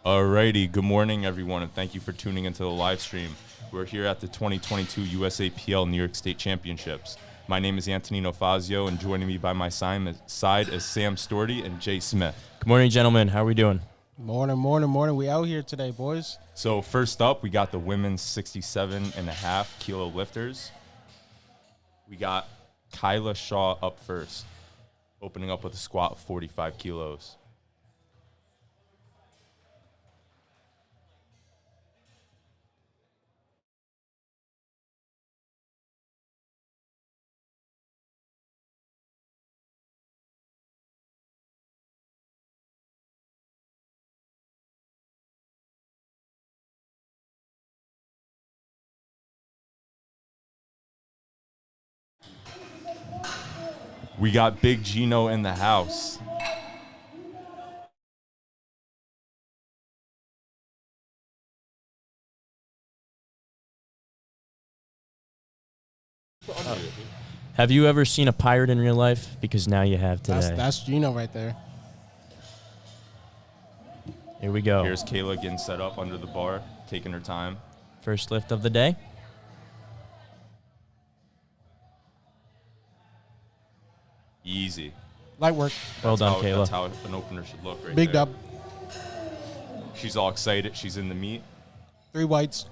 Alrighty, good morning everyone, and thank you for tuning into the live stream. We're here at the 2022 USAPL New York State Championships. My name is Antonino Fazio, and joining me by my side is Sam Storty and Jay Smith. Good morning, gentlemen. How are we doing? Morning. We out here today, boys. So first up, we got the women's 67.5 kilo lifters. We got Kyla Shaw up first, opening up with a squat of 45 kilos. We got Big Gino in the house. Have you ever seen a pirate in real life? Because now you have today. That's Gino right there. Here we go. Here's Kayla getting set up under the bar, taking her time. First lift of the day. Easy. Light work. Well done, Kayla. That's how an opener should look right Big there. dub. She's all excited. She's in the meet. 3 whites.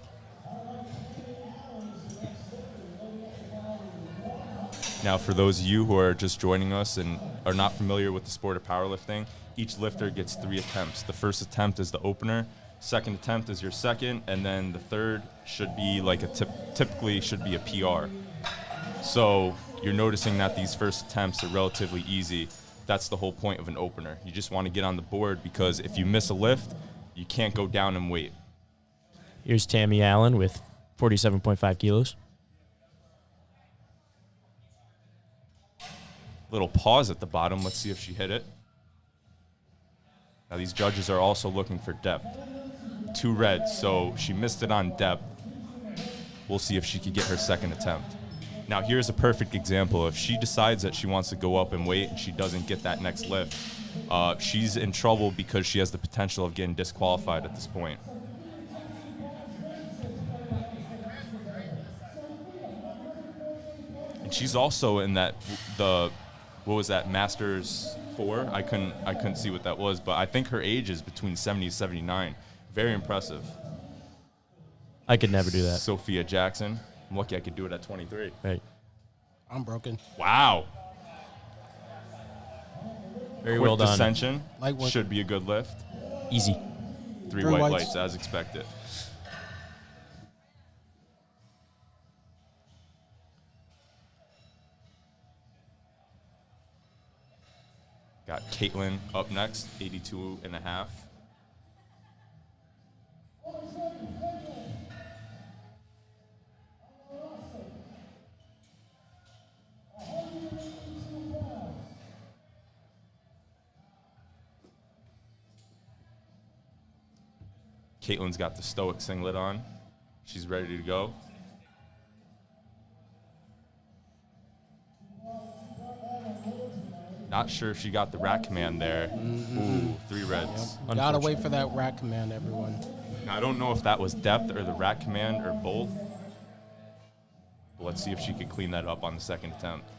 Now, for those of you who are just joining us and are not familiar with the sport of powerlifting, each lifter gets 3 attempts. The first attempt is the opener, second attempt is your second, and then the third should be like typically should be a PR. So you're noticing that these first attempts are relatively easy. That's the whole point of an opener. You just want to get on the board because if you miss a lift, you can't go down and wait. Here's Tammy Allen with 47.5 kilos. Little pause at the bottom. Let's see if she hit it. Now these judges are also looking for depth. 2 reds, so she missed it on depth. We'll see if she could get her second attempt. Now here's a perfect example. If she decides that she wants to go up and wait and she doesn't get that next lift, she's in trouble because she has the potential of getting disqualified at this point. And she's also in that what was that, Masters 4? I couldn't see what that was, but I think her age is between 70 and 79. Very impressive. I could never do that. Sophia Jackson. I'm lucky I could do it at 23. Right. I'm broken. Wow. Very Quick well done. Dissension. Light work. Should be a good lift. Easy. 3 3 white whites. lights as expected. Got Caitlin up next, 82.5. Caitlin's got the stoic singlet on. She's ready to go. Not sure if she got the rack command there. Ooh, 3 reds. Yep. Gotta wait for that rack command, everyone. Now, I don't know if that was depth or the rack command or both. But let's see if she can clean that up on the second attempt.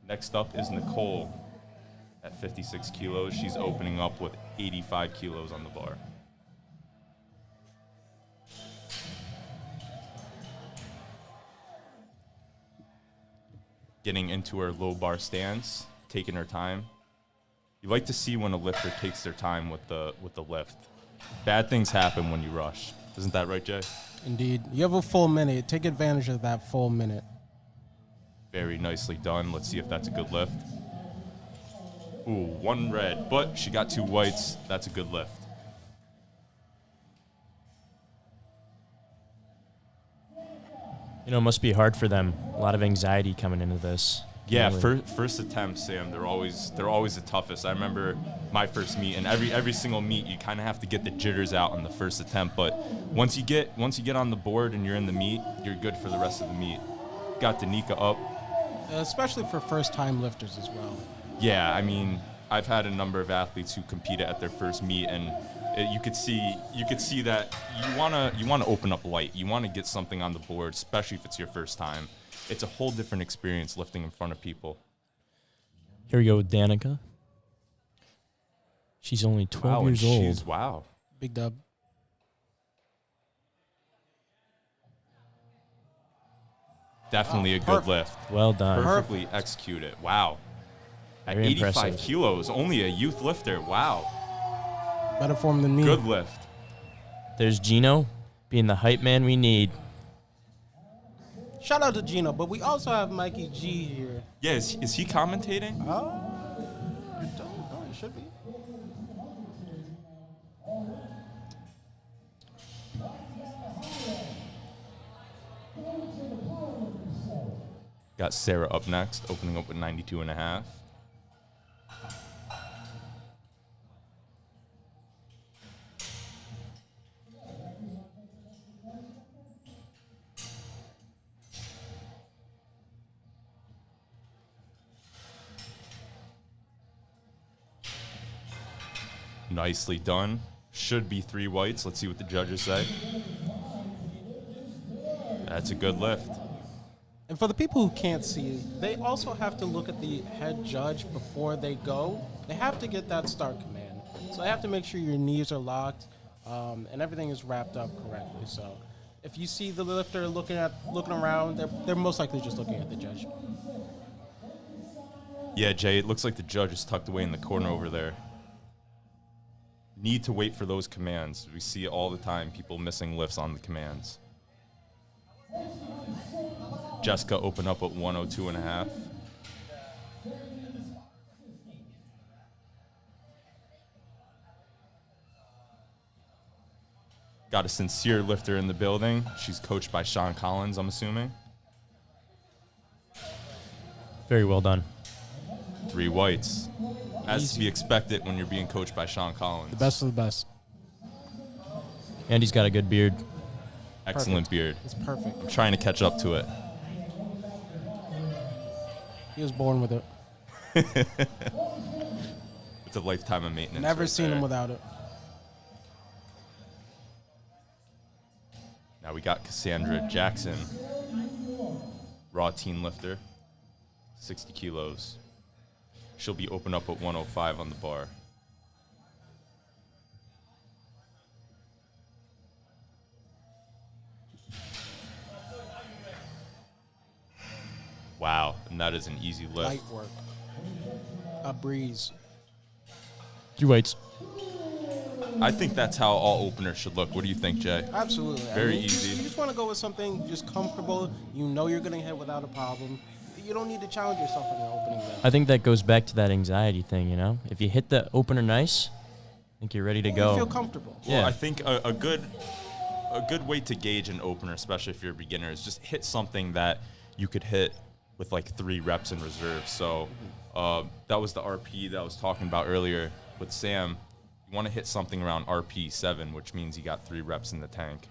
Next up is Nicole at 56 kilos. She's opening up with 85 kilos on the bar. Getting into her low bar stance, taking her time. You like to see when a lifter takes their time with the lift. Bad things happen when you rush. Isn't that right, Jay? Indeed. You have a full minute. Take advantage of that full minute. Very nicely done. Let's see if that's a good lift. Ooh, 1 red, but she got 2 whites. That's a good lift. You know, it must be hard for them. A lot of anxiety coming into this. Yeah, Really. first attempts, Sam, they're always the toughest. I remember my first meet, and every single meet, you kind of have to get the jitters out on the first attempt. But once you get on the board and you're in the meet, you're good for the rest of the meet. Got Danica up. Especially for first-time lifters as well. Yeah, I mean, I've had a number of athletes who competed at their first meet, and you could see that you wanna open up light. You want to get something on the board, especially if it's your first time. It's a whole different experience lifting in front of people. Here we go with Danica. She's only 12 years old. Wow. Big dub. Definitely a good lift. Well done. Perfectly executed. Wow. At Very 85 impressive. kilos, only a youth lifter. Wow. Better form than me. Good lift. There's Gino being the hype man we need. Shout out to Gino, but we also have Mikey G here. Yeah, is he commentating? Oh, you don't? Oh, you should be. Got Sarah up next, opening up with 92.5. Nicely done. Should be 3 whites. Let's see what the judges say. That's a good lift. And for the people who can't see, they also have to look at the head judge before they go. They have to get that start command. So they have to make sure your knees are locked and everything is wrapped up correctly. So if you see the lifter looking around, they're most likely just looking at the judge. Yeah, Jay, it looks like the judge is tucked away in the corner over there. Need to wait for those commands. We see it all the time, people missing lifts on the commands. Jessica open up at 102.5. Got a sincere lifter in the building. She's coached by Sean Collins, I'm assuming. Very well done. 3 whites. As to be expected when you're being coached by Sean Collins. The best of the best. And he's got a good beard. Excellent Perfect. beard. It's perfect. I'm trying to catch up to it. He was born with it. It's a lifetime of maintenance. Never right seen there. him without it. Now we got Cassandra Jackson, raw teen lifter, 60 kilos. She'll be open up at 105 on the bar. Wow, and that is an easy lift. Light work. A breeze. 3 whites. I think that's how all openers should look. What do you think, Jay? Absolutely. Very You easy. just want to go with something just comfortable. You know you're going to hit without a problem. You don't need to challenge yourself in the opening then. I think that goes back to that anxiety thing, you know? If you hit the opener nice, I think you're ready to go. You feel comfortable. Well, Yeah. I think a good way to gauge an opener, especially if you're a beginner, is just hit something that you could hit with like 3 reps in reserve. So that was the RP that I was talking about earlier with Sam. You want to hit something around RP 7, which means you got 3 reps in the tank.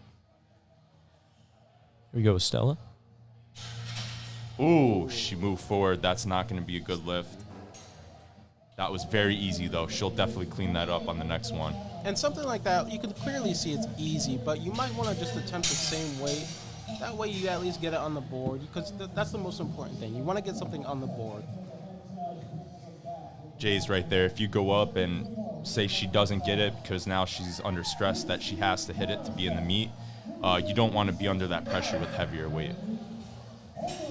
Here we go with Stella. Ooh, she moved forward. That's not going to be a good lift. That was very easy, though. She'll definitely clean that up on the next one. And something like that, you can clearly see it's easy, but you might want to just attempt the same weight. That way you at least get it on the board, because that's the most important thing. You want to get something on the board. Jay's right there. If you go up and say she doesn't get it because now she's under stress that she has to hit it to be in the meet, you don't want to be under that pressure with heavier weight.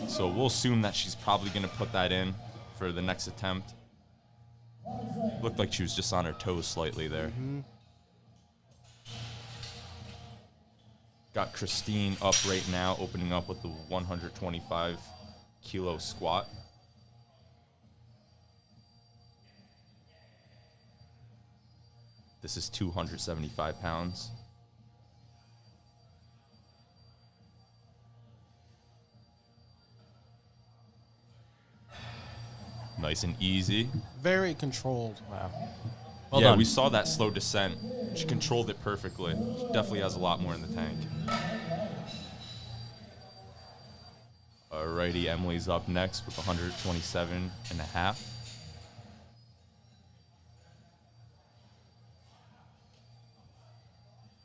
So we'll assume that she's probably going to put that in for the next attempt. Looked like she was just on her toes slightly there. Mm-hmm. Got Christine up right now, opening up with the 125 kilo squat. This is 275 pounds. Nice and easy. Very controlled. Wow. Well yeah, done. we saw that slow descent. She controlled it perfectly. She definitely has a lot more in the tank. Alrighty, Emily's up next with 127.5.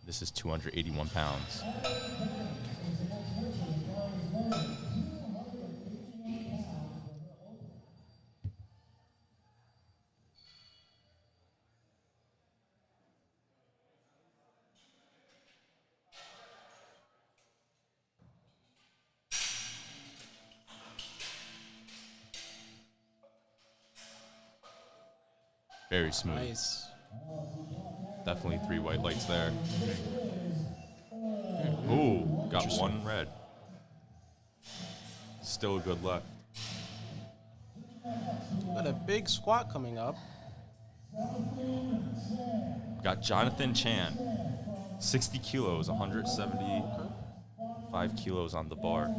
This is 281 pounds. Very smooth. Nice. Definitely 3 white lights there. Ooh, got 1 red. Still a good left. Got a big squat coming up. Got Jonathan Chan, 60 kilos, 175 kilos on the bar.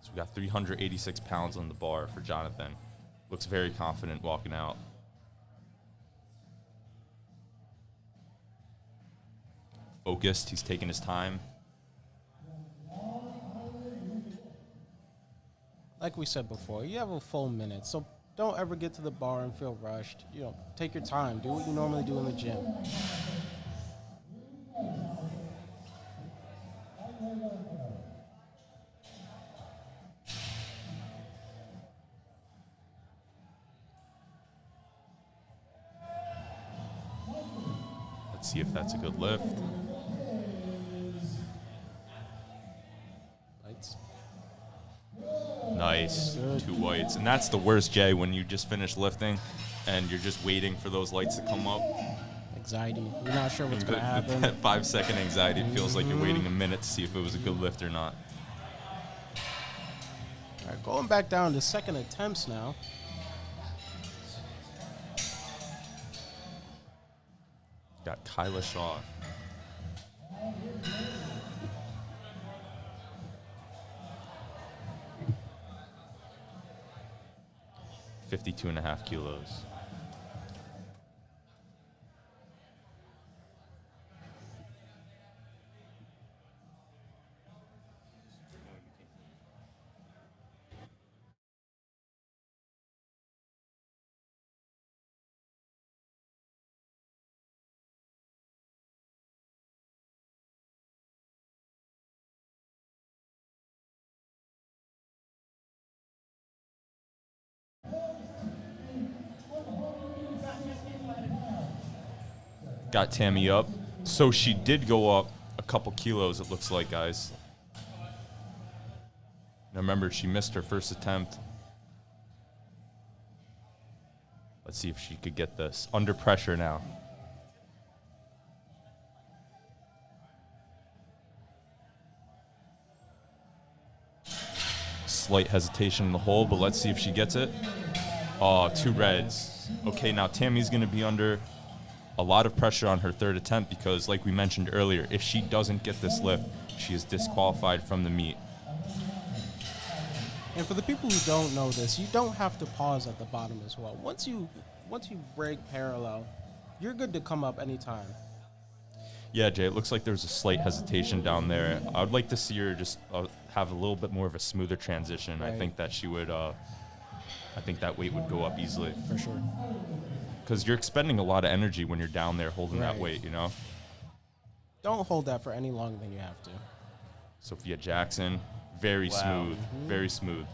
So we got 386 pounds on the bar for Jonathan. Looks very confident walking out. Focused, he's taking his time. Like we said before, you have a full minute, so don't ever get to the bar and feel rushed. You know, take your time. Do what you normally do in the gym. Let's see if that's a good lift. Lights. Nice, Good. 2 whites. And that's the worst, Jay, when you just finish lifting and you're just waiting for those lights to come up. Anxiety. You're not sure what's going to happen. That 5-second anxiety, it feels like you're waiting a minute to see if it was a good lift or not. All right, going back down to second attempts now. Got Kyla Shaw. $52.5 kilos. Got Tammy up. So she did go up a couple kilos, it looks like, guys. Now remember, she missed her first attempt. Let's see if she could get this. Under pressure now. Slight hesitation in the hole, but let's see if she gets it. Oh, 2 reds. Okay, now Tammy's going to be under a lot of pressure on her third attempt because, like we mentioned earlier, if she doesn't get this lift, she is disqualified from the meet. And for the people who don't know this, you don't have to pause at the bottom as well. Once you break parallel, you're good to come up anytime. Yeah, Jay, it looks like there's a slight hesitation down there. I would like to see her just have a little bit more of a smoother transition. Right. I think that she would, I think that weight would go up easily. For sure. Because you're expending a lot of energy when you're down there holding that Right. weight, you know? Don't hold that for any longer than you have to. Sophia Jackson, very smooth, very smooth.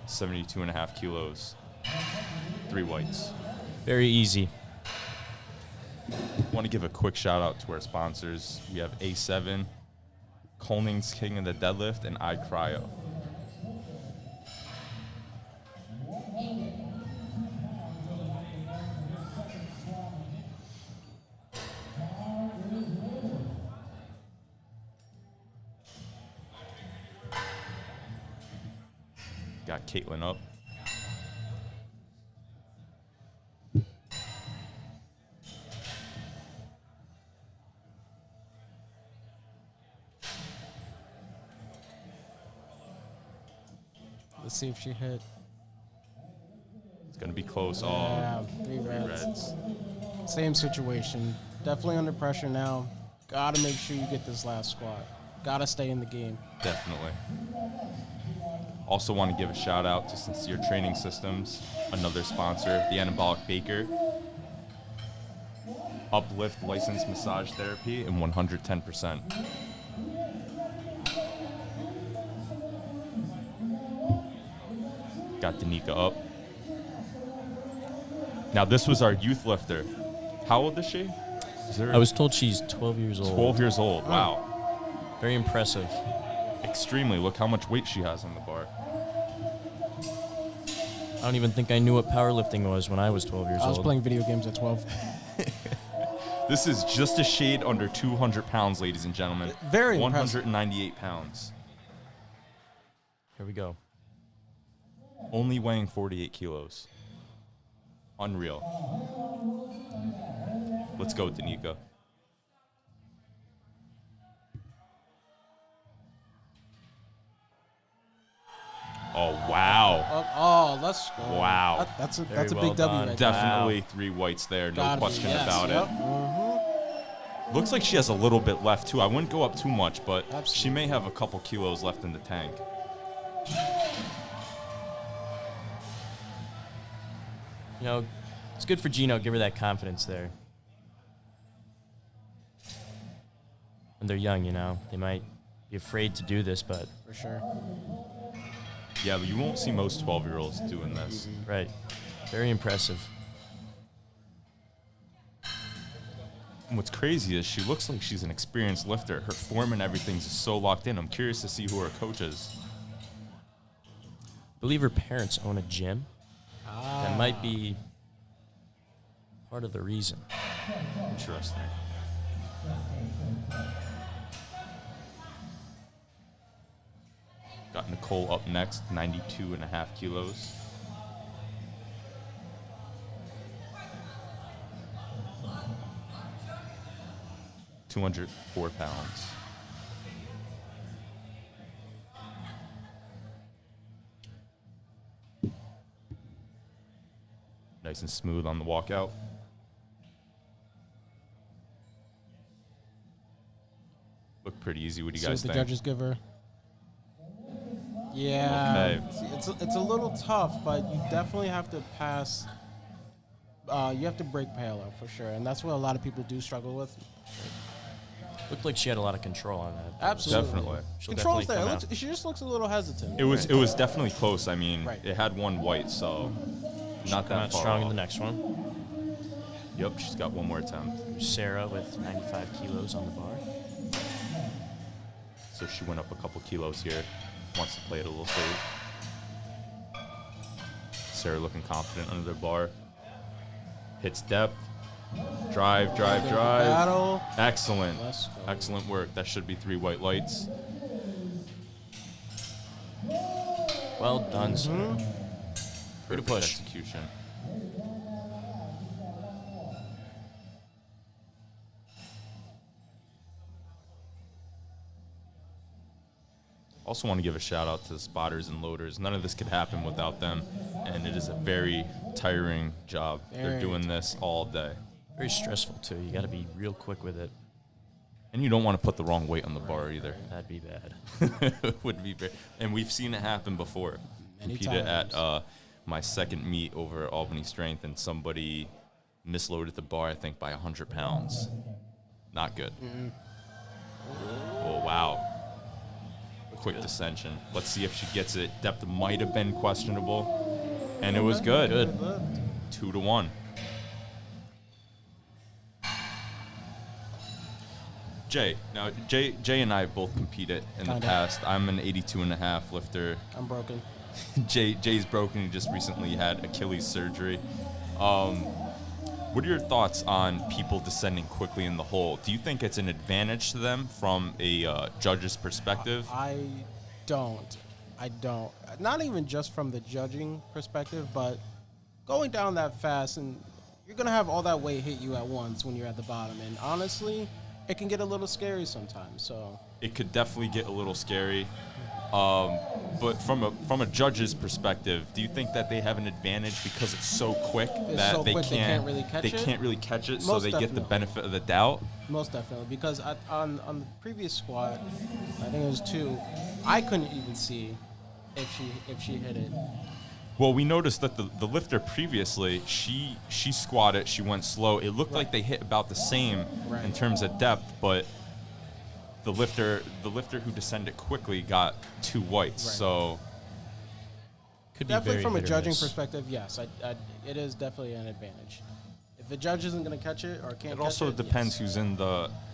72.5 kilos, 3 whites. Very easy. Want to give a quick shout out to our sponsors. We have A7, Coleman's King of the Deadlift, and iCryo. Got Caitlin up. Let's see if she hit. It's going to be close. Yeah, Oh, 3 reds. reds. Same situation. Definitely under pressure now. Got to make sure you get this last squat. Got to stay in the game. Definitely. Also want to give a shout out to Sincere Training Systems, another sponsor, the Anabolic Baker, Uplift licensed massage therapy, and 110%. Got Danica up. Now this was our youth lifter. How old is she? I was told she's 12 years old. 12 years old. Wow. Very impressive. Extremely. Look how much weight she has on the bar. I don't even think I knew what powerlifting was when I was 12 years old. I was playing video games at 12. This is just a shade under 200 pounds, ladies and gentlemen. Very impressive. 198 pounds. Here we go. Only weighing 48 kilos. Unreal. Let's go, Danica. Oh, wow. Oh, let's go. Wow. That's a Very big well W done. right there. Definitely 3 whites there, no Gotta be, question yes, about yep. it. Looks like she has a little bit left, too. I wouldn't go up too much, but she Absolutely. may have a couple kilos left in the tank. You know, it's good for Gino. Give her that confidence there. When they're young, you know, they might be afraid to do this, but For sure. Yeah, but you won't see most 12-year-olds doing this. right. Very impressive. And what's crazy is she looks like she's an experienced lifter. Her form and everything's just so locked in. I'm curious to see who her coach is. I believe her parents own a gym. That might be part of the reason. Interesting. Got Nicole up next, 92.5 kilos. £204. Nice and smooth on the walkout. Looked pretty easy. What do you See guys what the think? judges give her. Yeah. Okay. See, it's a little tough, but you definitely have to pass. You have to break Palo for sure, and that's what a lot of people do struggle with. Looked like she had a lot of control on that. Absolutely. Definitely. She'll Control's definitely there. come out. She just looks a little hesitant. It was definitely close. I mean, Right. it had 1 white, so not Come that out far strong in off. the next one. Yep, she's got 1 more attempt. Sarah with 95 kilos on the bar. So she went up a couple kilos here. Wants to play it a little safe. Sarah looking confident under the bar. Hits depth. Drive. Battle. Excellent. Let's go. Excellent work. That should be 3 white lights. Well done, sir. Way to Perfect push. execution. Also want to give a shout out to the spotters and loaders. None of this could happen without them, and it is a very tiring job. They're Very doing this all day. Very stressful, too. You got to be real quick with it. And you don't want to put the wrong weight on the bar either. That'd be bad. It would be very, and we've seen it happen before. Many Competed times. at my second meet over at Albany Strength, and somebody misloaded the bar, I think, by 100 pounds. Not good. Oh, wow. Quick dissension. Let's see if she gets it. Depth might have been questionable, and it was good. Good. 2-1. Jay and I both competed in the Kinda. past. I'm an 82.5 lifter. I'm broken. Jay's broken. He just recently had Achilles surgery. What are your thoughts on people descending quickly in the hole? Do you think it's an advantage to them from a judge's perspective? I don't. Not even just from the judging perspective, but going down that fast, and you're going to have all that weight hit you at once when you're at the bottom. And honestly, it can get a little scary sometimes. So It could definitely get a little scary. But from a judge's perspective, do you think that they have an advantage because it's so quick that so they quick can't really catch they it? can't really catch it, so Most they get the definitely. benefit of the doubt? most definitely, because on the previous squat, I think it was 2, I couldn't even see if she hit it. Well, we noticed that the lifter previously, she squatted, she went slow. It looked like they hit about the same in terms of depth, but the lifter who descended quickly got 2 whites. Right. So Could be Definitely very from a hit or judging miss. perspective, yes, it is definitely an advantage. If the judge isn't going to catch it or can't it catch also it, depends yes.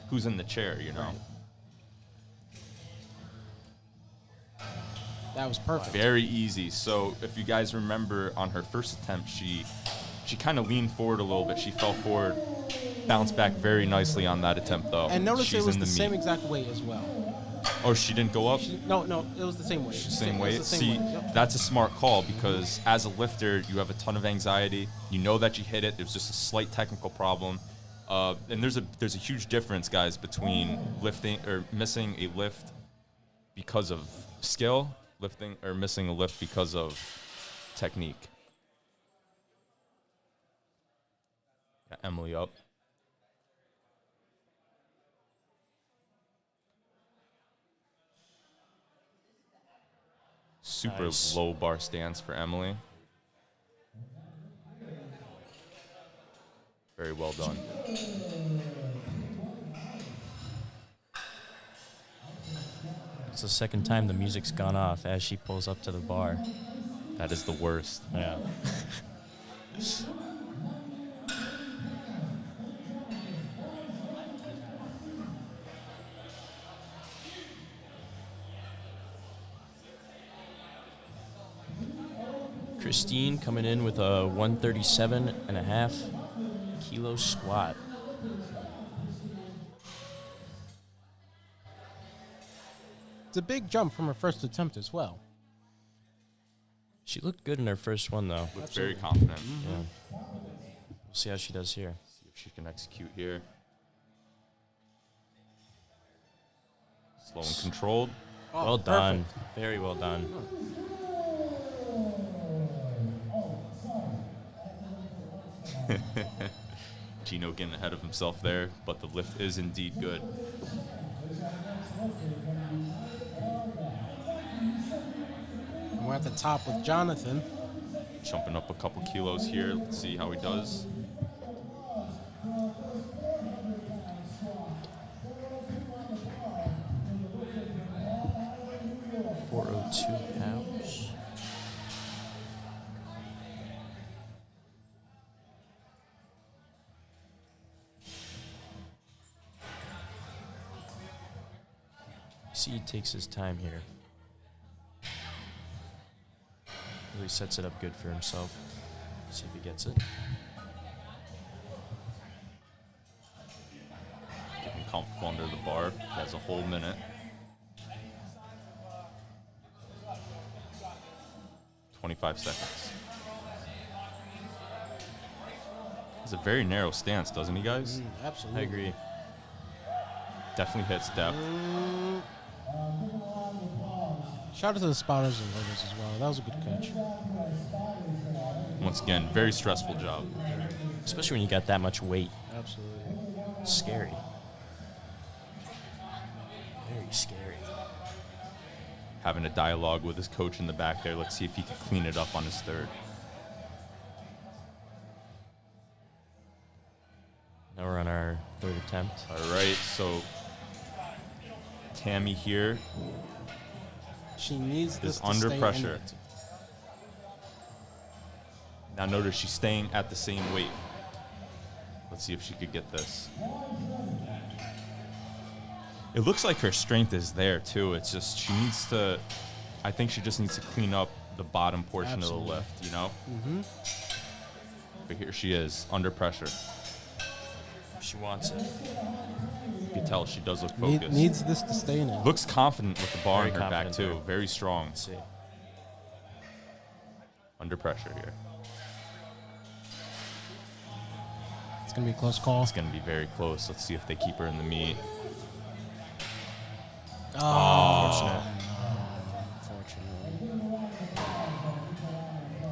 who's in the chair, you know. Right. That was perfect. Very easy. So if you guys remember, on her first attempt, she kind of leaned forward a little bit. She fell forward, bounced back very nicely on that attempt, though. And notice She's it was in the same meat. exact weight as well. Oh, she didn't go up? No, it was the same weight. Same It was weight. the same See, weight, yep. that's a smart call, because as a lifter, you have a ton of anxiety. You know that you hit it. It was just a slight technical problem. And there's a huge difference, guys, between lifting or missing a lift because of skill, lifting or missing a lift because of technique. Got Emily up. Super Nice. low bar stance for Emily. Very well done. It's the second time the music's gone off as she pulls up to the bar. That is the worst. Yeah. Christine coming in with a 137.5 kilo squat. It's a big jump from her first attempt as well. She looked good in her first one, though. Looks very confident. Yeah. We'll see how she does here. See if she can execute here. Slow and controlled. Oh, Well done. perfect. Very well done. Gino getting ahead of himself there, but the lift is indeed good. And we're at the top with Jonathan. Jumping up a couple kilos here. Let's see how he does. £402. See, he takes his time here. Really sets it up good for himself. See if he gets it. Getting comfortable under the bar. He has a whole minute. 25 seconds. It's a very narrow stance, doesn't he, guys? Absolutely. I agree. Definitely hits depth. Shout out to the spotters and loaders as well. That was a good catch. Once again, very stressful job. Especially when you got that much weight. Absolutely. Scary. Very scary. Having a dialogue with his coach in the back there. Let's see if he can clean it up on his third. Now we're on our third attempt. All right, so Tammy here She needs this is to under stay in pressure. it. Now notice she's staying at the same weight. Let's see if she could get this. It looks like her strength is there too. It's just she needs to, I think she just needs to clean up the bottom portion Absolutely. of the lift, you know? But here she is, under pressure. She wants it. You can tell she does look focused. Needs this to stay in it. Looks confident with the bar Very in her back confident too. there. Very strong. Let's see. Under pressure here. It's going to be a close call. It's going to be very close. Let's see if they keep her in the meet. Unfortunate. Unfortunately.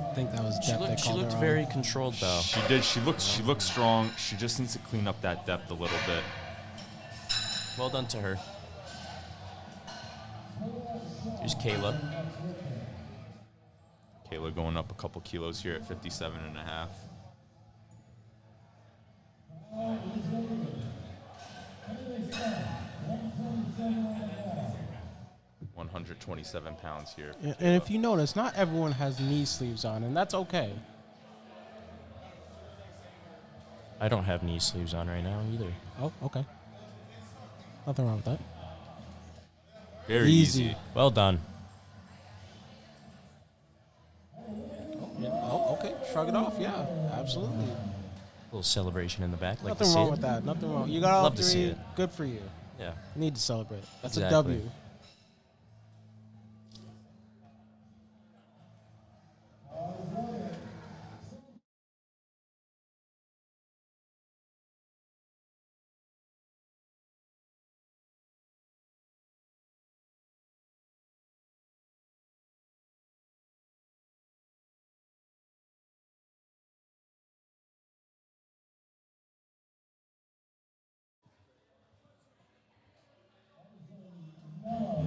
I think that was She depth. looked, she looked very controlled, though. She did. She looks strong. She just needs to clean up that depth a little bit. Well done to her. Here's Kayla. Kayla going up a couple kilos here at 57.5. £127 here. And if you notice, not everyone has knee sleeves on, and that's okay. I don't have knee sleeves on right now either. Oh, okay. Nothing wrong with that. Very easy. Well done. Oh, okay. Shrug it off. Yeah, absolutely. A little celebration in the back. Like to Nothing see wrong it. with that. Nothing wrong. You got all Love to see three. it. Good for you. Yeah. Need to celebrate. That's Exactly. a W.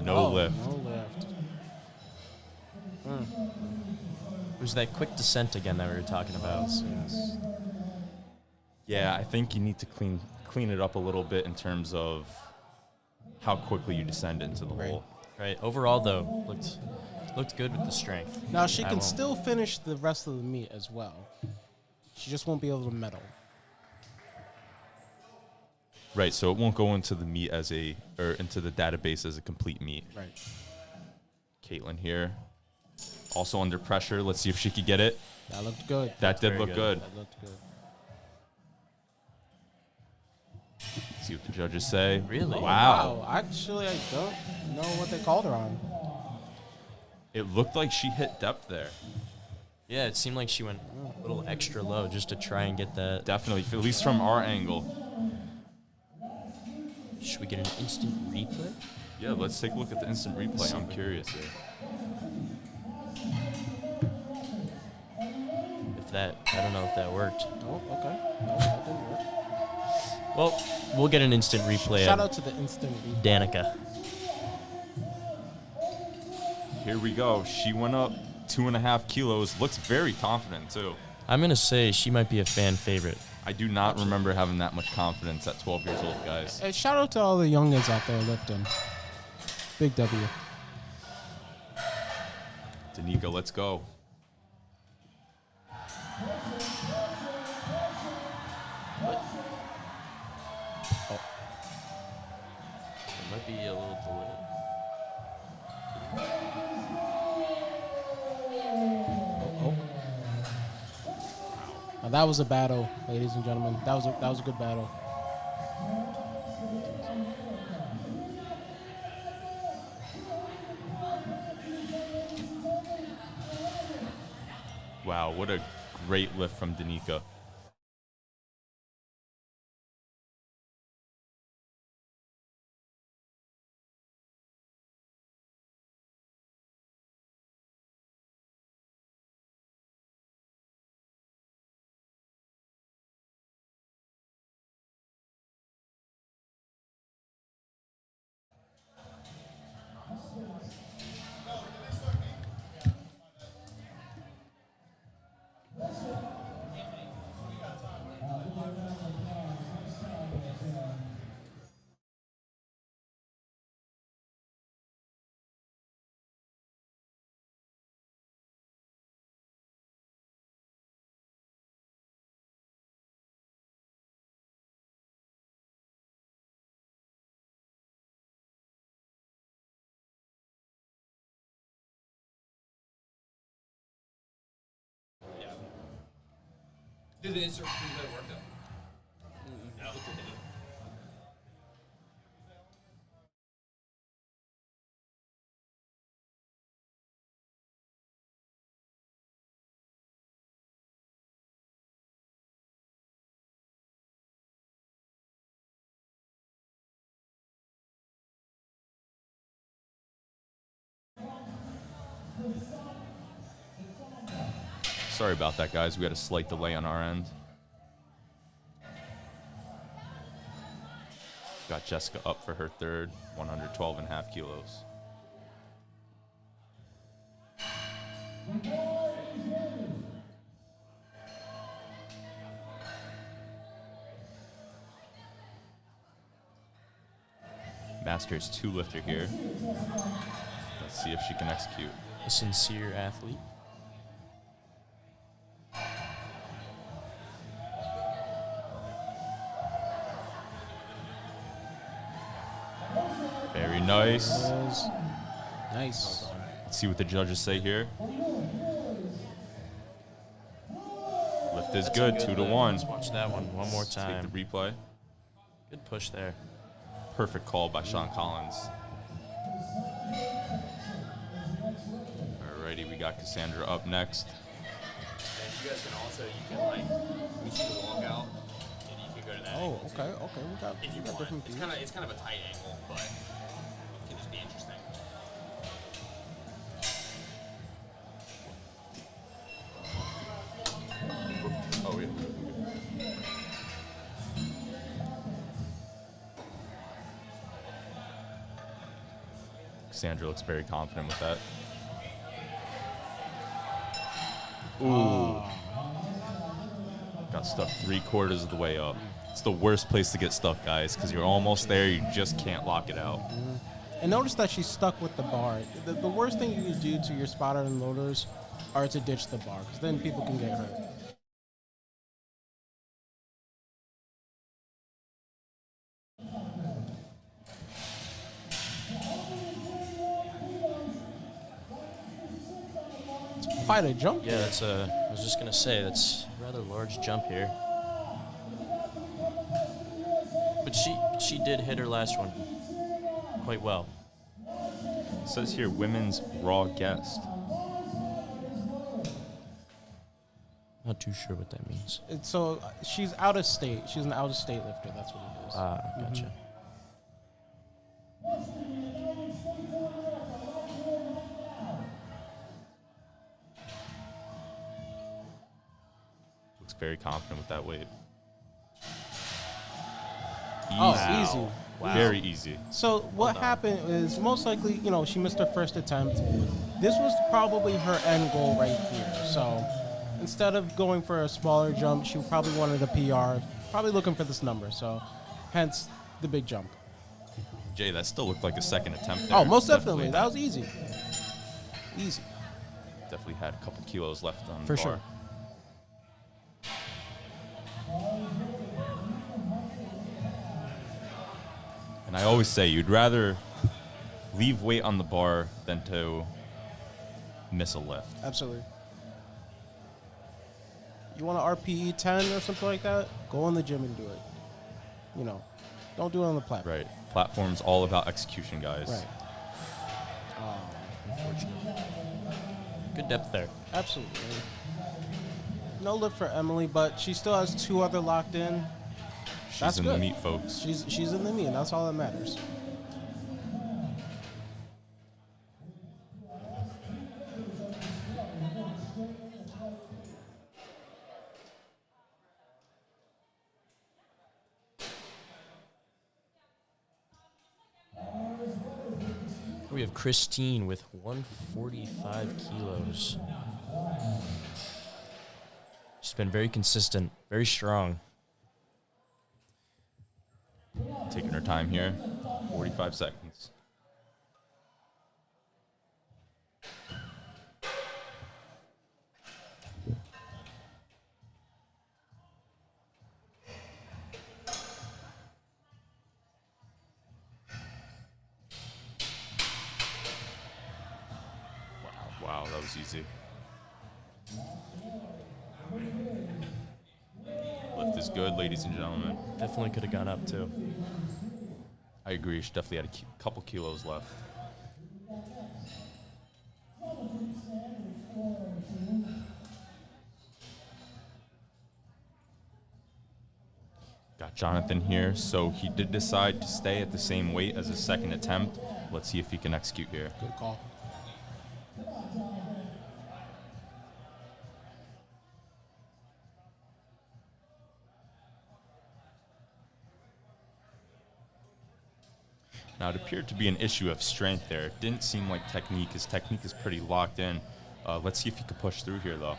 No lift. No lift. It was that quick descent again that we were talking about. Yes. Yeah, I think you need to clean it up a little bit in terms of how quickly you descend into the hole. Right. Overall, though, looked good with the strength. Now she I can won't- still finish the rest of the meet as well. She just won't be able to medal. Right, so it won't go into the meet into the database as a complete meet. Right. Caitlin here, also under pressure. Let's see if she could get it. That looked good. That did very look good. That looked good. See what the judges say. Really? Wow. Actually, I don't know what they called her on. It looked like she hit depth there. Yeah, it seemed like she went a little extra low just to try and get that. Definitely, at least from our angle. Should we get an instant replay? Yeah, let's take a look at the instant replay. I'm curious here. I don't know if that worked. Oh, okay. No, that didn't work. Well, we'll get an instant replay Shout of out to the instant replay. Danica. Here we go. She went up 2.5 kilos. Looks very confident, too. I'm going to say she might be a fan favorite. I do not remember having that much confidence at 12 years old, guys. Hey, shout out to all the youngins out there lifting. Big W. Danica, let's go. It might be a little delayed. Now, that was a battle, ladies and gentlemen. That was a good battle. Wow, what a great lift from Danica. Did the insert replay work though? No. Sorry about that, guys. We had a slight delay on our end. Got Jessica up for her third, 112.5 kilos. Masters 2 lifter here. Let's see if she can execute. A sincere athlete. Very nice. Nice. Let's see what the judges say here. Lift is good, 2 to 1. Let's watch that one more Let's time. Take the replay. Good push there. Perfect call by Sean Collins. Alrighty, we got Cassandra up next. And you guys can like, we shoot a walkout, and you can go to that. Oh, angle, too, okay. If you We got want. different It's views. kind of a tight angle, but it can just be interesting. Oh, yeah. Cassandra looks very confident with that. Ooh. Got stuck 3/4 of the way up. It's the worst place to get stuck, guys, because you're almost there. You just can't lock it out. And notice that she's stuck with the bar. The worst thing you can do to your spotter and loaders are to ditch the bar, because then people can get hurt. It's quite a jump. Yeah, that's a. I was just gonna say that's a rather large jump here. But she did hit her last one quite well. It says here, women's raw guest. Not too sure what that means. So she's out of state. She's an out of state lifter. That's what it is. Ah, gotcha. Looks very confident with that weight. Oh, easy. Wow. Very easy. So what happened is most likely, she missed her first attempt. This was probably her end goal right here. So instead of going for a smaller jump, she probably wanted a PR, probably looking for this number. So hence the big jump. Jay, that still looked like a second attempt there. Oh, most definitely. That was easy. Easy. Definitely had a couple kilos left on the For bar. sure. And I always say you'd rather leave weight on the bar than to miss a lift. Absolutely. You want an RPE 10 or something like that? Go in the gym and do it. Don't do it on the platform. Right. Platform's all about execution, guys. Right. Unfortunately. Good depth there. Absolutely. No lift for Emily, but she still has 2 other locked in. She's That's in good. the meat, folks. She's in the meet, and that's all that matters. We have Christine with 145 kilos. She's been very consistent, very strong. Taking her time here. 45 seconds. Wow, that was easy. Lift is good, ladies and gentlemen. Definitely could have gone up too. I agree. She definitely had a couple kilos left. Got Jonathan here, so he did decide to stay at the same weight as his second attempt. Let's see if he can execute here. Good call. Now, it appeared to be an issue of strength there. It didn't seem like technique. His technique is pretty locked in. Let's see if he can push through here, though.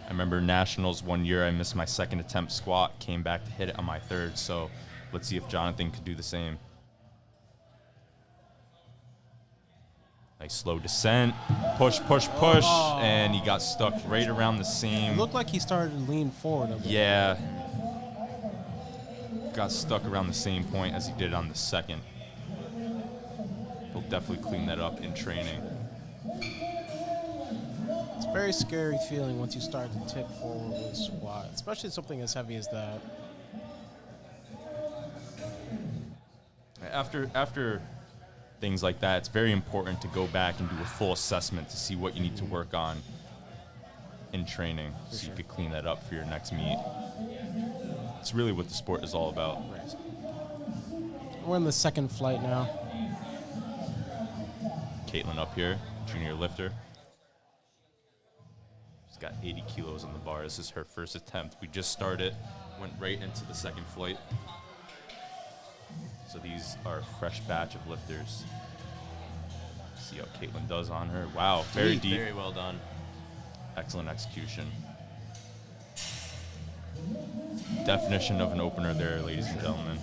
I remember nationals one year, I missed my second attempt squat, came back to hit it on my third. So let's see if Jonathan could do the same. Nice slow descent, push, and he got stuck right around the same. It looked like he started to lean forward a bit. Yeah. Got stuck around the same point as he did on the second. He'll definitely clean that up in training. It's a very scary feeling once you start to tip forward with a squat, especially something as heavy as that. After things like that, it's very important to go back and do a full assessment to see what you need to work on in training so you could clean that up for your next meet. It's really what the sport is all about. Right. We're in the second flight now. Caitlin up here, junior lifter. She's got 80 kilos on the bar. This is her first attempt. We just started, went right into the second flight. So these are a fresh batch of lifters. See how Caitlin does on her. Wow, very deep. Very well done. Excellent execution. Definition of an opener there, ladies and gentlemen.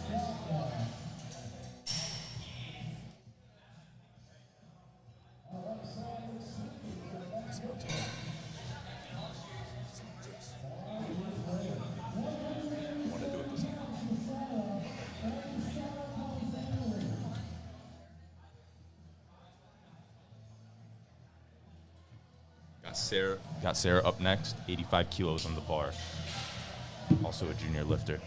Got Sarah up next, 85 kilos on the bar. Also a junior lifter.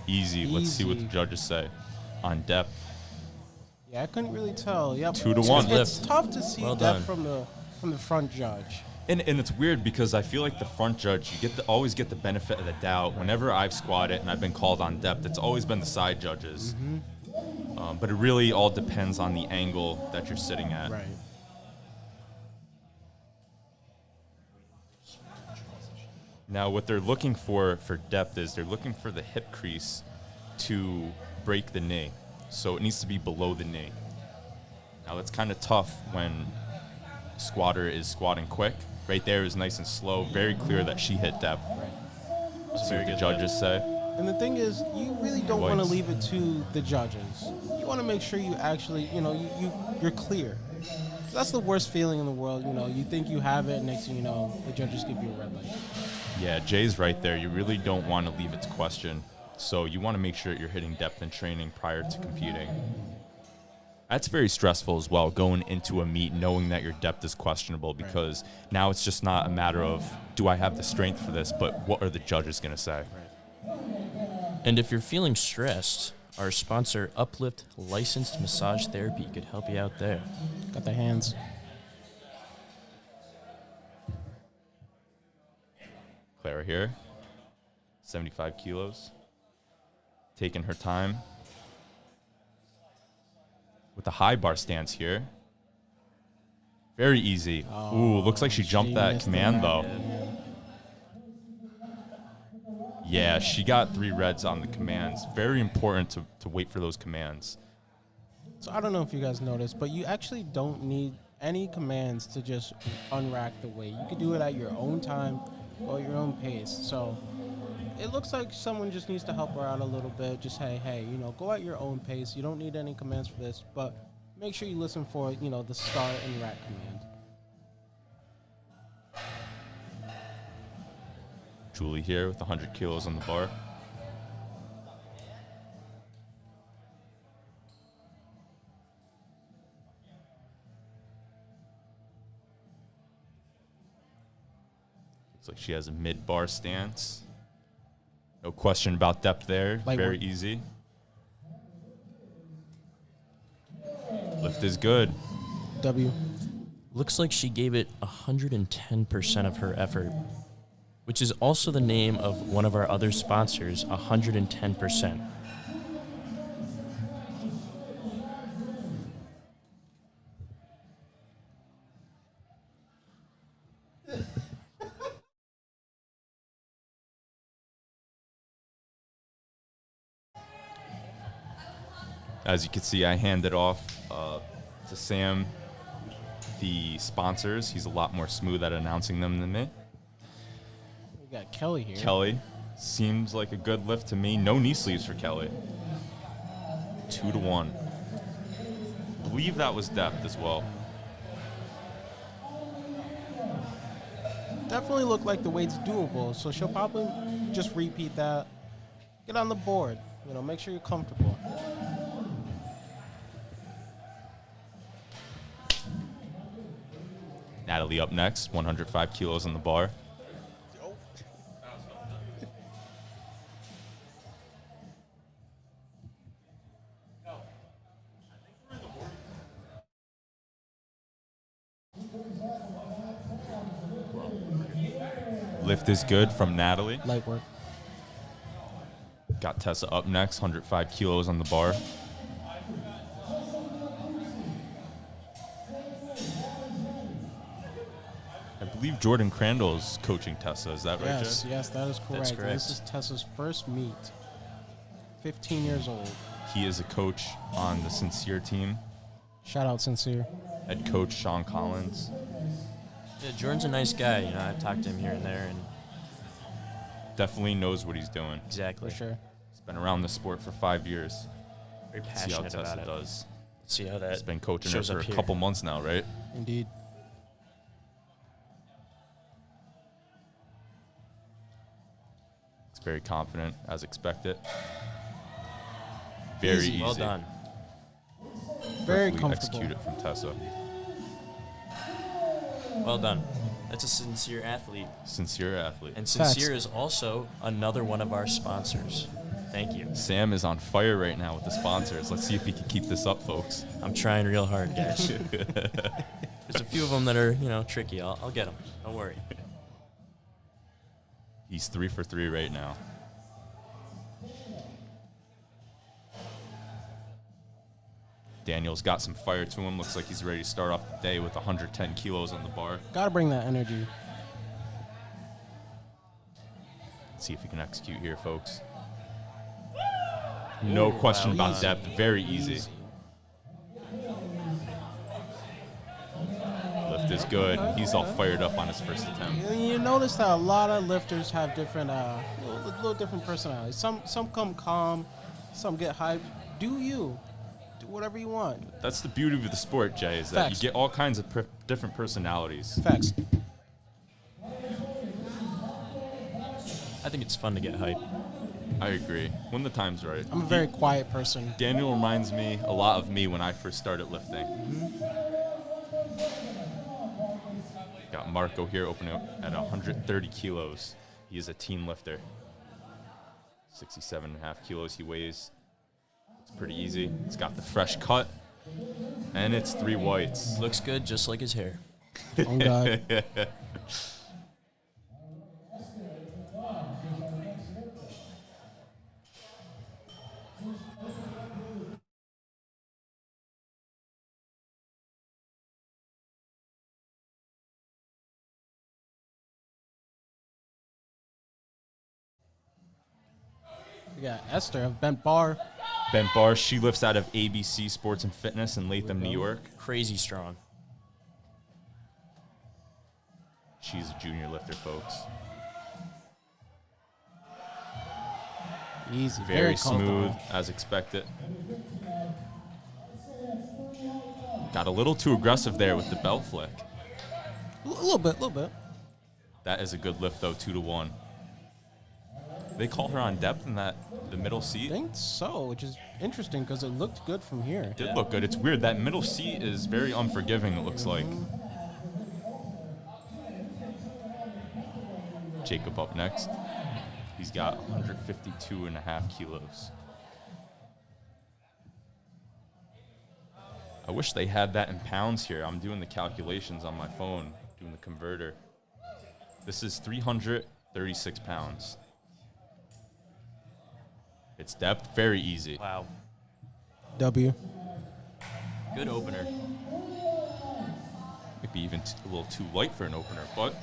Easy. Let's see what the judges say on depth. Yeah, I couldn't really tell. Yep. 2 to 1. It's tough to see Well depth done. from the front judge. And it's weird because I feel like the front judge, you always get the benefit of the doubt. Whenever I've squatted and I've been called on depth, it's always been the side judges. But it really all depends on the angle that you're sitting at. Right. Now, what they're looking for depth is they're looking for the hip crease to break the knee. So it needs to be below the knee. Now, that's kind of tough when squatter is squatting quick. Right there is nice and slow. Very clear that she hit depth. Right. See what the judges say. And the thing is, you really don't want to leave it to the judges. You want to make sure you actually, you're clear. That's the worst feeling in the world. You think you have it, and next thing you know, the judges give you a red light. Yeah, Jay's right there. You really don't want to leave it to question. So you want to make sure that you're hitting depth in training prior to competing. That's very stressful as well, going into a meet knowing that your depth is questionable, because now it's just not a matter of, do I have the strength for this, but what are the judges going to say? And if you're feeling stressed, our sponsor, Uplift Licensed Massage Therapy, could help you out there. Got the hands. Clara here, 75 kilos, taking her time. With the high bar stance here. Very easy. Ooh, looks like she jumped that command though. Yeah, she got 3 reds on the commands. Very important to wait for those commands. So I don't know if you guys noticed, but you actually don't need any commands to just unrack the weight. You can do it at your own time, go at your own pace. So it looks like someone just needs to help her out a little bit. Just hey, go at your own pace. You don't need any commands for this, but make sure you listen for, the start and rack command. Julie here with 100 kilos on the bar. Looks like she has a mid-bar stance. No question about depth there. Light Very work. easy. Lift is good. W. Looks like she gave it 110% of her effort, which is also the name of one of our other sponsors, 110%. As you can see, I handed off to Sam the sponsors. He's a lot more smooth at announcing them than me. We got Kelly here. Kelly seems like a good lift to me. No knee sleeves for Kelly. 2-1. I believe that was depth as well. Definitely looked like the weight's doable, so she'll probably just repeat that. Get on the board. You know, make sure you're comfortable. Natalie up next, 105 kilos on the bar. Lift is good from Natalie. Light work. Got Tessa up next, 105 kilos on the bar. I believe Jordan Crandall's coaching Tessa. Is that right, Yes, Jay? yes, that is correct. That's correct. This is Tessa's first meet. 15 years old. He is a coach on the Sincere team. Shout out Sincere. Head coach Sean Collins. Yeah, Jordan's a nice guy. You know, I've talked to him here and there, and Definitely knows what he's doing. exactly. For sure. He's been around the sport for 5 years. Very See how passionate Tessa about it. does. Let's see how that He's been coaching her shows for up a here. couple months now, right? Indeed. He's very confident, as expected. Very easy. Well done. Very Perfectly comfortable. executed from Tessa. Well done. That's a Sincere athlete. Sincere athlete. And Facts. Sincere is also another one of our sponsors. Thank you. Sam is on fire right now with the sponsors. Let's see if he can keep this up, folks. I'm trying real hard, guys. There's a few of them that are, you know, tricky. I'll get them. Don't worry. He's 3 for 3 right now. Daniel's got some fire to him. Looks like he's ready to start off the day with 110 kilos on the bar. Gotta bring that energy. Let's see if he can execute here, folks. No question wow, about easy. depth. Very easy. Lift is good. He's all fired up on his first attempt. You notice that a lot of lifters have different, little different personalities. Some come calm, some get hyped. Do you? Do whatever you want. That's the beauty of the sport, Jay, is that Facts. you get all kinds of different personalities. Facts. I think it's fun to get hype. I agree. When the time's right. I'm a very quiet person. Daniel reminds me a lot of me when I first started lifting. Got Marco here opening up at 130 kilos. He is a teen lifter. 67.5 kilos he weighs. It's pretty easy. He's got the fresh cut. And it's 3 whites. Looks good, just like his hair. Oh, God. We got Esther of Bent Bar. Bent bar. She lifts out of ABC Sports and Fitness in Latham, New York. Crazy strong. She's a junior lifter, folks. Easy. Very comfortable. smooth, as expected. Got a little too aggressive there with the belt flick. A little bit. That is a good lift, though, 2-1. They call her on depth in the middle I seat. think so, which is interesting because it looked good from here. Did look good. It's weird. That middle seat is very unforgiving, it looks like. Jacob up next. He's got 152.5 kilos. I wish they had that in pounds here. I'm doing the calculations on my phone, doing the converter. This is 336 pounds. It's depth, very easy. Wow. W. Good opener. Maybe even a little too light for an opener, but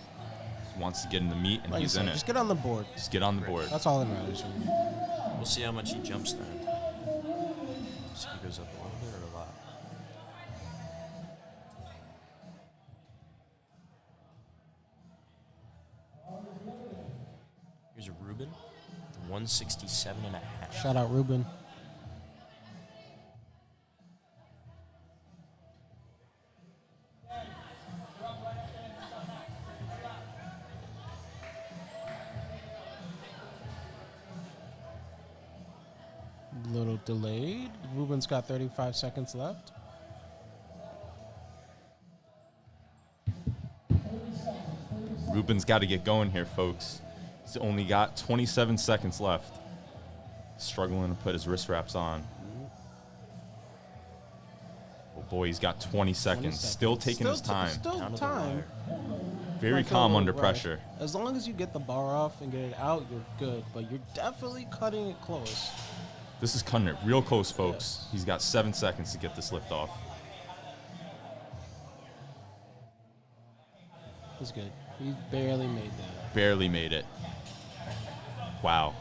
he wants to get in the meat and Like you he's said, in it. just get on the board. Just get on the board. That's all that matters. We'll see how much he jumps then. See if he goes 167.5. Shout out Ruben. Little delayed. Ruben's got 35 seconds left. Ruben's got to get going here, folks. He's only got 27 seconds left. Struggling to put his wrist wraps on. Oh boy, he's got 20 seconds. Still taking his time. Still Down to the time. Very Might feel a calm little under rushed. pressure. As long as you get the bar off and get it out, you're good. But you're definitely cutting it close. This is cutting it real close, folks. He's got 7 seconds to get this lift off. He's good. He barely made that. Barely made it. Wow.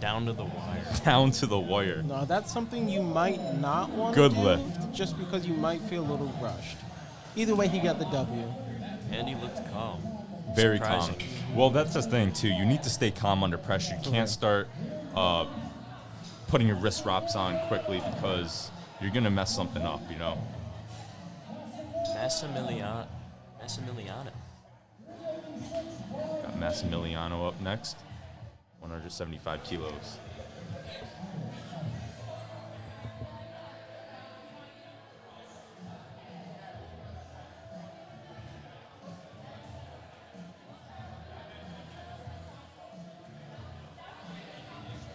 Down to the wire. Down to the wire. No, that's something you might not want to Good do. lift. Just because you might feel a little rushed. Either way, he got the W. And he looked calm. Very calm. Surprising. Well, that's the thing, too. You need to stay calm under pressure. You can't start putting your wrist wraps on quickly because you're going to mess something up, you know? Massimiliano. Got Massimiliano up next. 175 kilos.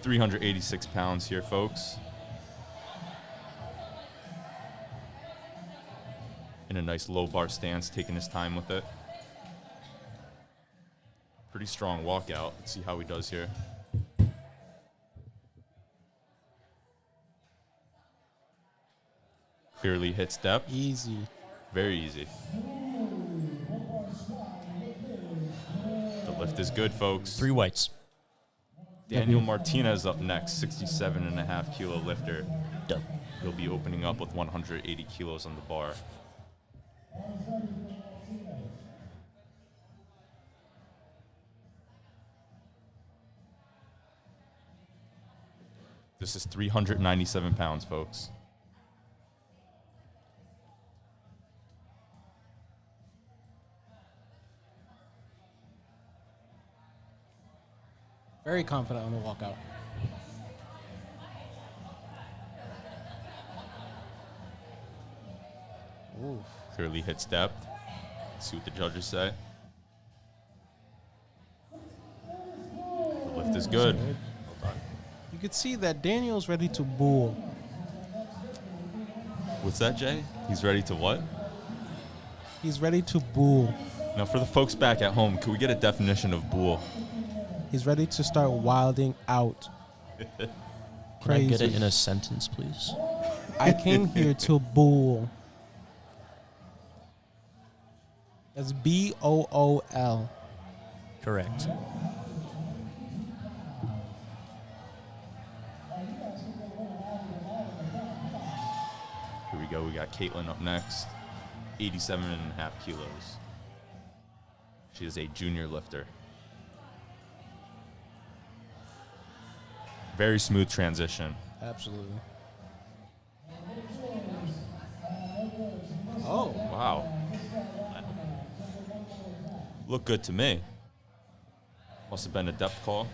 £386 here, folks. In a nice low bar stance, taking his time with it. Pretty strong walkout. Let's see how he does here. Clearly hits depth. Easy. Very easy. The lift is good, folks. 3 whites. Daniel Martinez up next, 67.5 kilo lifter. Done. He'll be opening up with 180 kilos on the bar. This is 397 pounds, folks. Very confident on the walkout. Oof. Clearly hits depth. Let's see what the judges say. The lift is good. You could see that Daniel's ready to bull. What's that, Jay? He's ready to what? He's ready to bull. Now, for the folks back at home, can we get a definition of bull? He's ready to start wilding out. Can Crazy. I get it in a sentence, please? I came here to bull. That's B-O-O-L. Correct. Here we go. We got Caitlin up next. 87.5 kilos. She is a junior lifter. Very smooth transition. Absolutely. Oh. Wow. Looked good to me. Must have been a depth call.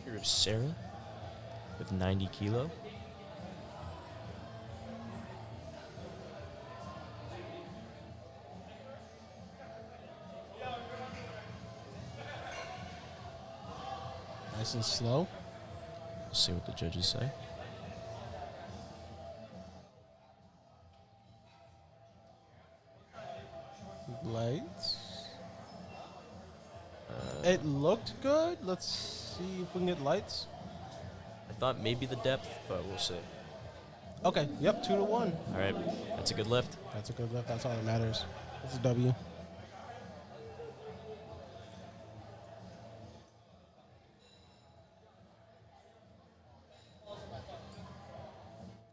Here is Sarah with 90 kilo. Nice and slow. We'll see what the judges say. Lights. It looked good. Let's see if we can get lights. I thought maybe the depth, but we'll see. Okay, yep, 2-1. All right, that's a good lift. That's a good lift. That's all that matters. That's a W.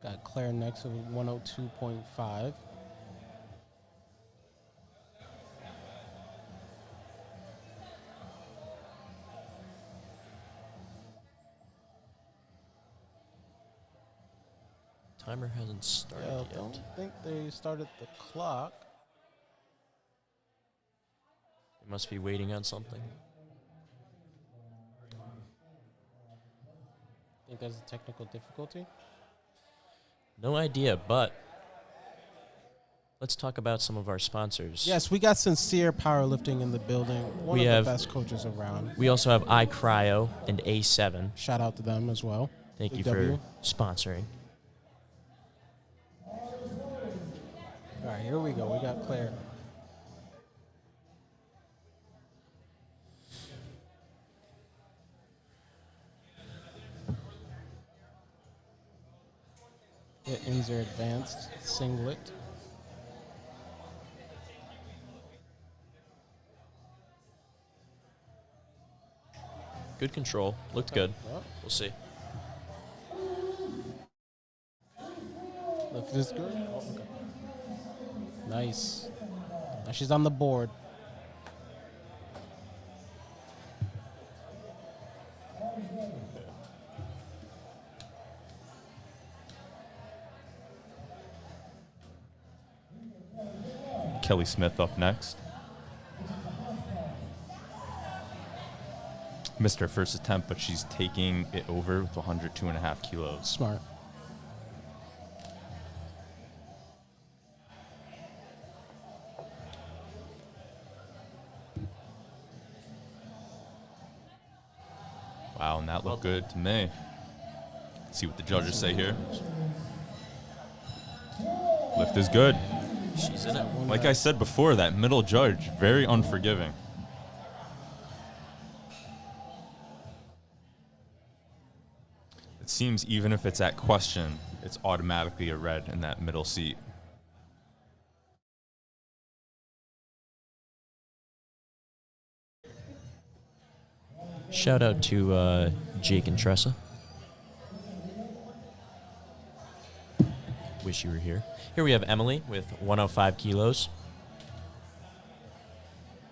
Got Claire next at 102.5. Timer hasn't started I yet. don't think they started the clock. They must be waiting on something. Think there's a technical difficulty? No idea, but let's talk about some of our sponsors. Yes, we got Sincere Powerlifting in the building. One We of have- the best coaches around. We also have iCryo and A7. Shout out to them as well. Thank Big you W. for sponsoring. All right, here we go. We got Claire. It ends their advanced singlet. Good control. Looked good. Well, We'll see. lift is good. Oh, okay. Nice. Now she's on the board. Kelly Smith up next. Missed her first attempt, but she's taking it over with 102.5 kilos. Smart. Wow, and that looked good to me. Let's see what the judges say here. Lift is good. She's in it. Like I said before, that middle judge, very unforgiving. It seems even if it's at question, it's automatically a red in that middle seat. Shout out to Jake and Tressa. Wish you were here. Here we have Emily with 105 kilos.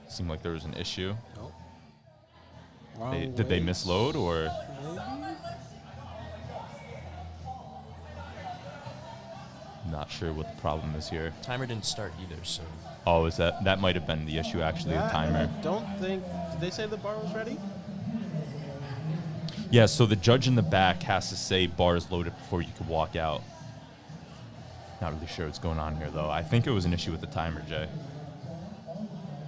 Seemed like there was an issue. Nope. Wrong Did they weight. misload or? Not sure what the problem is here. Timer didn't start either, so Oh, is that might have been the issue actually, the That, and timer. I don't think. Did they say the bar was ready? Yeah, so the judge in the back has to say bars loaded before you can walk out. Not really sure what's going on here, though. I think it was an issue with the timer, Jay.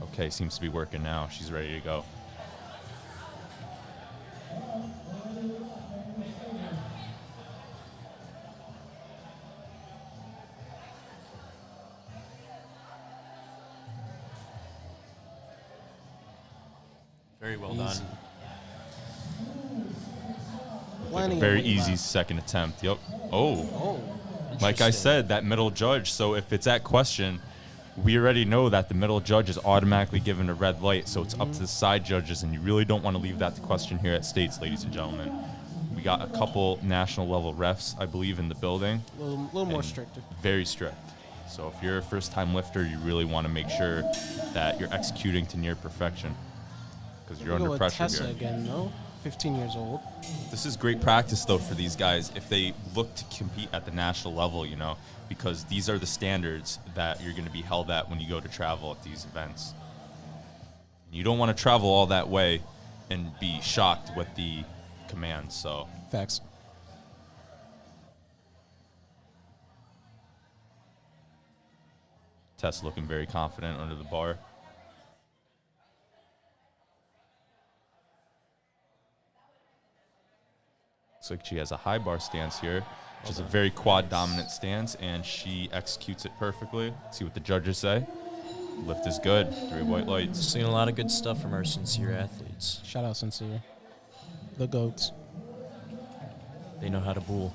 Okay, seems to be working now. She's ready to go. very well Easy. done. Plenty of Very weight easy left. second attempt. Yep. Oh, Oh, like I Interesting. said, that middle judge. So if it's at question, we already know that the middle judge is automatically given a red light. So it's up to the side judges, and you really don't want to leave that to question here at States, ladies and gentlemen. We got a couple national level refs, I believe, in the building. a little more and stricter. Very strict. So if you're a first-time lifter, you really want to make sure that you're executing to near perfection because you're We go under with pressure Tessa here. again, though. 15 years old. This is great practice, though, for these guys if they look to compete at the national level, you know, because these are the standards that you're going to be held at when you go to travel at these events. You don't want to travel all that way and be shocked with the commands, so... Facts. Tess looking very confident under the bar. Looks like she has a high bar stance here, which is a very quad dominant stance, and she executes it perfectly. Let's see what the judges say. Lift is good. 3 white lights. Seeing a lot of good stuff from our sincere athletes. Shout out Sincere. The GOATs. They know how to bull.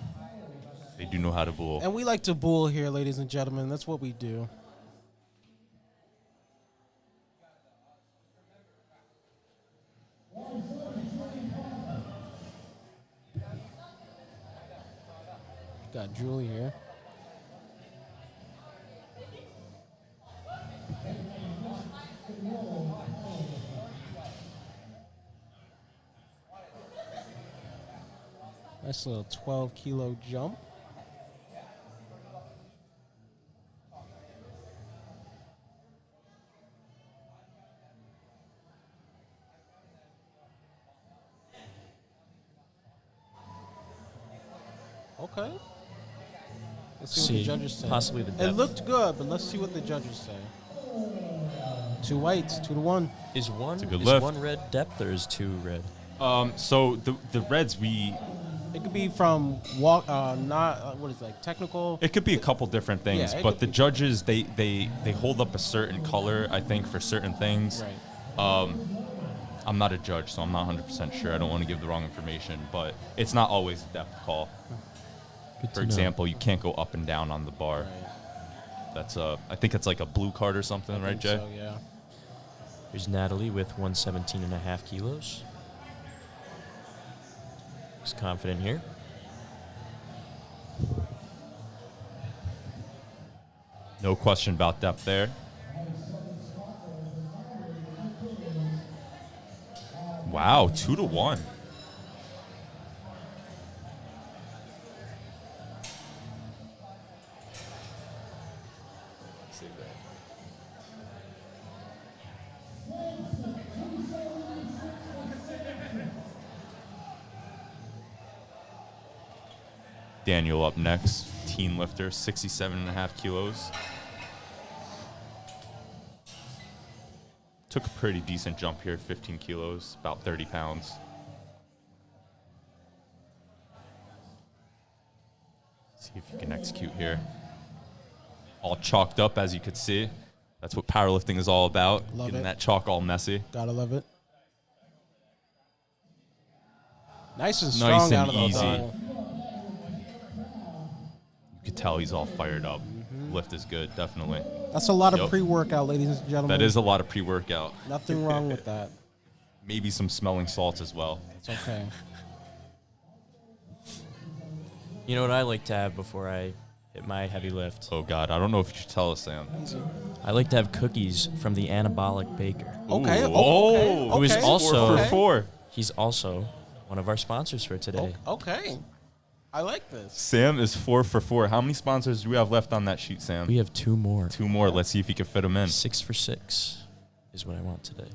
They do know how to bull. And we like to bull here, ladies and gentlemen. That's what we do. Got Julie here. Nice little 12-kilo jump. Okay. Let's see what the judges say. Possibly the It depth. looked good, but let's see what the judges say. 2 whites, 2 to 1. Is one a good is lift. one red depth or is 2 red? So the reds, It could be from what is it, like technical. it could be a couple different things, Yeah, it but could the be. judges, they hold up a certain color, I think, for certain things. Right. I'm not a judge, so I'm not 100% sure. I don't want to give the wrong information, but it's not always a depth call. Good For example, you can't go up and down on the bar. Right. That's I think it's like a blue card or something, I right, think Jay? So, yeah. Here's Natalie with 117.5 kilos. Looks confident here. No question about depth there. Wow, 2 to 1. Daniel up next, teen lifter, 67.5 kilos. Took a pretty decent jump here, 15 kilos, about 30 pounds. See if you can execute here. All chalked up, as you could see. That's what powerlifting is all about, Love getting it. that chalk all messy. Gotta love it. Nice and Nice strong and out of the easy. bottle. You could tell he's all fired up. Lift is good, definitely. That's a lot of Yep. pre-workout, ladies and gentlemen. That is a lot of pre-workout. Nothing wrong with that. Maybe some smelling salts as well. It's okay. You know what I like to have before I hit my heavy lift? Oh, God. I don't know if you should tell us, Sam. Easy. I like to have cookies from the Anabolic Baker. Okay. Ooh, Okay. Who is okay, also- for okay. 4. He's also one of our sponsors for today. Okay. I like this. Sam is 4 for 4. How many sponsors do we have left on that sheet, Sam? We have 2 more. 2 more. Let's see if you can fit them in. 6 for 6 is what I want today.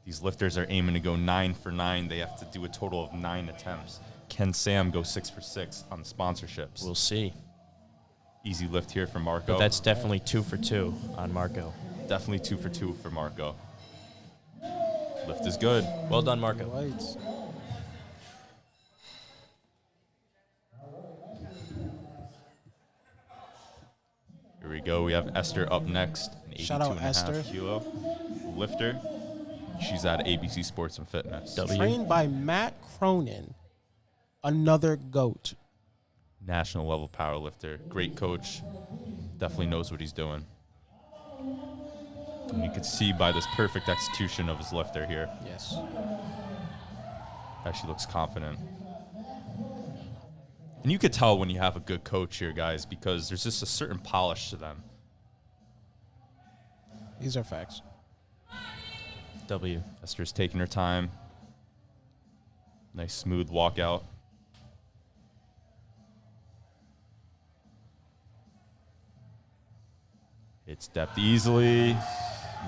These lifters are aiming to go 9 for 9. They have to do a total of 9 attempts. Can Sam go 6 for 6 on the sponsorships? We'll see. Easy lift here for Marco. But that's definitely 2 for 2 on Marco. definitely 2 for 2 for Marco. Lift is good. Well done, Marco. Lights. Here we go. We have Esther up next. An Shout out 82.5 Esther. kilo lifter. She's at ABC Sports and Fitness. Trained by Matt Cronin, another GOAT. National level power lifter. Great coach. Definitely knows what he's doing. And you can see by this perfect execution of his lifter here. Yes. Actually looks confident. And you could tell when you have a good coach here, guys, because there's just a certain polish to them. These are facts. W. Esther's taking her time. Nice smooth walkout. It's depth easily.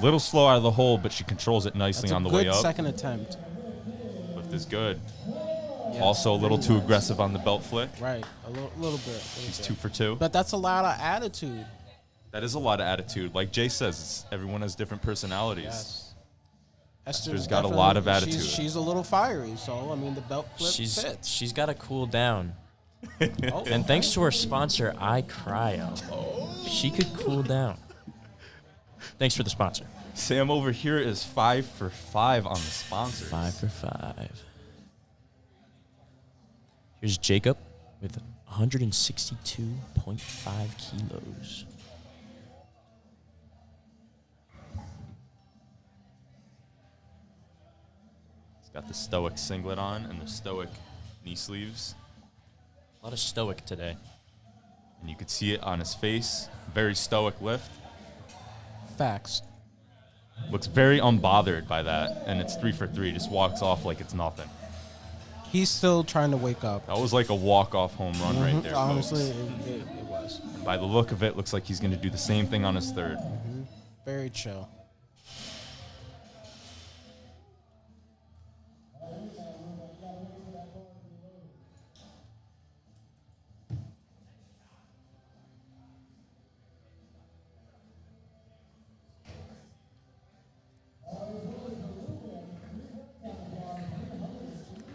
Little slow out of the hole, but she controls it nicely That's a on the good way up. second attempt. Lift is good. Yes, Also a little very too nice. aggressive on the belt flick. Right, a little bit. She's 2 for 2. But that's a lot of attitude. That is a lot of attitude. Like Jay says, everyone has different personalities. Yes. Esther's got a lot of definitely- attitude. She's a little fiery, so I mean the belt flip fits. She's got to cool down. And thanks to our sponsor, iCryo, she could cool down. Thanks for the sponsor. Sam over here is 5 for 5 on the sponsors. 5 for 5. Here's Jacob with 162.5 kilos. He's got the stoic singlet on and the stoic knee sleeves. A lot of stoic today. And you could see it on his face. Very stoic lift. Facts. Looks very unbothered by that. And it's 3 for 3. Just walks off like it's nothing. He's still trying to wake up. That was like a walk-off home run right there, Honestly, folks. it was. And by the look of it, looks like he's going to do the same thing on his third. Very chill.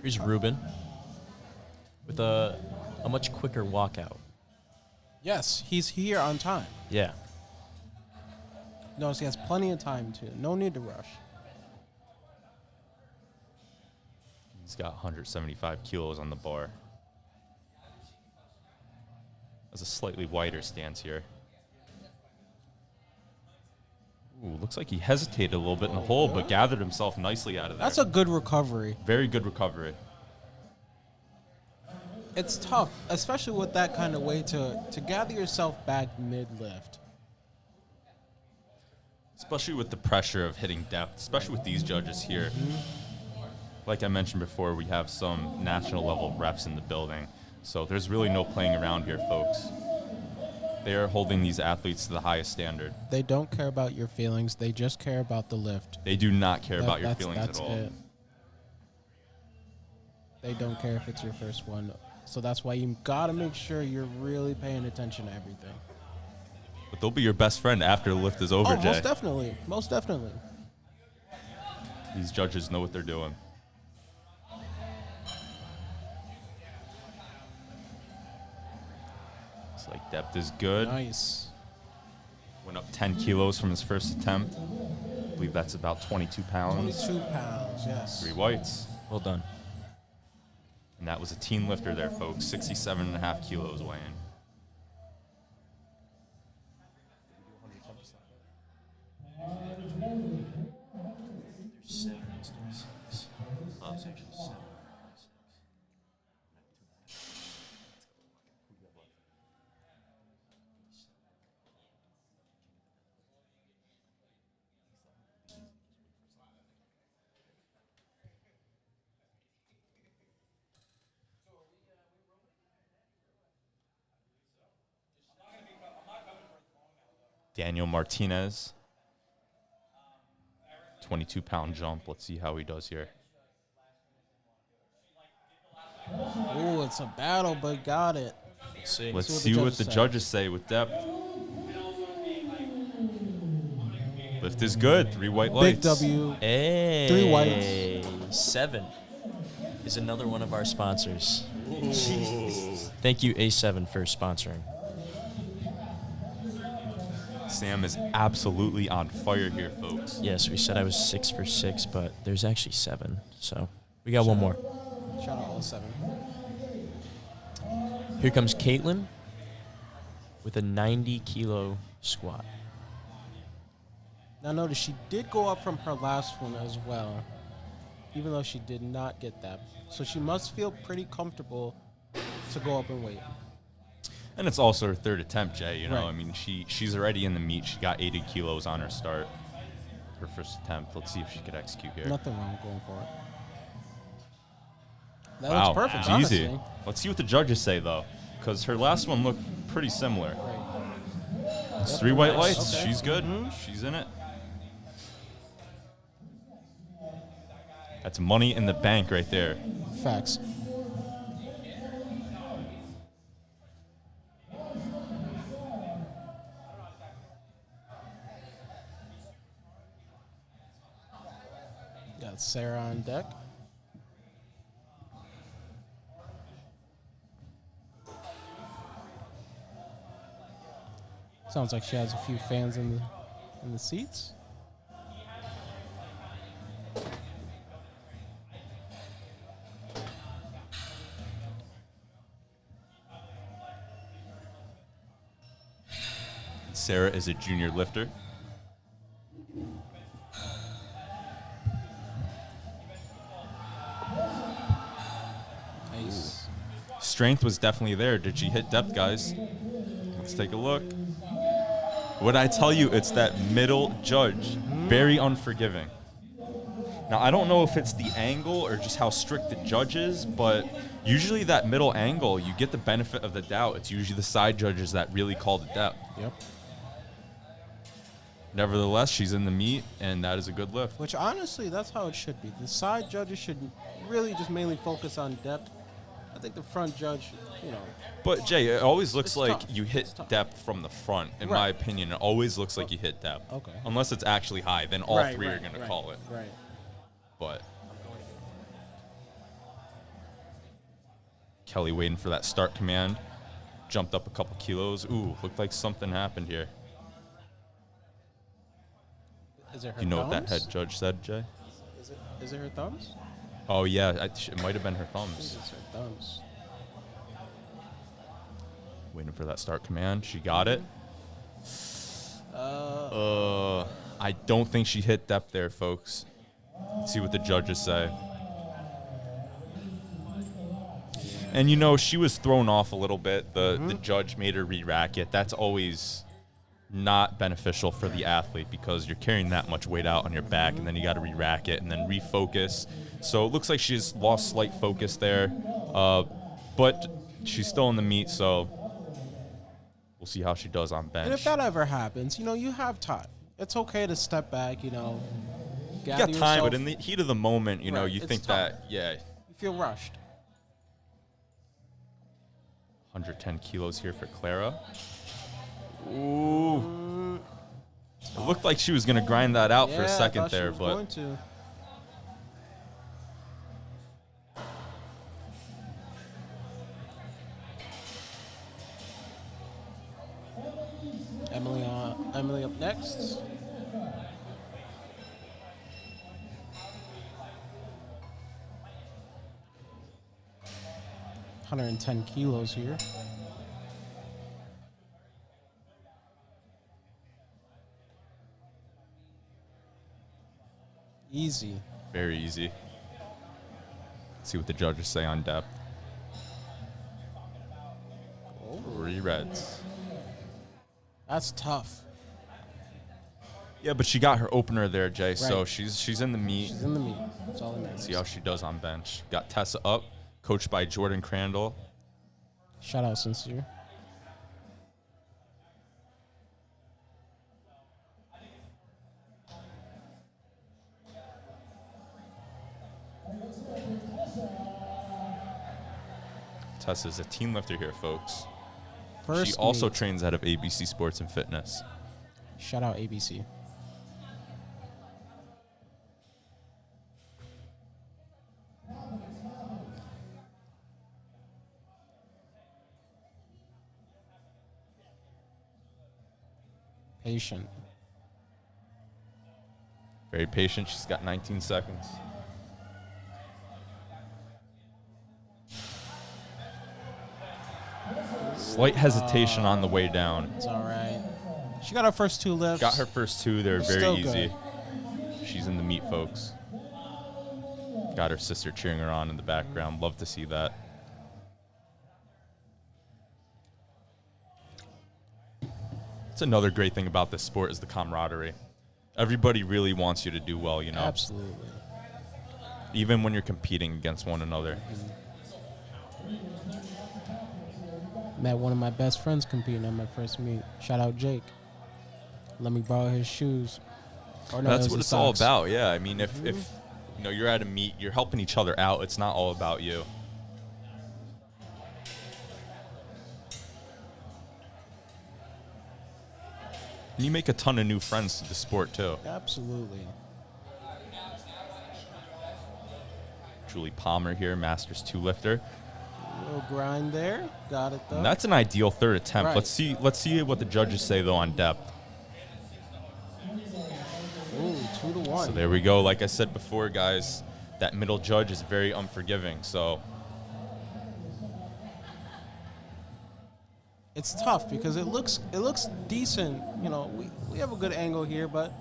Here's Ruben with a much quicker walkout. Yes, he's here on time. Yeah. Notice he has plenty of time to. No need to rush. He's got 175 kilos on the bar. Has a slightly wider stance here. Ooh, looks like he hesitated a little bit in the hole, but gathered himself nicely out of there. That's a good recovery. Very good recovery. It's tough, especially with that kind of weight, to gather yourself back mid-lift. Especially with the pressure of hitting depth, especially with these judges here. Like I mentioned before, we have some national level refs in the building. So there's really no playing around here, folks. They are holding these athletes to the highest standard. They don't care about your feelings. They just care about the lift. They do not care about your feelings that's at all. it. They don't care if it's your first one. So that's why you got to make sure you're really paying attention to everything. But they'll be your best friend after the lift is over, Oh, Jay. most definitely. Most definitely. These judges know what they're doing. Looks like depth is good. Nice. Went up 10 kilos from his first attempt. I believe that's about 22 pounds. 22 pounds, yes. 3 whites. Well done. And that was a teen lifter there, folks. 67.5 kilos weighing. Daniel Martinez, 22-pound jump. Let's see how he does here. Ooh, it's a battle, but got it. Let's see. Let's what see the what the judges say. judges say with depth. Lift is good. 3 white Big lights. W. Hey. 3 whites. 7 is another one of our sponsors. Thank you, A7, for sponsoring. Sam is absolutely on fire here, folks. Yes, we said I was 6 for 6, but there's actually 7. So we got one more. Shout out all 7. Here comes Caitlin with a 90-kilo squat. Now notice she did go up from her last one as well, even though she did not get that. So she must feel pretty comfortable to go up in weight. And it's also her third attempt, Jay. You know, Right. I mean, she's already in the meet. She got 80 kilos on her start. Her first attempt. Let's see if she could execute here. Nothing wrong with going for it. That Wow, looks perfect, it's honestly. easy. Let's see what the judges say, though, because her last one looked pretty similar. Right. It's 3 white nice. lights. Okay. She's good. She's in it. That's money in the bank right there. Facts. Got Sarah on deck. Sounds like she has a few fans in the seats. Sarah is a junior lifter. Nice. Strength was definitely there. Did she hit depth, guys? Let's take a look. What I tell you, it's that middle judge. Very unforgiving. Now, I don't know if it's the angle or just how strict the judge is, but usually that middle angle, you get the benefit of the doubt. It's usually the side judges that really call the depth. Yep. Nevertheless, she's in the meet, and that is a good lift. Which, honestly, that's how it should be. The side judges should really just mainly focus on depth. I think the front judge, you know. But, Jay, it always looks It's like tough. you It's hit tough. depth from the front, in Right. my opinion. It always looks like you hit depth. Okay. Unless it's actually high, then all three are going to call it. Right. But Kelly waiting for that start command. Jumped up a couple kilos. Ooh, looked like something happened here. Is it her You know thumbs? what that head judge said, Jay? Is it her thumbs? Oh, yeah, it might have been her I think thumbs. it's her thumbs. Waiting for that start command. She got it. I don't think she hit depth there, folks. Let's see what the judges say. And, you know, she was thrown off a little bit. The judge made her re-rack it. That's always not beneficial for the athlete because you're carrying that much weight out on your back, and then you got to re-rack it and then refocus. So it looks like she's lost slight focus there. But she's still in the meet, so we'll see how she does on bench. And if that ever happens, you know, you have time. It's okay to step back, you know. You got time, but in the heat of the moment, you know, Right, you it's think tough. that, yeah, You feel rushed. 110 kilos here for Clara. Ooh. It looked like she was going to grind that out for a Yeah, I second thought she there, was but going to. Emily up next. $110 kilos here. Easy. very easy. See what the judges say on depth. 3 reds. That's tough. Yeah, but she got her opener there, Jay. So Right. she's in the meet. She's in the meet. That's all that matters. See how she does on bench. Got Tessa up, coached by Jordan Crandall. Shout out Sincere. Tessa's a team lifter here, folks. First She also meet. trains out of ABC Sports and Fitness. Shout out ABC. Patient. Very patient. She's got 19 seconds. Slight hesitation on the way down. It's all right. She got her first 2 lifts. Got her first 2. They're very Still easy. good. She's in the meet, folks. Got her sister cheering her on in the background. Love to see that. It's another great thing about this sport is the camaraderie. Everybody really wants you to do well, you know, Absolutely. even when you're competing against one another. Met one of my best friends competing at my first meet. Shout out Jake. Let me borrow his shoes. Or no, it That's was what his it's all socks. about. Yeah, I mean, if you know you're at a meet, you're helping each other out. It's not all about you. And you make a ton of new friends through the sport too. Absolutely. Julie Palmer here, Masters 2 lifter. Little grind there. Got it though. And that's an ideal third attempt. Right. Let's see what the judges say though on depth. Ooh, 2-1. So there we go. Like I said before, guys, that middle judge is very unforgiving. So It's tough because it looks decent. You know, we have a good angle here, but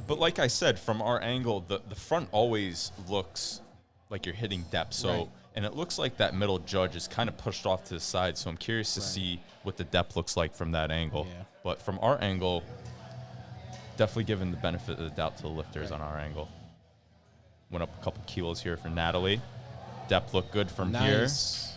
like I said, from our angle, the front always looks like you're hitting depth. So Right. and it looks like that middle judge is kind of pushed off to the side. So I'm curious to see what the depth looks like from that angle. Yeah. But from our angle, definitely giving the benefit of the doubt to the lifters Right. on our angle. Went up a couple kilos here for Natalie. Depth looked good from here. nice.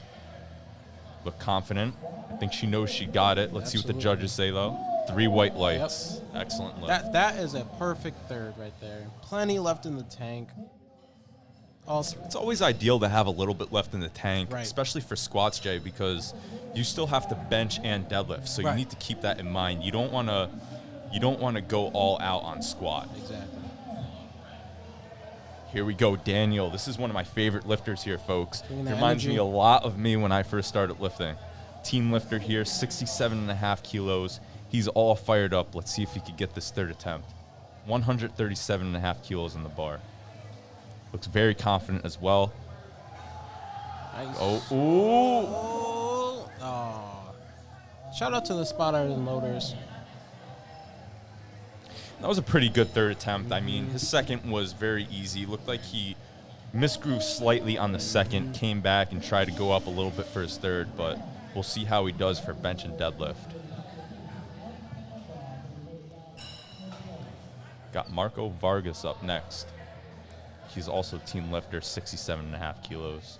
Look confident. I think she knows she got it. Let's see what the Absolutely. judges say though. 3 white lights. Excellent lift. That is a perfect third right there. Plenty left in the tank. Also, It's always ideal to have a little bit left in the tank, Right. especially for squats, Jay, because you still have to bench and deadlift. So you Right. need to keep that in mind. You don't want to go all out on squat. exactly. Here we go, Daniel. This is one of my favorite lifters here, folks. Bringing that Reminds me energy. a lot of me when I first started lifting. Team lifter here, 67.5 kilos. He's all fired up. Let's see if he could get this third attempt. 137.5 kilos in the bar. Looks very confident as well. Nice. Oh, ooh. Oh. Shout out to the spotters and loaders. That was a pretty good third attempt. I mean, his second was very easy. Looked like he misgrooved slightly on the second, came back and tried to go up a little bit for his third, but we'll see how he does for bench and deadlift. Got Marco Vargas up next. He's also team lifter, 67.5 kilos.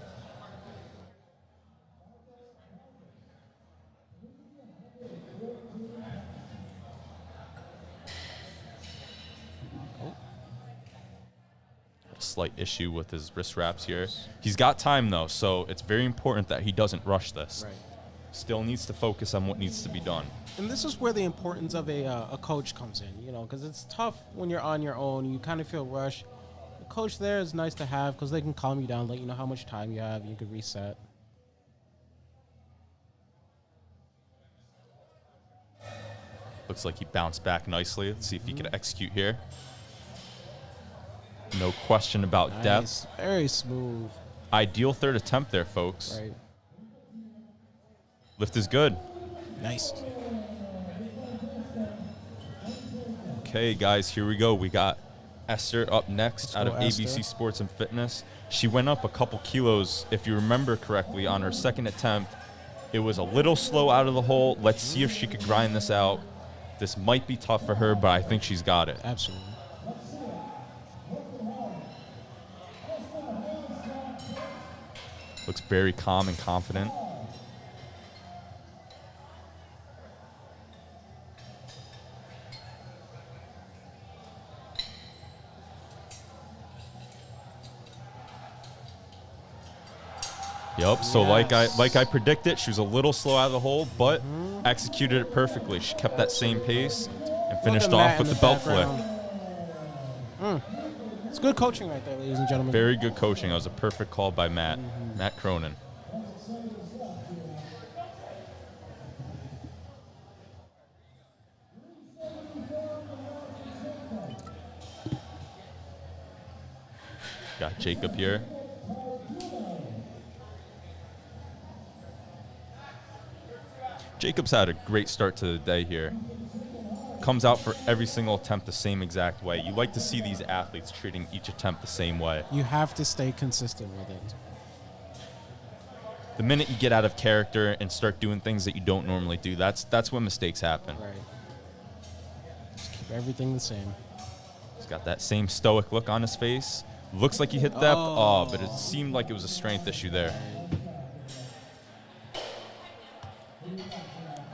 Slight issue with his wrist wraps here. He's got time though, so it's very important that he doesn't rush this. Right. Still needs to focus on what needs to be done. And this is where the importance of a coach comes in, you know, because it's tough when you're on your own. You kind of feel rushed. A coach there is nice to have because they can calm you down, let you know how much time you have. You can reset. Looks like he bounced back nicely. Let's see if he can execute here. No question about depth. Nice. Very smooth. Ideal third attempt there, folks. Right. Lift is good. Nice. Okay, guys, here we go. We got Esther up next out go, of ABC Esther. Sports and Fitness. She went up a couple kilos, if you remember correctly, on her second attempt. It was a little slow out of the hole. Let's see if she could grind this out. This might be tough for her, but I think she's got it. Absolutely. Looks very calm and confident. Yep. So Yes. like I predicted, she was a little slow out of the hole, but executed it perfectly. She kept that same pace and finished Look at off Matt with in the belt flick. background. It's good coaching right there, ladies and gentlemen. Very good coaching. That was a perfect call by Matt. Matt Cronin. Got Jacob here. Jacob's had a great start to the day here. Comes out for every single attempt the same exact way. You like to see these athletes treating each attempt the same way. You have to stay consistent with it. The minute you get out of character and start doing things that you don't normally do, that's when mistakes happen. Right. Just keep everything the same. He's got that same stoic look on his face. Looks like he hit depth. Oh, but it seemed like it was a strength issue there.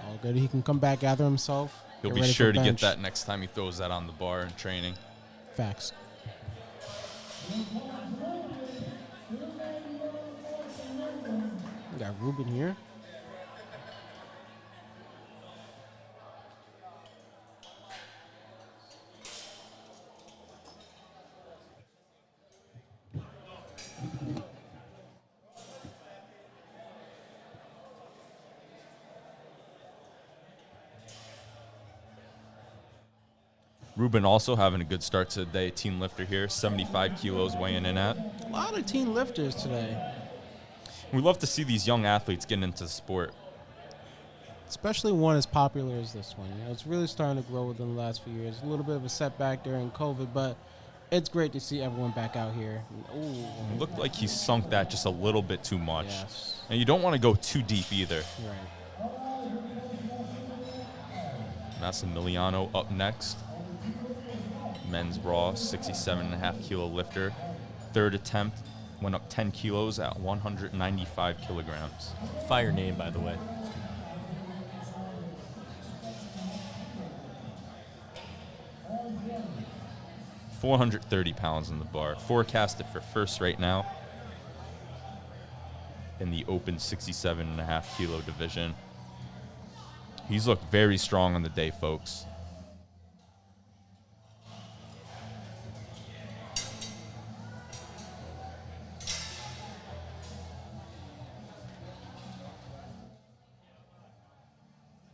All good. He can come back, gather himself. He'll get be ready sure for to get bench. that next time he throws that on the bar in training. Facts. We got Ruben here. Ruben also having a good start to the day. Teen lifter here, 75 kilos weighing in at. A lot of teen lifters today, We love to see these young athletes getting into the sport. especially one as popular as this one. You know, it's really starting to grow within the last few years. A little bit of a setback during COVID, but it's great to see everyone back out here. Ooh. It looked like he sunk that just a little bit too much. Yes. And you don't want to go too deep either. Right. Massimiliano up next. Men's raw, 67.5 kilo lifter. Third attempt, went up 10 kilos at 195 kilograms. Fire name, by the way. £430 in the bar. Forecasted for first right now in the open 67.5 kilo division. He's looked very strong on the day, folks.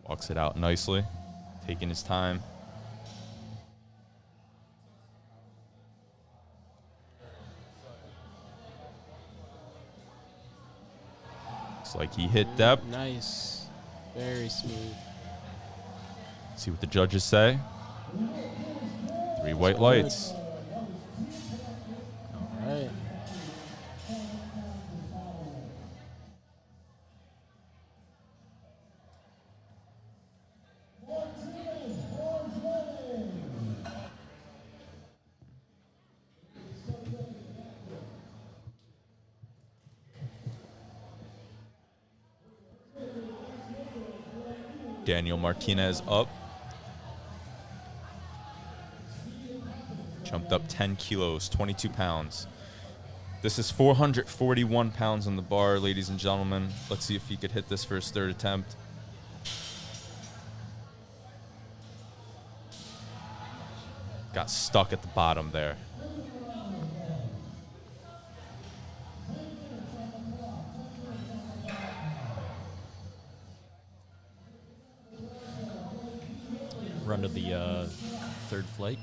Walks it out nicely, taking his time. Looks like he hit depth. Nice. Very smooth. See what the judges say. 3 white good. lights. All right. Daniel Martinez up. Jumped up 10 kilos, 22 pounds. This is 441 pounds on the bar, ladies and gentlemen. Let's see if he could hit this for his third attempt. Got stuck at the bottom there. Run to the third flight.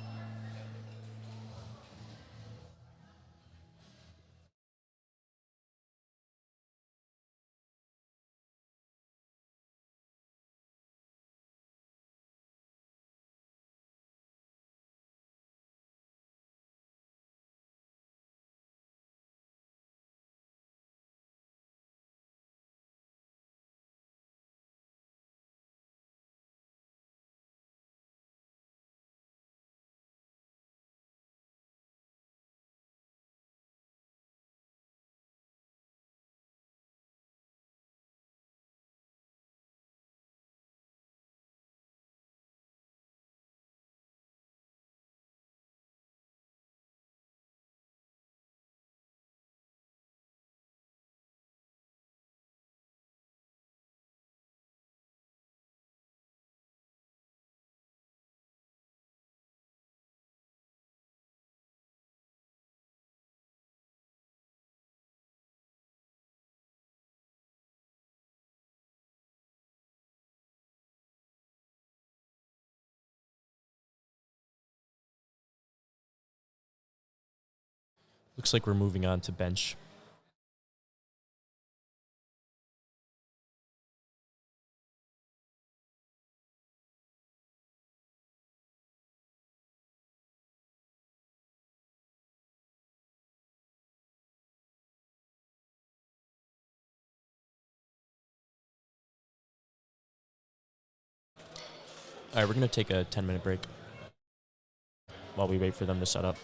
Looks like we're moving on to bench. All right, we're going to take a 10-minute break while we wait for them to set up.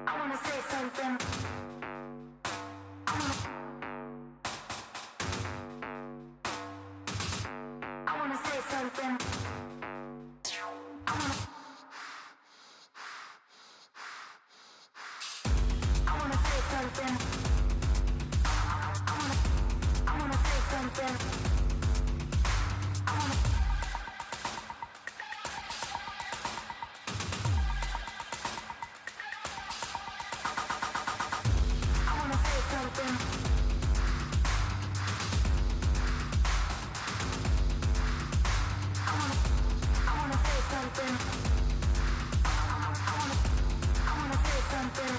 I wanna say something. I wanna say something. I wanna say something. I wanna say something. I wanna say something. I wanna say something. I wanna say something.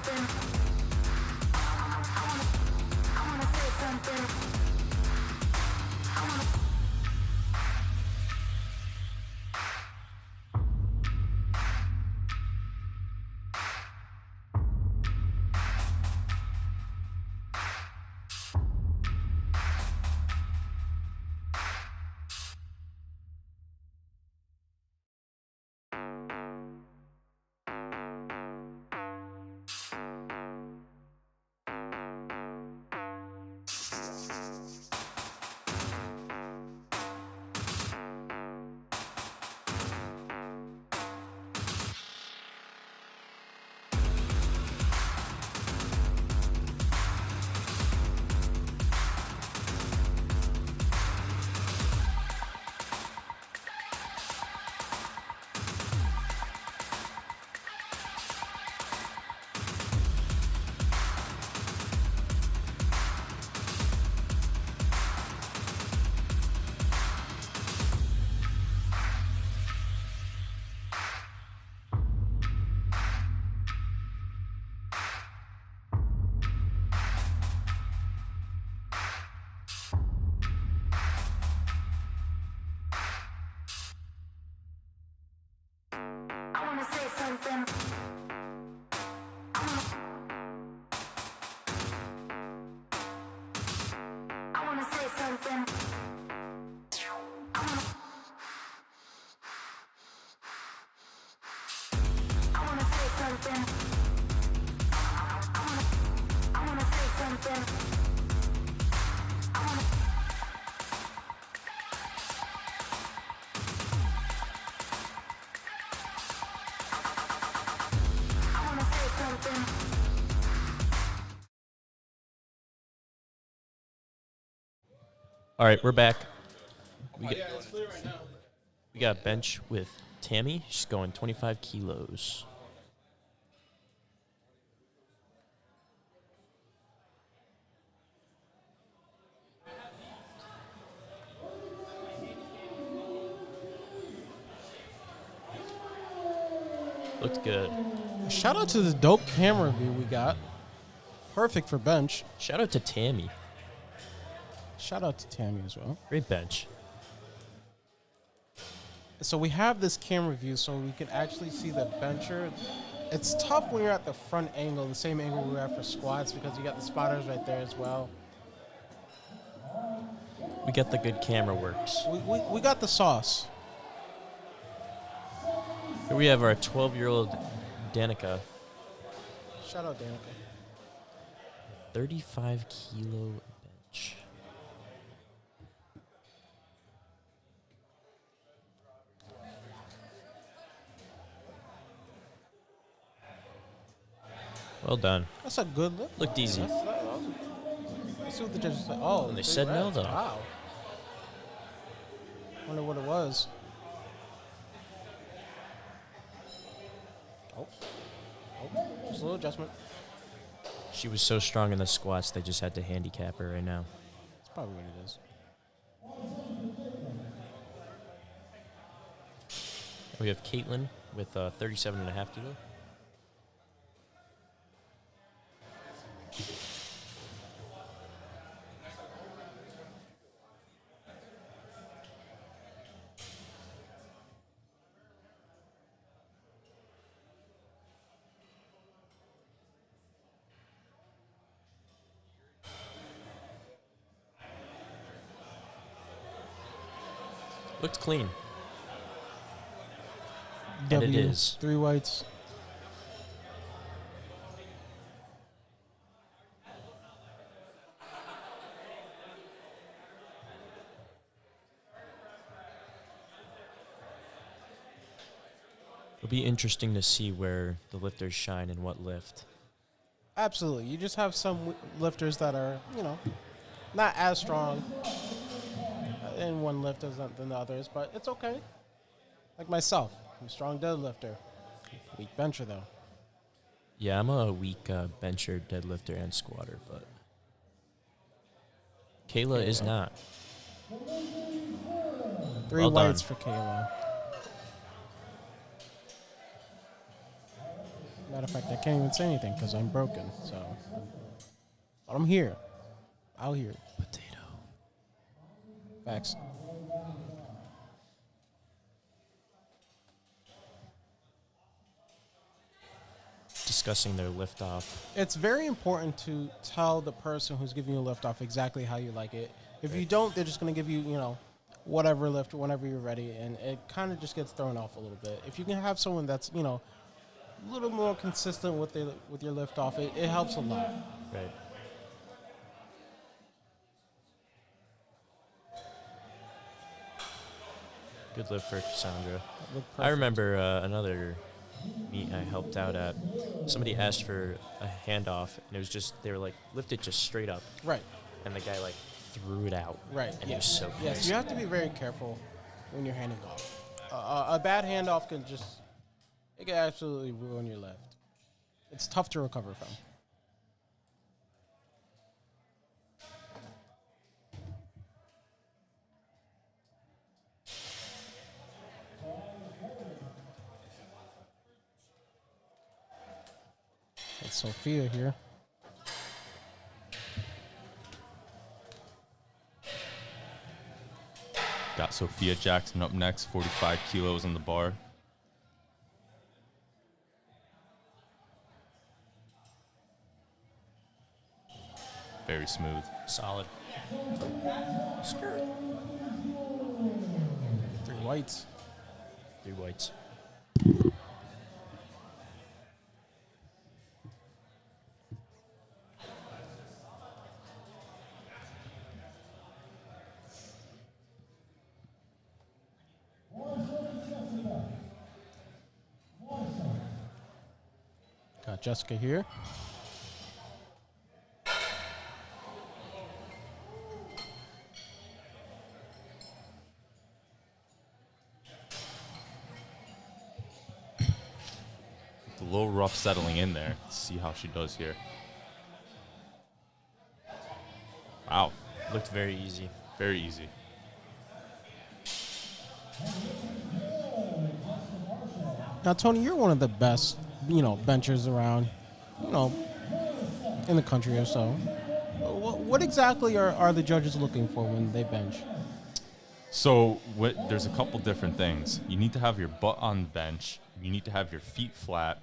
something. I wanna say something. I wanna say something. I wanna say something. I wanna say something. I wanna say something. I wanna say something. All right, we're back. We got a bench with Tammy. She's going 25 kilos. Looked good. Shout out to the dope camera view we got. Perfect for bench. Shout out to Tammy. Shout out to Tammy as well. Great bench. So we have this camera view so we can actually see the bencher. It's tough when you're at the front angle, the same angle we were at for squats, because you got the spotters right there as well. We got the good camera works. We got the sauce. Here we have our 12-year-old Danica. Shout out Danica. 35 kilo bench. Well done. That's a good lift. Looked easy. Let's see what the judges say. Oh, And they 3 said no, reps. though. Wow. Wonder what it was. Oh. Just a little adjustment. She was so strong in the squats, they just had to handicap her right now. That's probably what it is. We have Caitlin with 37.5 kilo. Looked clean. And it is. 3 whites. It'll be interesting to see where the lifters shine in what lift. Absolutely. You just have some lifters that are, not as strong in one lift as than the others, but it's okay. Like myself, I'm a strong deadlifter. Weak bencher, though. Yeah, I'm a weak bencher, deadlifter, and squatter, but Kayla is not. 3 Well whites done. for Kayla. Matter of fact, I can't even say anything because I'm broken. So, but I'm here. Out here. Potato. Facts. Discussing their liftoff. It's very important to tell the person who's giving you a lift off exactly how you like it. If you don't, they're just going to give you, whatever lift whenever you're ready, and it kind of just gets thrown off a little bit. If you can have someone that's, a little more consistent with your lift off, it helps a lot. Right. Good lift for Cassandra. Looked I perfect. remember another meet I helped out at. Somebody asked for a handoff, and it was just, they were like, lift it just straight up. Right. And the guy, like, threw it out. Right. And he was so pissed. Yes, you have to be very careful when you're handing off. A bad handoff can it can absolutely ruin your lift. It's tough to recover from. It's Sophia here. Got Sophia Jackson up next, 45 kilos on the bar. Very smooth. Solid. Skirt. 3 whites. 3 whites. Got Jessica here. It's a little rough settling in there. Let's see how she does here. Wow, Looked very easy. very easy. Now, Tony, you're one of the best, benchers around, in the country or so. What exactly are the judges looking for when they bench? So there's a couple different things. You need to have your butt on the bench. You need to have your feet flat.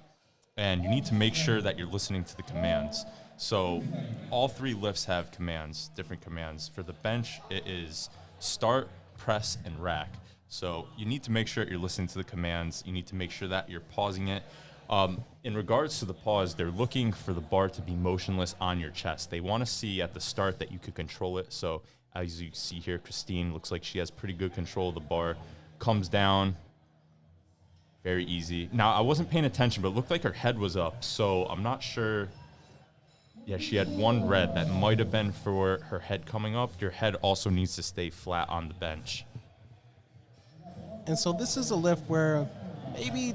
And you need to make sure that you're listening to the commands. So all 3 lifts have commands, different commands. For the bench, it is start, press, and rack. So you need to make sure you're listening to the commands. You need to make sure that you're pausing it. In regards to the pause, they're looking for the bar to be motionless on your chest. They want to see at the start that you could control it. So as you see here, Christine looks like she has pretty good control of the bar. Comes down, very easy. Now, I wasn't paying attention, but it looked like her head was up. So I'm not sure. Yeah, she had 1 red. That might have been for her head coming up. Your head also needs to stay flat on the bench. And so this is a lift where maybe,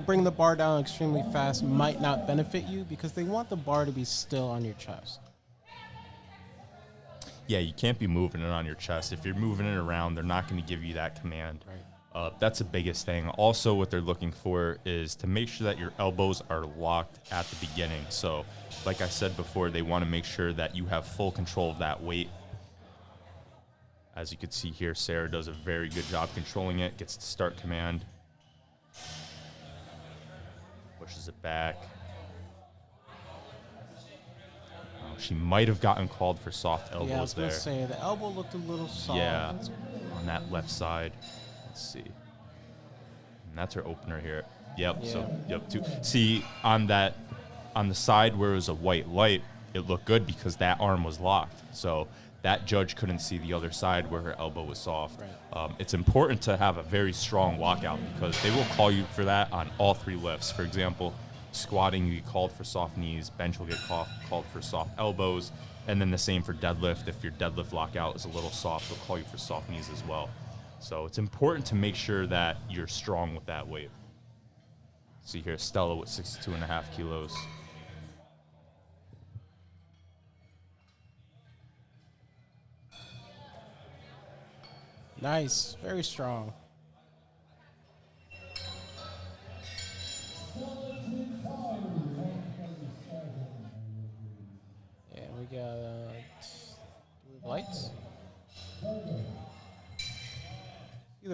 bringing the bar down extremely fast might not benefit you because they want the bar to be still on your chest. Yeah, you can't be moving it on your chest. If you're moving it around, they're not going to give you that command. Right. That's the biggest thing. Also, what they're looking for is to make sure that your elbows are locked at the beginning. So, like I said before, they want to make sure that you have full control of that weight. As you can see here, Sarah does a very good job controlling it, gets the start command. Pushes it back. Oh, she might have gotten called for soft elbows Yeah, I was going there. to say, the elbow looked a little soft. Yeah, on that left side. Let's see. And that's her opener here. Yep. Yeah. So see on the side where it was a white light, it looked good because that arm was locked. So that judge couldn't see the other side where her elbow was soft. Right. It's important to have a very strong lockout because they will call you for that on all 3 lifts. For example, squatting, you get called for soft knees. Bench will get called for soft elbows. And then the same for deadlift. If your deadlift lockout is a little soft, they'll call you for soft knees as well. So it's important to make sure that you're strong with that weight. See here, Stella with 62.5 kilos. Nice. Very strong.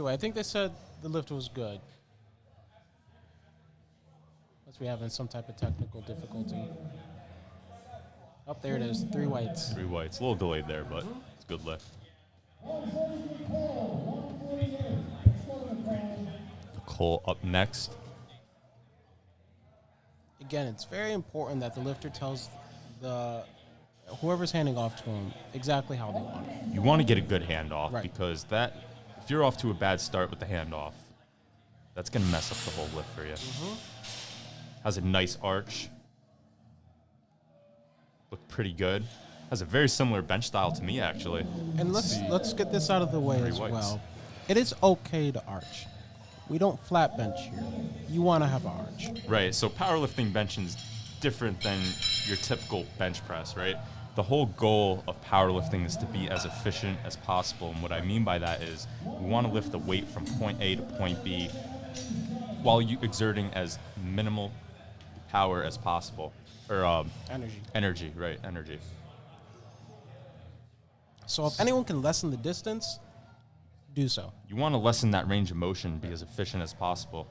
way. I think they said the lift was good. Unless we having some type of technical difficulty. Oh, there it is. 3 whites. 3 whites. A little delayed there, but it's a good lift. Nicole up next. Again, it's very important that the lifter tells whoever's handing off to him exactly how they want it. You want to get a good handoff Right. because if you're off to a bad start with the handoff, that's going to mess up the whole lift for you. Has a nice arch. Looked pretty good. Has a very similar bench style to me, actually. And let's get this out of the way 3 as whites. well. It is okay to arch. We don't flat bench here. You want to have an arch. Right, so powerlifting benching's different than your typical bench press, right? The whole goal of powerlifting is to be as efficient as possible, and what I mean by that is we want to lift the weight from point A to point B while you exerting as minimal power as possible. Or energy, right, energy. So if anyone can lessen the distance, do so. You want to lessen that range of motion, be as efficient as possible.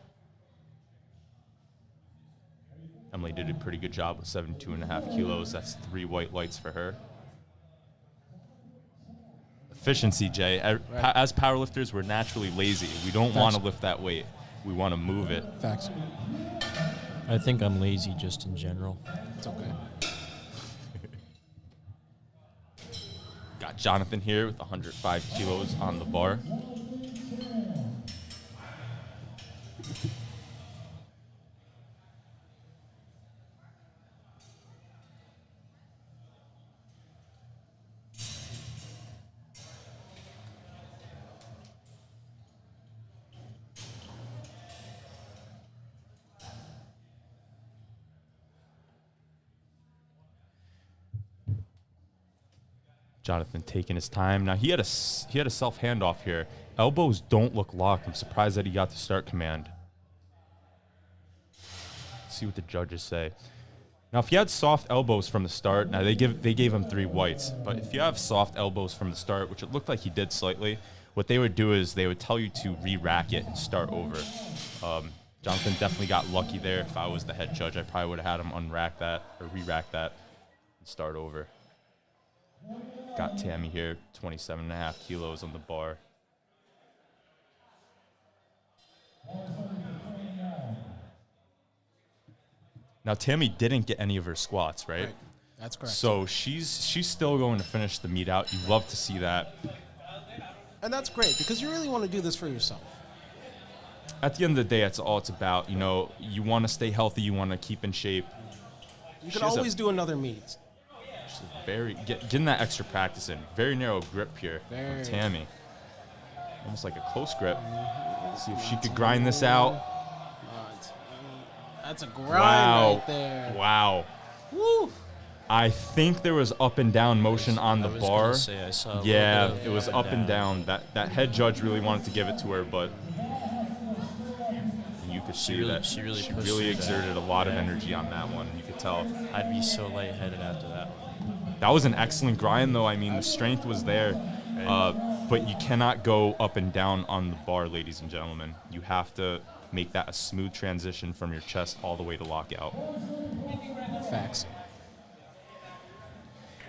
Emily did a pretty good job with 72.5 kilos. That's 3 white lights for her. Efficiency, Jay. As powerlifters, we're naturally lazy. We don't want to lift that weight. We want to move it. Facts. I think I'm lazy just in general. It's okay. Got Jonathan here with 105 kilos on the bar. Jonathan taking his time. Now he had a self handoff here. Elbows don't look locked. I'm surprised that he got the start command. Let's see what the judges say. Now if he had soft elbows from the start, now they gave him 3 whites. But if you have soft elbows from the start, which it looked like he did slightly, what they would do is they would tell you to re-rack it and start over. Jonathan definitely got lucky there. If I was the head judge, I probably would have had him unrack that or re-rack that and start over. Got Tammy here, 27.5 kilos on the bar. Now Tammy didn't get any of her squats, right? That's correct. So she's still going to finish the meet out. You love to see that. And that's great because you really want to do this for yourself. At the end of the day, that's all it's about. You know, you want to stay healthy. You want to keep in shape. You can always do another meet. Getting that extra practice in. Very narrow grip here from Tammy. Almost like a close grip. See if she could grind this out. That's a grind right there. Wow. Woo. I think there was up and down motion on the bar. I saw It was up and down. That head judge really wanted to give it to her, but you could see that she really exerted a lot of energy on that one. You could tell. I'd be so lightheaded after that one. That was an excellent grind, though. I mean, the strength was there, but you cannot go up and down on the bar, ladies and gentlemen. You have to make that a smooth transition from your chest all the way to lockout. Facts.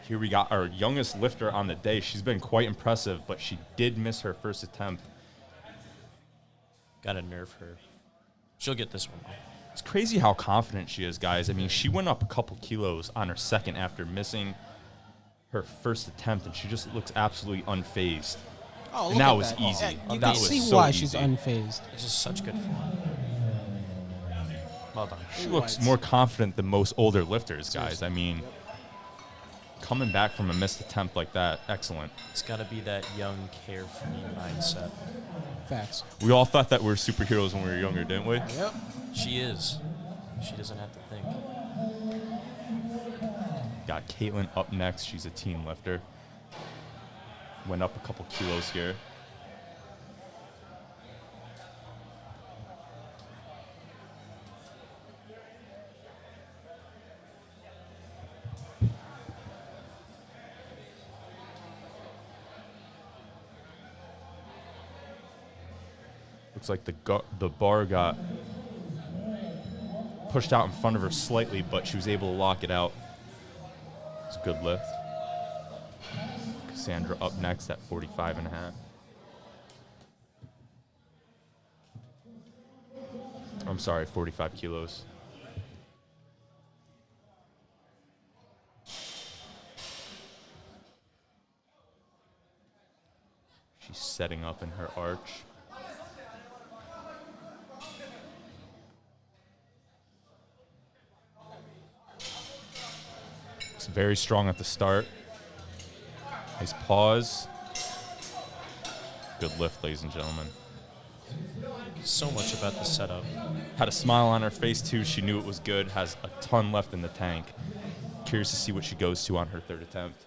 Here we got our youngest lifter on the day. She's been quite impressive, but she did miss her first attempt. Gotta nerve her. She'll get this one. It's crazy how confident she is, guys. I mean, she went up a couple kilos on her second after missing her first attempt, and she just looks absolutely unfazed. Oh, and that was easy. You That can was see so why easy. she's unfazed. This is such good form. Well done. She looks more confident than most older lifters, guys. I mean, coming back from a missed attempt like that, excellent. It's gotta be that young, carefree mindset. Facts. We all thought that we were superheroes when we were younger, didn't we? Yep. She is. She doesn't have to think. Got Caitlin up next. She's a teen lifter. Went up a couple kilos here. Looks like the bar got pushed out in front of her slightly, but she was able to lock it out. It's a good lift. Cassandra up next at 45.5. I'm sorry, 45 kilos. She's setting up in her arch. It's very strong at the start. Nice pause. Good lift, ladies and gentlemen. So much about the setup. Had a smile on her face, too. She knew it was good. Has a ton left in the tank. Curious to see what she goes to on her third attempt.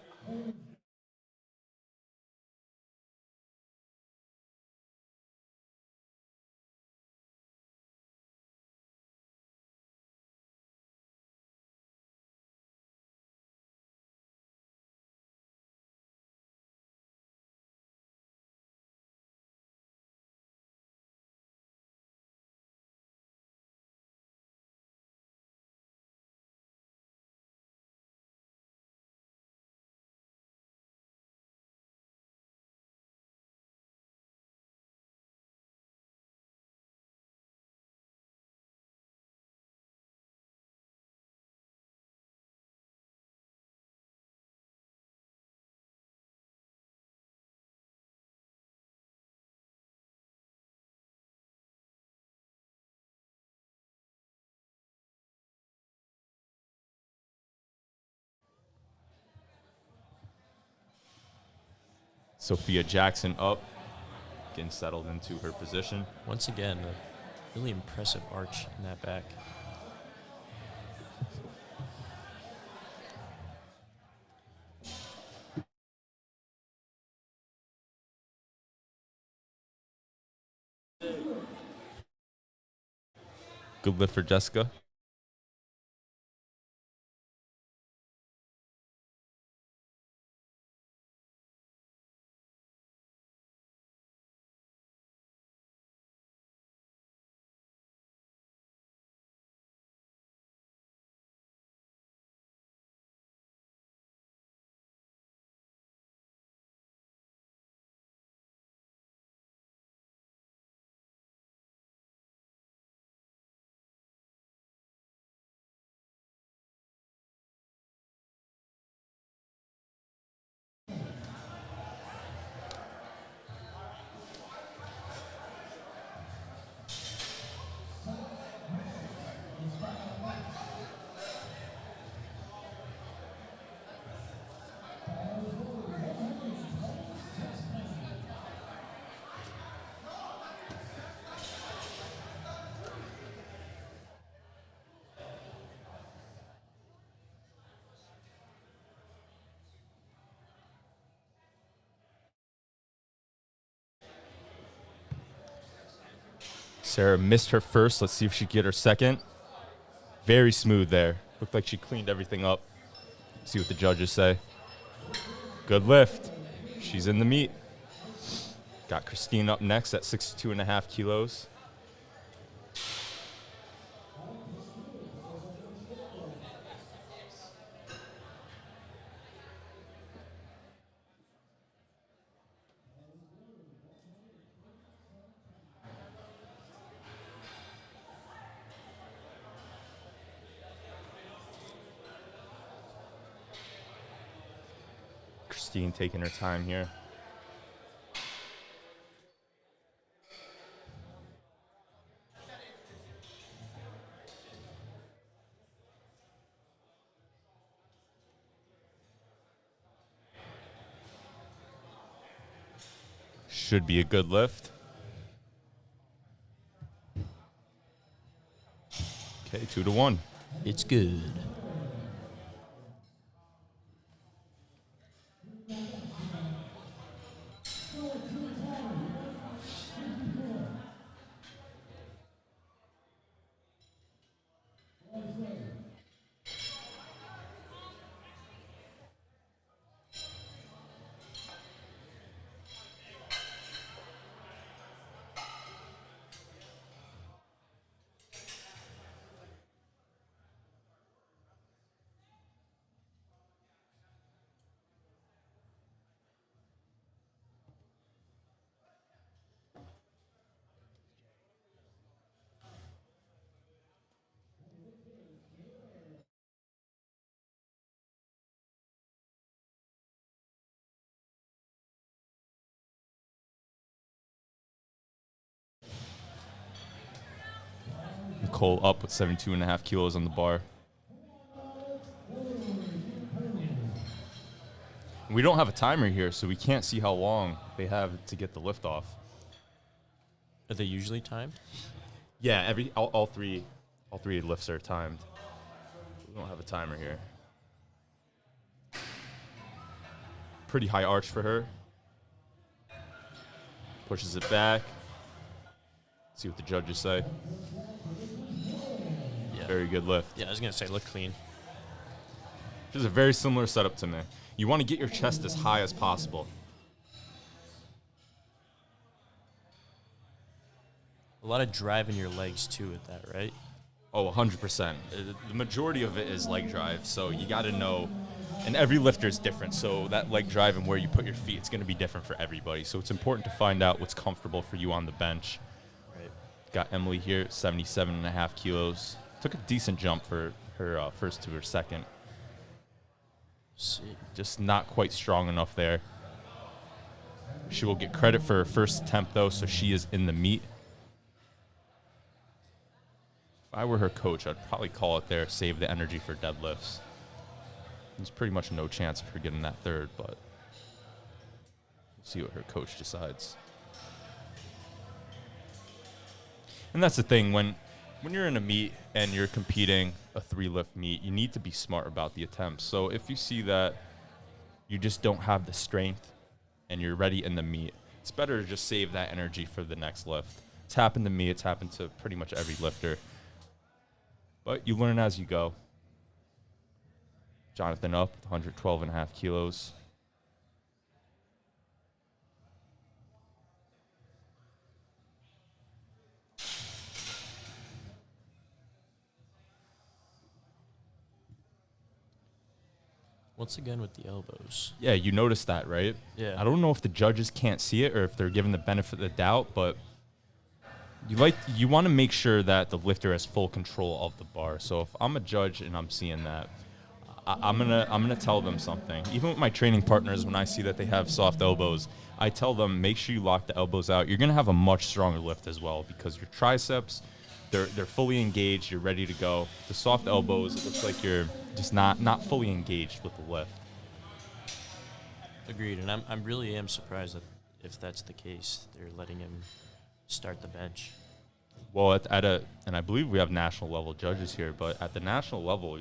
Sophia Jackson up, getting settled into her position. Once again, a really impressive arch in that back. Good lift for Jessica. Sarah missed her first. Let's see if she can get her second. Very smooth there. Looked like she cleaned everything up. See what the judges say. Good lift. She's in the meet. Got Christine up next at 62.5 kilos. Christine taking her time here. Should be a good lift. Okay, 2-1. It's good. Cole up with 72.5 kilos on the bar. We don't have a timer here, so we can't see how long they have to get the lift off. Are they usually timed? Yeah, all three lifts are timed. We don't have a timer here. Pretty high arch for her. Pushes it back. See what the judges say. Yeah. Very good lift. Yeah, I was going to say, look clean. Which is a very similar setup to me. You want to get your chest as high as possible. A lot of drive in your legs, too, with that, right? Oh, 100%. The majority of it is leg drive, so you got to know. And every lifter is different, so that leg drive and where you put your feet, it's going to be different for everybody. So it's important to find out what's comfortable for you on the bench. Right. Got Emily here, 77.5 kilos. Took a decent jump for her first to her second. See. Just not quite strong enough there. She will get credit for her first attempt, though, so she is in the meet. If I were her coach, I'd probably call it there, save the energy for deadlifts. There's pretty much no chance of her getting that third, but we'll see what her coach decides. And that's the thing, when you're in a meet and you're competing a 3-lift meet, you need to be smart about the attempts. So if you see that you just don't have the strength and you're ready in the meet, it's better to just save that energy for the next lift. It's happened to me. It's happened to pretty much every lifter. But you learn as you go. Jonathan up, 112.5 kilos. Once again with the elbows. Yeah, you noticed that, right? Yeah. I don't know if the judges can't see it or if they're given the benefit of the doubt, but you want to make sure that the lifter has full control of the bar. So if I'm a judge and I'm seeing that, I'm gonna tell them something. Even with my training partners, when I see that they have soft elbows, I tell them, make sure you lock the elbows out. You're gonna have a much stronger lift as well because your triceps, they're fully engaged. You're ready to go. The soft elbows, it looks like you're just not fully engaged with the lift. Agreed, and I really am surprised that if that's the case, they're letting him start the bench. Well, and I believe we have national level judges here, but at the national level,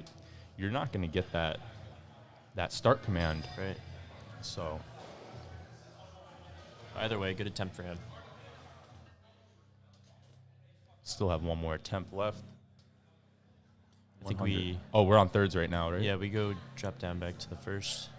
you're not going to get that start command. Right. So Either way, good attempt for him. still have one more attempt left. I think 100. Oh, we're on thirds right now, right? Yeah, we go drop down back to the first.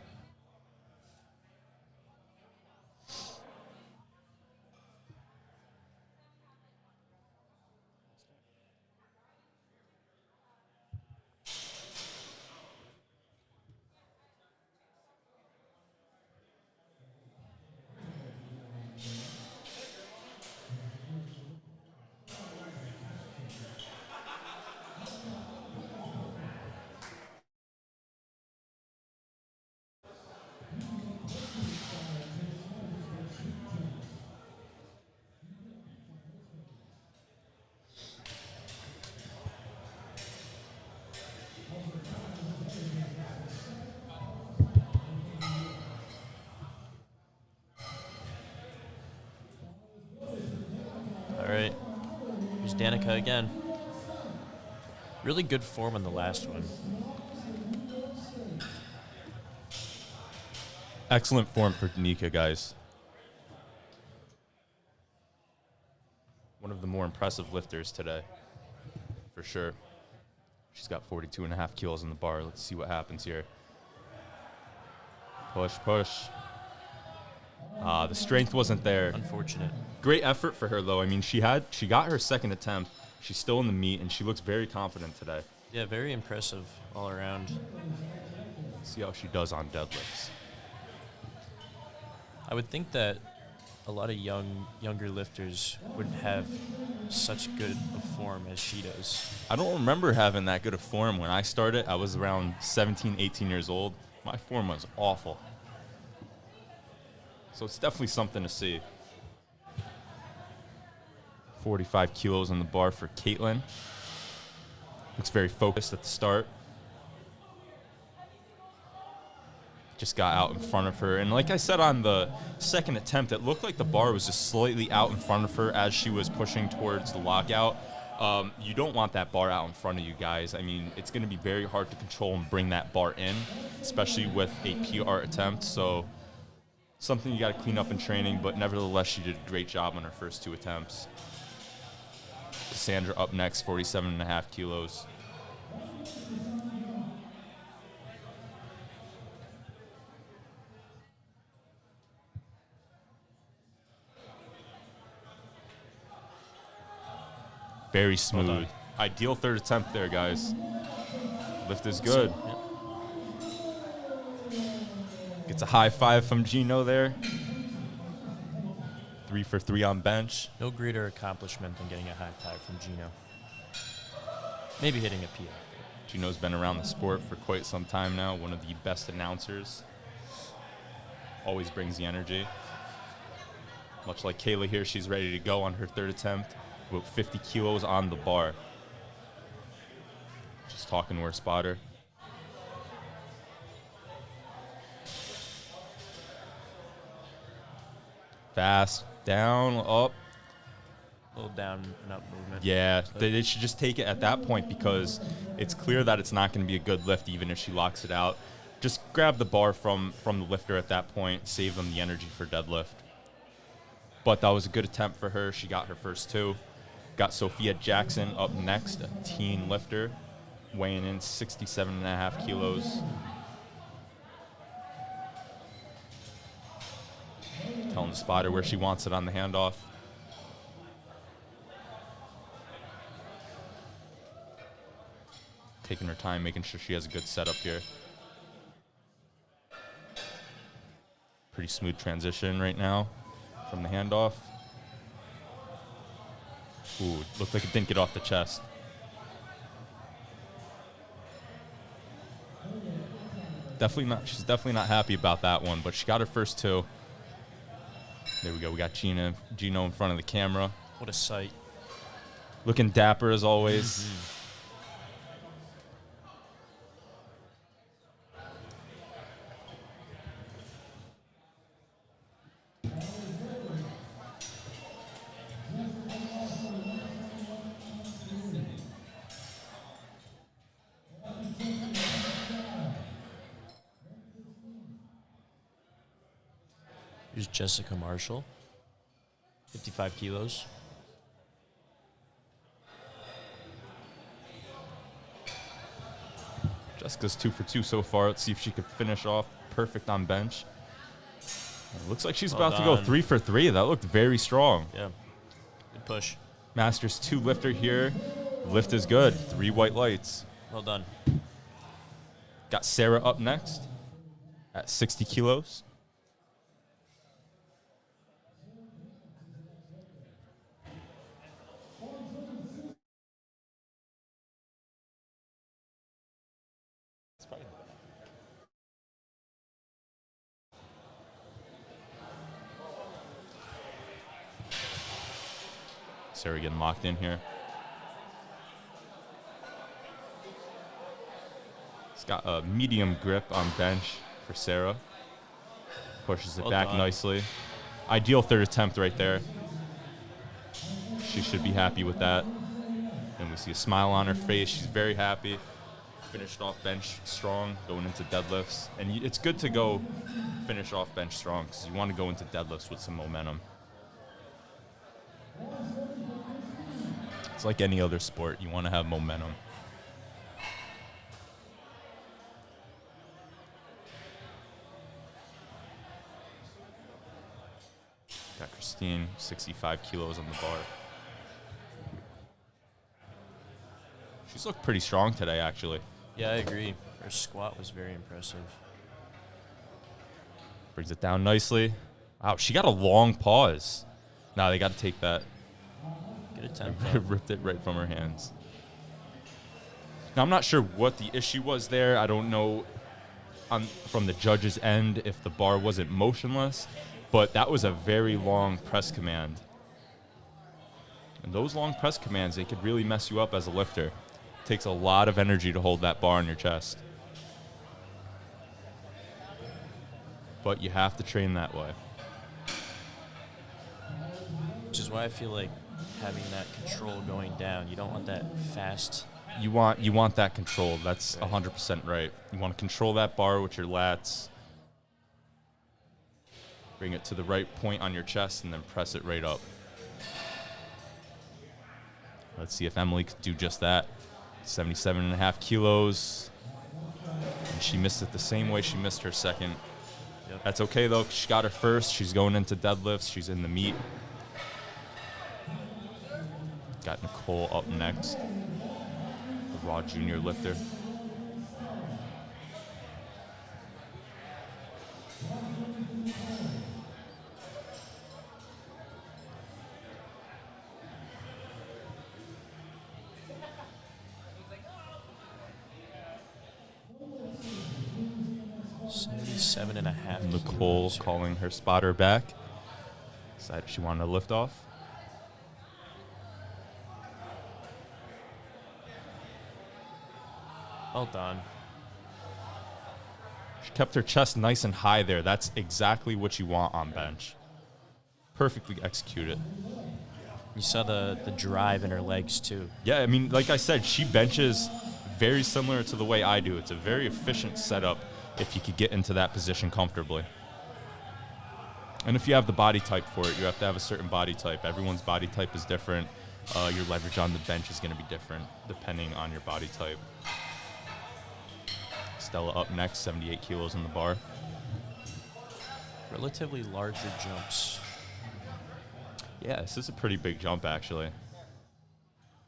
All right, here's Danica again. Really good form on the last one. Excellent form for Danica, guys. One of the more impressive lifters today, for sure. She's got 42.5 kilos in the bar. Let's see what happens here. Push, push. The strength wasn't there. Unfortunate. Great effort for her, though. I mean, she got her second attempt. She's still in the meet, and she looks very confident today. Yeah, very impressive all around. Let's see how she does on deadlifts. I would think that a lot of younger lifters wouldn't have such good a form as she does. I don't remember having that good a form when I started. I was around 17, 18 years old. My form was awful. So it's definitely something to see. 45 kilos on the bar for Caitlin. Looks very focused at the start. Just got out in front of her. And like I said on the second attempt, it looked like the bar was just slightly out in front of her as she was pushing towards the lockout. You don't want that bar out in front of you guys. I mean, it's going to be very hard to control and bring that bar in, especially with a PR attempt. So something you got to clean up in training, but nevertheless, she did a great job on her first 2 attempts. Cassandra up next, 47.5 kilos. Very smooth. Ideal third attempt there, guys. Lift is good. Gets a high five from Gino there. 3 for 3 on bench. No greater accomplishment than getting a high five from Gino. Maybe hitting a PR. Gino's been around the sport for quite some time now. One of the best announcers. Always brings the energy. Much like Kayla here, she's ready to go on her third attempt. About 50 kilos on the bar. Just talking to her spotter. Fast, down, up. A little down and up movement. Yeah, they should just take it at that point because it's clear that it's not going to be a good lift even if she locks it out. Just grab the bar from the lifter at that point, save them the energy for deadlift. But that was a good attempt for her. She got her first 2. Got Sophia Jackson up next, a teen lifter, weighing in 67.5 kilos. Telling the spotter where she wants it on the handoff. Taking her time, making sure she has a good setup here. Pretty smooth transition right now from the handoff. Ooh, looked like it didn't get off the chest. She's definitely not happy about that one, but she got her first 2. There we go. We got Gino in front of the camera. What a sight. Looking dapper as always. Mm-hmm. Here's Jessica Marshall, 55 kilos. Jessica's 2 for 2 so far. Let's see if she could finish off perfect on bench. It looks like she's Well about to go done. 3 for 3. That looked very strong. Yeah, good push. Masters 2 lifter here. Lift is good. 3 white lights. Well done. Got Sarah up next at 60 kilos. Sarah getting locked in here. It's got a medium grip on bench for Sarah. Pushes it Well back done. nicely. Ideal third attempt right there. She should be happy with that. And we see a smile on her face. She's very happy. Finished off bench strong, going into deadlifts. And it's good to go finish off bench strong because you want to go into deadlifts with some momentum. It's like any other sport. You want to have momentum. Got Christine, 65 kilos on the bar. She's looked pretty strong today, actually. Yeah, I agree. Her squat was very impressive. Brings it down nicely. Wow, she got a long pause. Nah, they got to take that. Good attempt. though. Ripped it right from her hands. Now, I'm not sure what the issue was there. I don't know from the judge's end if the bar wasn't motionless, but that was a very long press command. And those long press commands, they could really mess you up as a lifter. takes a lot of energy to hold that bar on your chest. But you have to train that way. Which is why I feel like having that control going down, you don't want that fast. You want that control. That's Right. 100% right. You want to control that bar with your lats. Bring it to the right point on your chest and then press it right up. Let's see if Emily could do just that. 77.5 kilos. And she missed it the same way she missed her second. Yep. That's okay, though. She got her first. She's going into deadlifts. She's in the meet. Got Nicole up next. The Raw junior lifter. Seven and a half. Nicole kilos. calling her spotter back. Decided she wanted to lift off. Well done. She kept her chest nice and high there. That's exactly what you want on bench. Perfectly executed. You saw the drive in her legs too. Yeah, I mean, like I said, she benches very similar to the way I do. It's a very efficient setup if you could get into that position comfortably. And if you have the body type for it, you have to have a certain body type. Everyone's body type is different. Your leverage on the bench is going to be different depending on your body type. Stella up next, 78 kilos in the bar. Relatively larger jumps. Yeah, this is a pretty big jump, actually.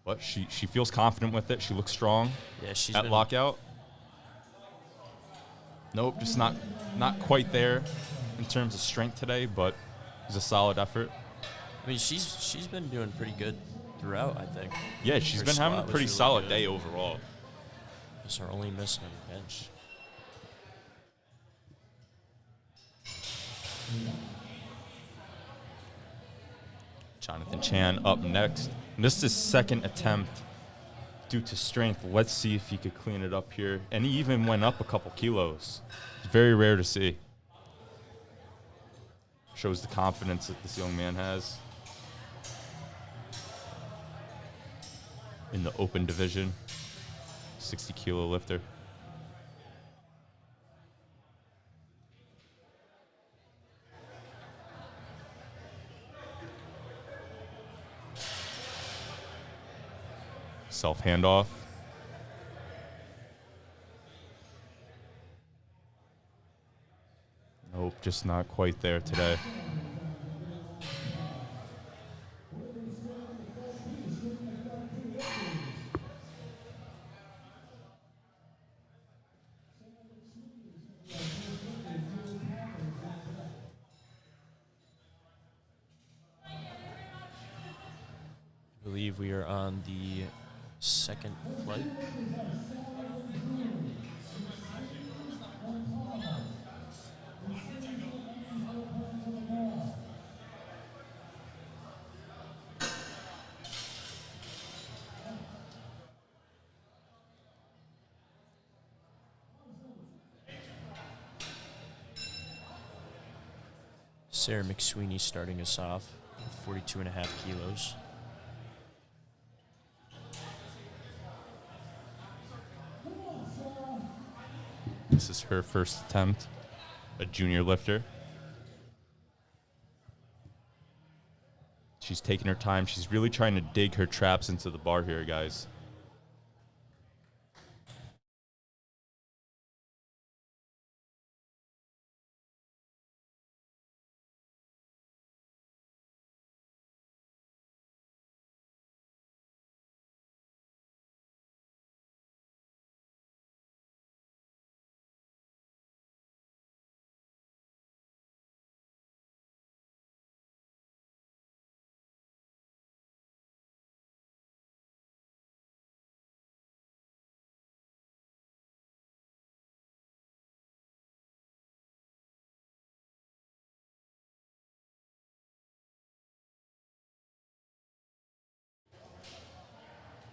But she feels confident with it. She looks strong Yeah, she's at been, lockout. Nope, just not quite there in terms of strength today, but it was a solid effort. I mean, she's been doing pretty good throughout, I think. Yeah, she's Her been having a squat was pretty really solid good. day overall. It's her only miss on the bench. Jonathan Chan up next. Missed his second attempt due to strength. Let's see if he could clean it up here. And he even went up a couple kilos. It's very rare to see. Shows the confidence that this young man has in the open division. 60 kilo lifter. Self handoff. Nope, just not quite there today. I believe we are on the second flight. Sarah McSweeney starting us off, 42.5 kilos. This is her first attempt, a junior lifter. She's taking her time. She's really trying to dig her traps into the bar here, guys.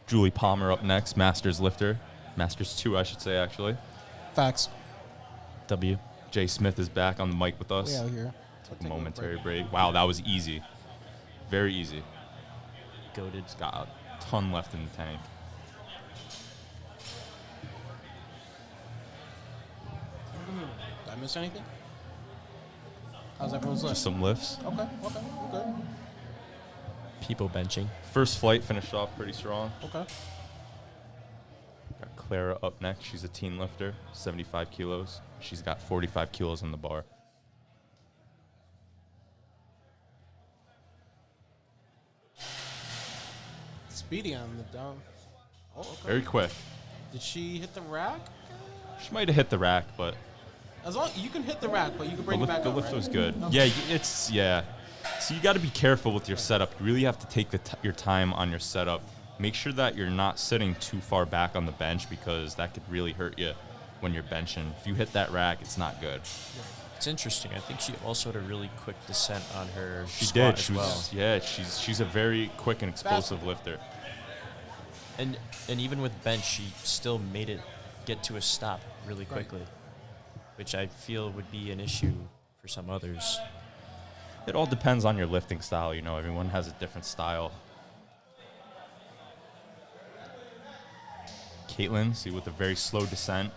Julie Palmer up next, Masters lifter. Masters 2, I should say, actually. Facts. W. Jay Smith is back on the mic with us. We out here. Took a momentary break. Wow, that was easy. Very easy. Goated. He's got a ton left in the tank. Did I miss anything? How's everyone's Just list? some lifts. Okay, we're good. People benching. First flight finished off pretty strong. Okay. Got Clara up next. She's a teen lifter, 75 kilos. She's got 45 kilos on the bar. Speedy on the down. Oh, okay. Very quick. Did she hit the rack? She might have hit the rack, but As long you can hit the rack, but you can bring it back the up, lift right? was good. Okay. Yeah. So you got to be careful with your setup. You really have to take your time on your setup. Make sure that you're not sitting too far back on the bench because that could really hurt you when you're benching. If you hit that rack, it's not good. It's interesting. I think she also had a really quick descent on her She squat did. as well. Yeah, she's a very quick and explosive lifter. And even with bench, she still made it get to a stop really quickly, which I feel would be an issue for some others. It all depends on your lifting style. You know, everyone has a different style. Caitlin, see, with a very slow descent,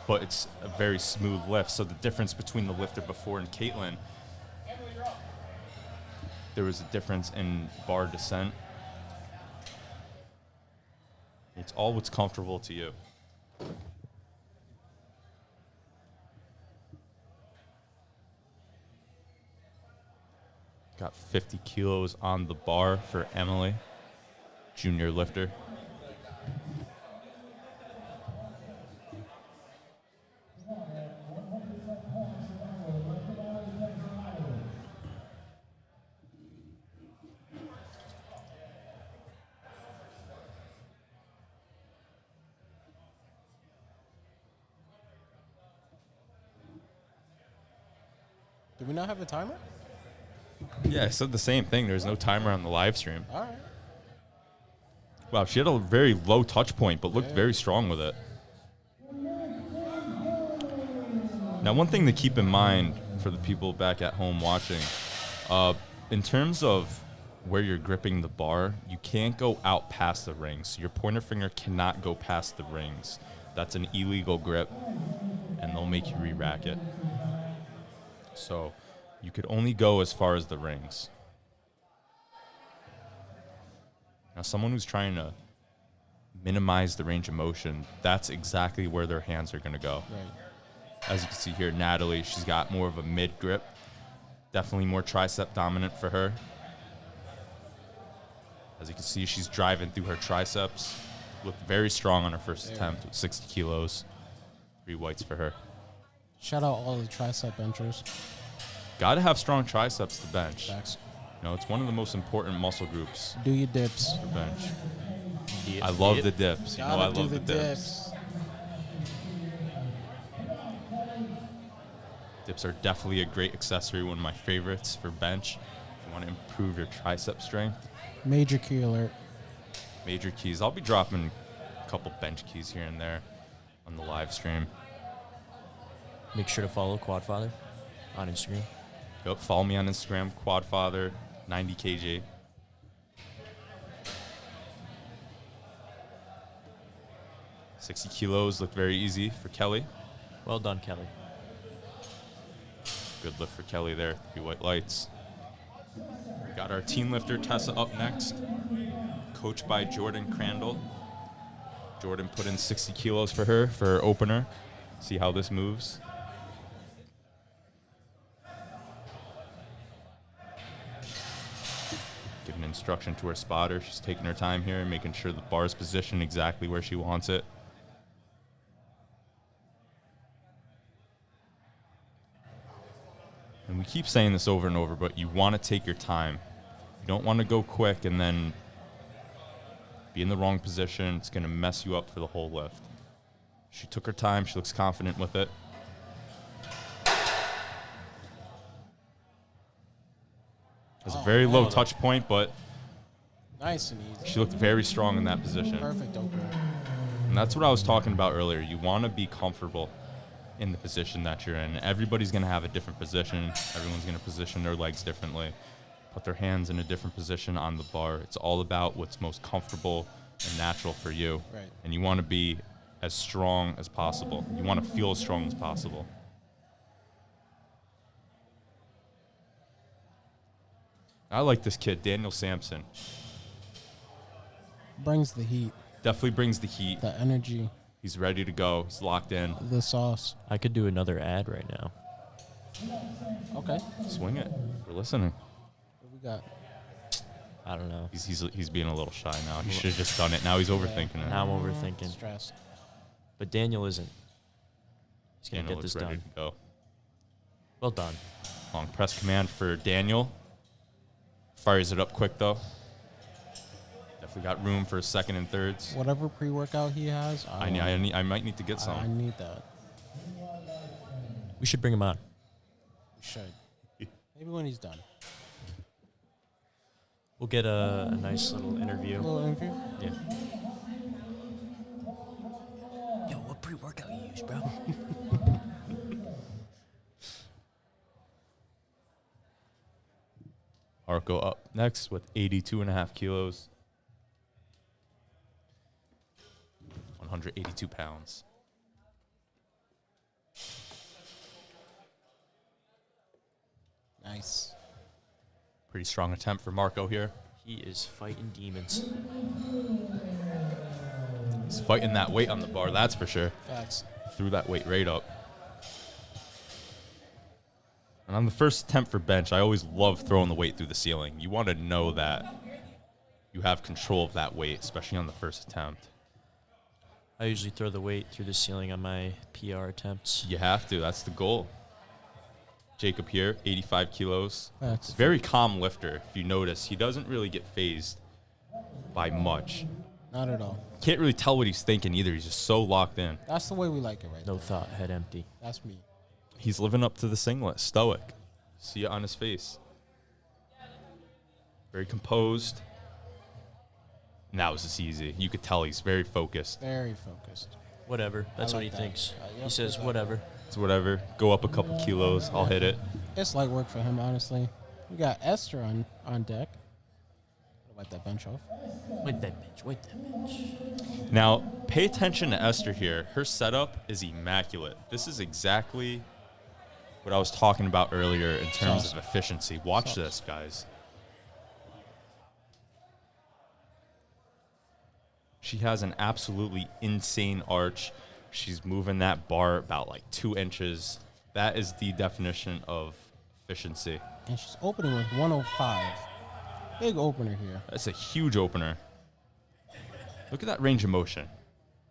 but it's a very smooth lift. So the difference between the lifter before and Caitlin, there was a difference in bar descent. It's all what's comfortable to you. Got 50 kilos on the bar for Emily, junior lifter. Do we not have a timer? Yeah, I said the same thing. There's no timer on the live stream. All right. Wow, she had a very low touch point, but looked very strong with it. Now, one thing to keep in mind for the people back at home watching, in terms of where you're gripping the bar, you can't go out past the rings. Your pointer finger cannot go past the rings. That's an illegal grip, and they'll make you re-rack it. So you could only go as far as the rings. Now, someone who's trying to minimize the range of motion, that's exactly where their hands are going to go. Right. As you can see here, Natalie, she's got more of a mid grip. Definitely more tricep dominant for her. As you can see, she's driving through her triceps. Looked very strong on her first attempt with 60 kilos. 3 whites for her. Shout out all the tricep benchers. Got to have strong triceps to bench. Facts. You know, it's one of the most important muscle groups Do your dips. to bench. The- I love the dips. You know, I Gotta do love the the dips. dips. Dips are definitely a great accessory, one of my favorites for bench. If you want to improve your tricep strength. Major key alert. Major keys. I'll be dropping a couple bench keys here and there on the live stream. Make sure to follow Quadfather on Instagram. Yep, follow me on Instagram, Quadfather 90kg. $60 kilos looked very easy for Kelly. Well done, Kelly. Good lift for Kelly there. 3 white lights. We got our teen lifter Tessa up next, coached by Jordan Crandall. Jordan put in 60 kilos for her opener. See how this moves. Giving instruction to her spotter. She's taking her time here and making sure the bar is positioned exactly where she wants it. And we keep saying this over and over, but you want to take your time. You don't want to go quick and then be in the wrong position. It's going to mess you up for the whole lift. She took her time. She looks confident with it. Has a very low touch point, but Nice and easy. She looked very strong in that position. Perfect opener. And that's what I was talking about earlier. You want to be comfortable in the position that you're in. Everybody's going to have a different position. Everyone's going to position their legs differently, put their hands in a different position on the bar. It's all about what's most comfortable and natural for you. Right. And you want to be as strong as possible. You want to feel as strong as possible. I like this kid, Daniel Sampson. Brings the heat, Definitely brings the heat. the energy, He's ready to go. He's locked in. the sauce. I could do another ad right now. Okay. Swing it. We're listening. What we got? I don't know. He's being a little shy now. He should have just done it. Now he's overthinking it. Now I'm overthinking. Stressed. But Daniel isn't. He's going to Daniel get this looks ready done. to go. Well done. Long press command for Daniel. Fires it up quick, though. Definitely got room for second and thirds. Whatever pre-workout he has, I might need to get I some. need that. We should bring him on. We should. Maybe when he's done. We'll get a nice little A interview. little interview. Yeah. Yo, what pre-workout you use, bro? Arco up next with 82.5 kilos. 182 pounds. Nice. Pretty strong attempt for Marco here. He is fighting demons. He's fighting that weight on the bar, that's for sure. Facts. Threw that weight right up. And on the first attempt for bench, I always love throwing the weight through the ceiling. You want to know that you have control of that weight, especially on the first attempt. I usually throw the weight through the ceiling on my PR attempts. You have to. That's the goal. Jacob here, 85 kilos. Facts. Very calm lifter. If you notice, he doesn't really get phased by much. Not at all. Can't really tell what he's thinking either. He's just so locked in. That's the way we like it right No there. thought, head empty. That's me. He's living up to the singlet, stoic. See it on his face. Very composed. And that was just easy. You could tell he's very focused. Very focused. Whatever. That's I what like he that. thinks. Yep. He says, whatever. It's whatever. Go up a couple kilos. I'll hit it. It's light work for him, honestly. We got Esther on deck. Wipe that bench off. Wait that bitch. Wait that bitch. Now, pay attention to Esther here. Her setup is immaculate. This is exactly what I was talking about earlier in terms Sauce. of efficiency. Watch Sauce. this, guys. She has an absolutely insane arch. She's moving that bar about like 2 inches. That is the definition of efficiency. And she's opening with 105. Big opener here. That's a huge opener. Look at that range of motion.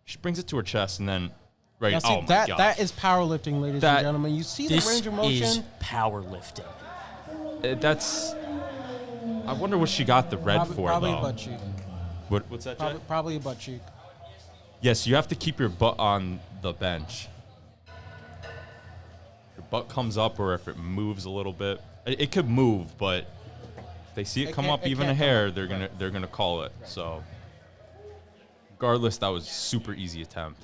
She brings it to her chest and then right. Now, see, Oh my that, god. that is powerlifting, ladies That- and gentlemen. You see the This range of is motion? powerlifting. That's. I wonder what she got the red for Probably though. a butt cheek. What's that, Jay? Probably a butt cheek. Yes, you have to keep your butt on the bench. Your butt comes up, or if it moves a little bit, it could move, but if they see it It come can't- up it even a can't come hair, up. they're gonna call it. So, regardless, that was a super easy attempt.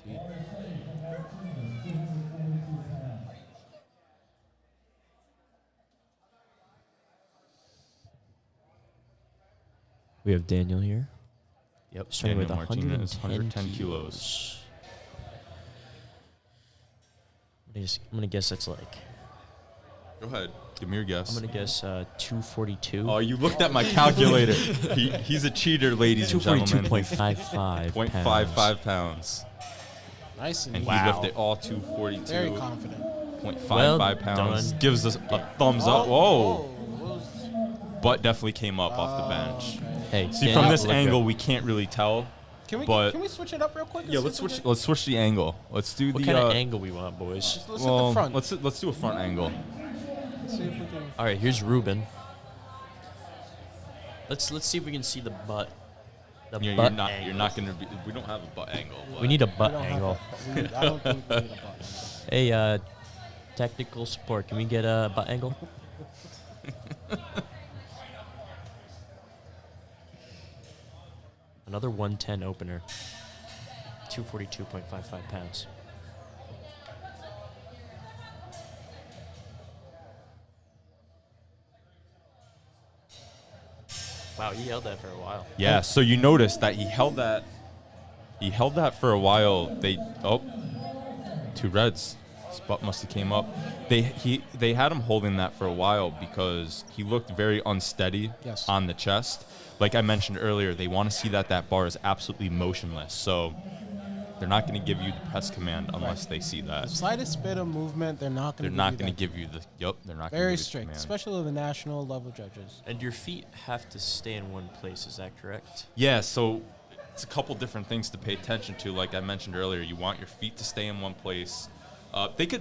We have Daniel here. Yep, Starting with Daniel 110, Martinez, 110 kilos. I'm gonna guess that's like. Go ahead, give me your guess. I'm gonna guess 242. Oh, you looked at my calculator. He's a cheater, ladies and gentlemen. 242.55. 0.55 pounds. Nice and And easy. he lifted all 242. Very confident. 0.55 Well pounds. done. Gives us a thumbs up. Whoa. Whoa. Butt definitely came up off the bench. Okay. Hey, See, Daniel from this looked angle, good. we can't really tell. Can But- we switch it up real quick? and Yeah, see let's if we switch. can- Let's switch the angle. Let's do What the. kind of angle we want, boys? Let's well, hit the front. let's do a front angle. Let's see if we can. All right, here's Ruben. Let's see if we can see the butt. The You're butt not. angle. You're not gonna be. We don't have a butt angle. We need a We butt don't have angle. I don't think we need a butt angle. Hey, technical support. Can we get a butt angle? Another 110 opener. 242.55 pounds. Wow, he held that for a while. Yeah, so you notice that he held that for a while. Two reds. His butt must have came up. They had him holding that for a while because he looked very unsteady Yes. on the chest. Like I mentioned earlier, they want to see that bar is absolutely motionless. So they're not going to give you the press command unless they see that. The slightest bit of movement, they're not going to. They're not going to give you the. Yep, they're not. Very gonna give you strict, the command. especially the national level judges. And your feet have to stay in one place, is that correct? Yeah, so it's a couple different things to pay attention to. Like I mentioned earlier, you want your feet to stay in one place.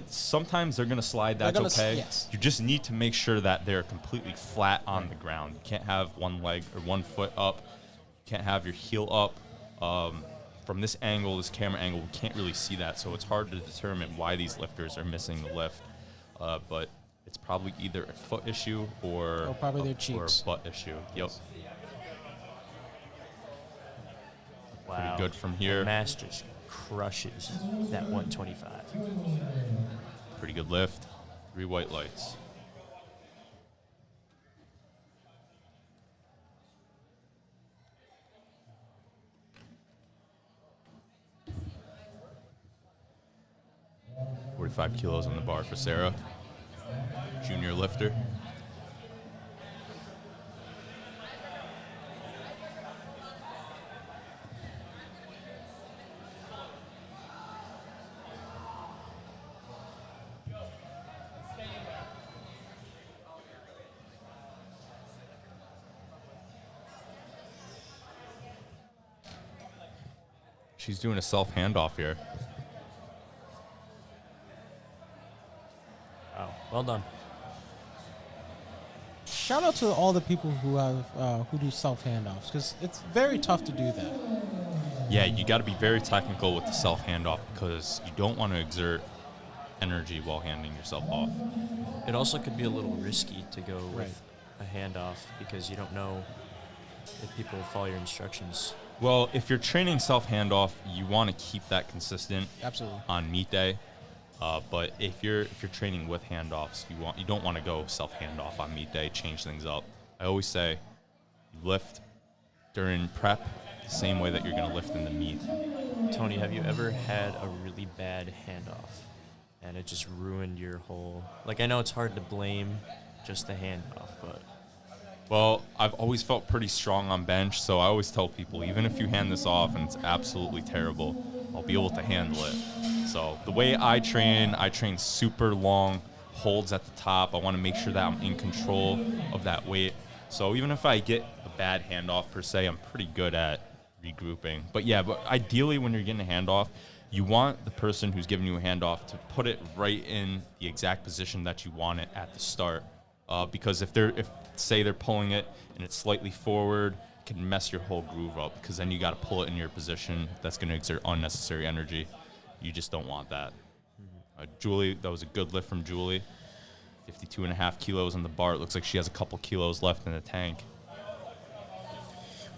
Sometimes they're going to slide, that's okay. Yes. You just need to make sure that they're completely flat on the ground. You can't have one leg or one foot up. You can't have your heel up. From this angle, this camera angle, we can't really see that, so it's hard to determine why these lifters are missing the lift. But it's probably either a foot issue or probably their or cheeks. a butt issue. Yep. Wow. Pretty good from here. The Masters crushes that 125. Pretty good lift. 3 white lights. $45 kilos on the bar for Sarah, junior lifter. She's doing a self handoff here. Wow, well done. Shout out to all the people who do self handoffs because it's very tough to do that. Yeah, you got to be very technical with the self handoff because you don't want to exert energy while handing yourself off. It also could be a little risky to go Right. with a handoff because you don't know if people will follow your instructions. Well, if you're training self handoff, you want to keep that consistent Absolutely. on meet day. But if you're training with handoffs, you don't want to go self handoff on meet day. Change things up. I always say, you lift during prep the same way that you're going to lift in the meet. Tony, have you ever had a really bad handoff and it just ruined your whole... Like, I know it's hard to blame just the handoff, but... Well, I've always felt pretty strong on bench, so I always tell people, even if you hand this off and it's absolutely terrible, I'll be able to handle it. So the way I train super long holds at the top. I want to make sure that I'm in control of that weight. So even if I get a bad handoff per se, I'm pretty good at regrouping. But ideally when you're getting a handoff, you want the person who's giving you a handoff to put it right in the exact position that you want it at the start. Because if say they're pulling it and it's slightly forward, it can mess your whole groove up because then you got to pull it in your position. That's going to exert unnecessary energy. You just don't want that. Julie, that was a good lift from Julie. 52.5 kilos on the bar. It looks like she has a couple kilos left in the tank.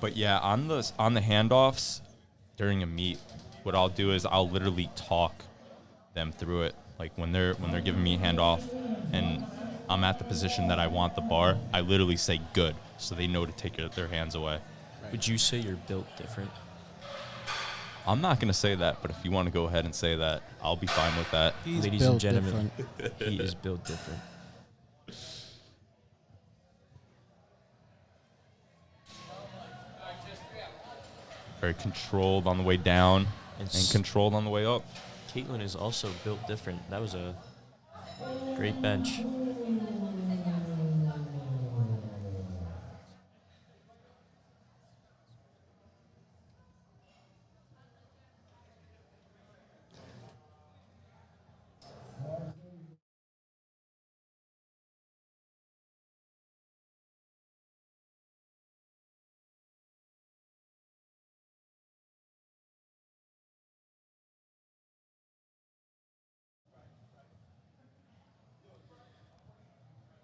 But yeah, on the handoffs during a meet, what I'll do is I'll literally talk them through it. Like when they're giving me a handoff and I'm at the position that I want the bar, I literally say good, so they know to take their hands away. Would you say you're built different? I'm not going to say that, but if you want to go ahead and say that, I'll be fine with that. He's Ladies built and gentlemen, different. he is built different. Very controlled on the way down And and controlled on the way up. Caitlin is also built different. That was a great bench.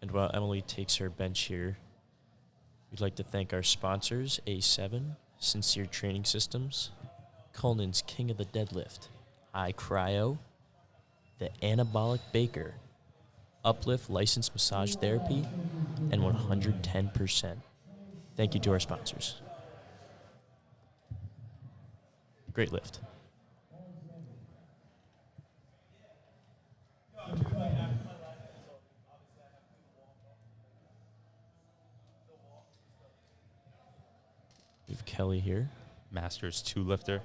And while Emily takes her bench here, we'd like to thank our sponsors, A7, Sincere Training Systems, Coleman's King of the Deadlift, High Cryo, the Anabolic Baker, Uplift Licensed Massage Therapy, and 110%. Thank you to our sponsors. Great lift. We have Kelly here. Masters 2 lifter.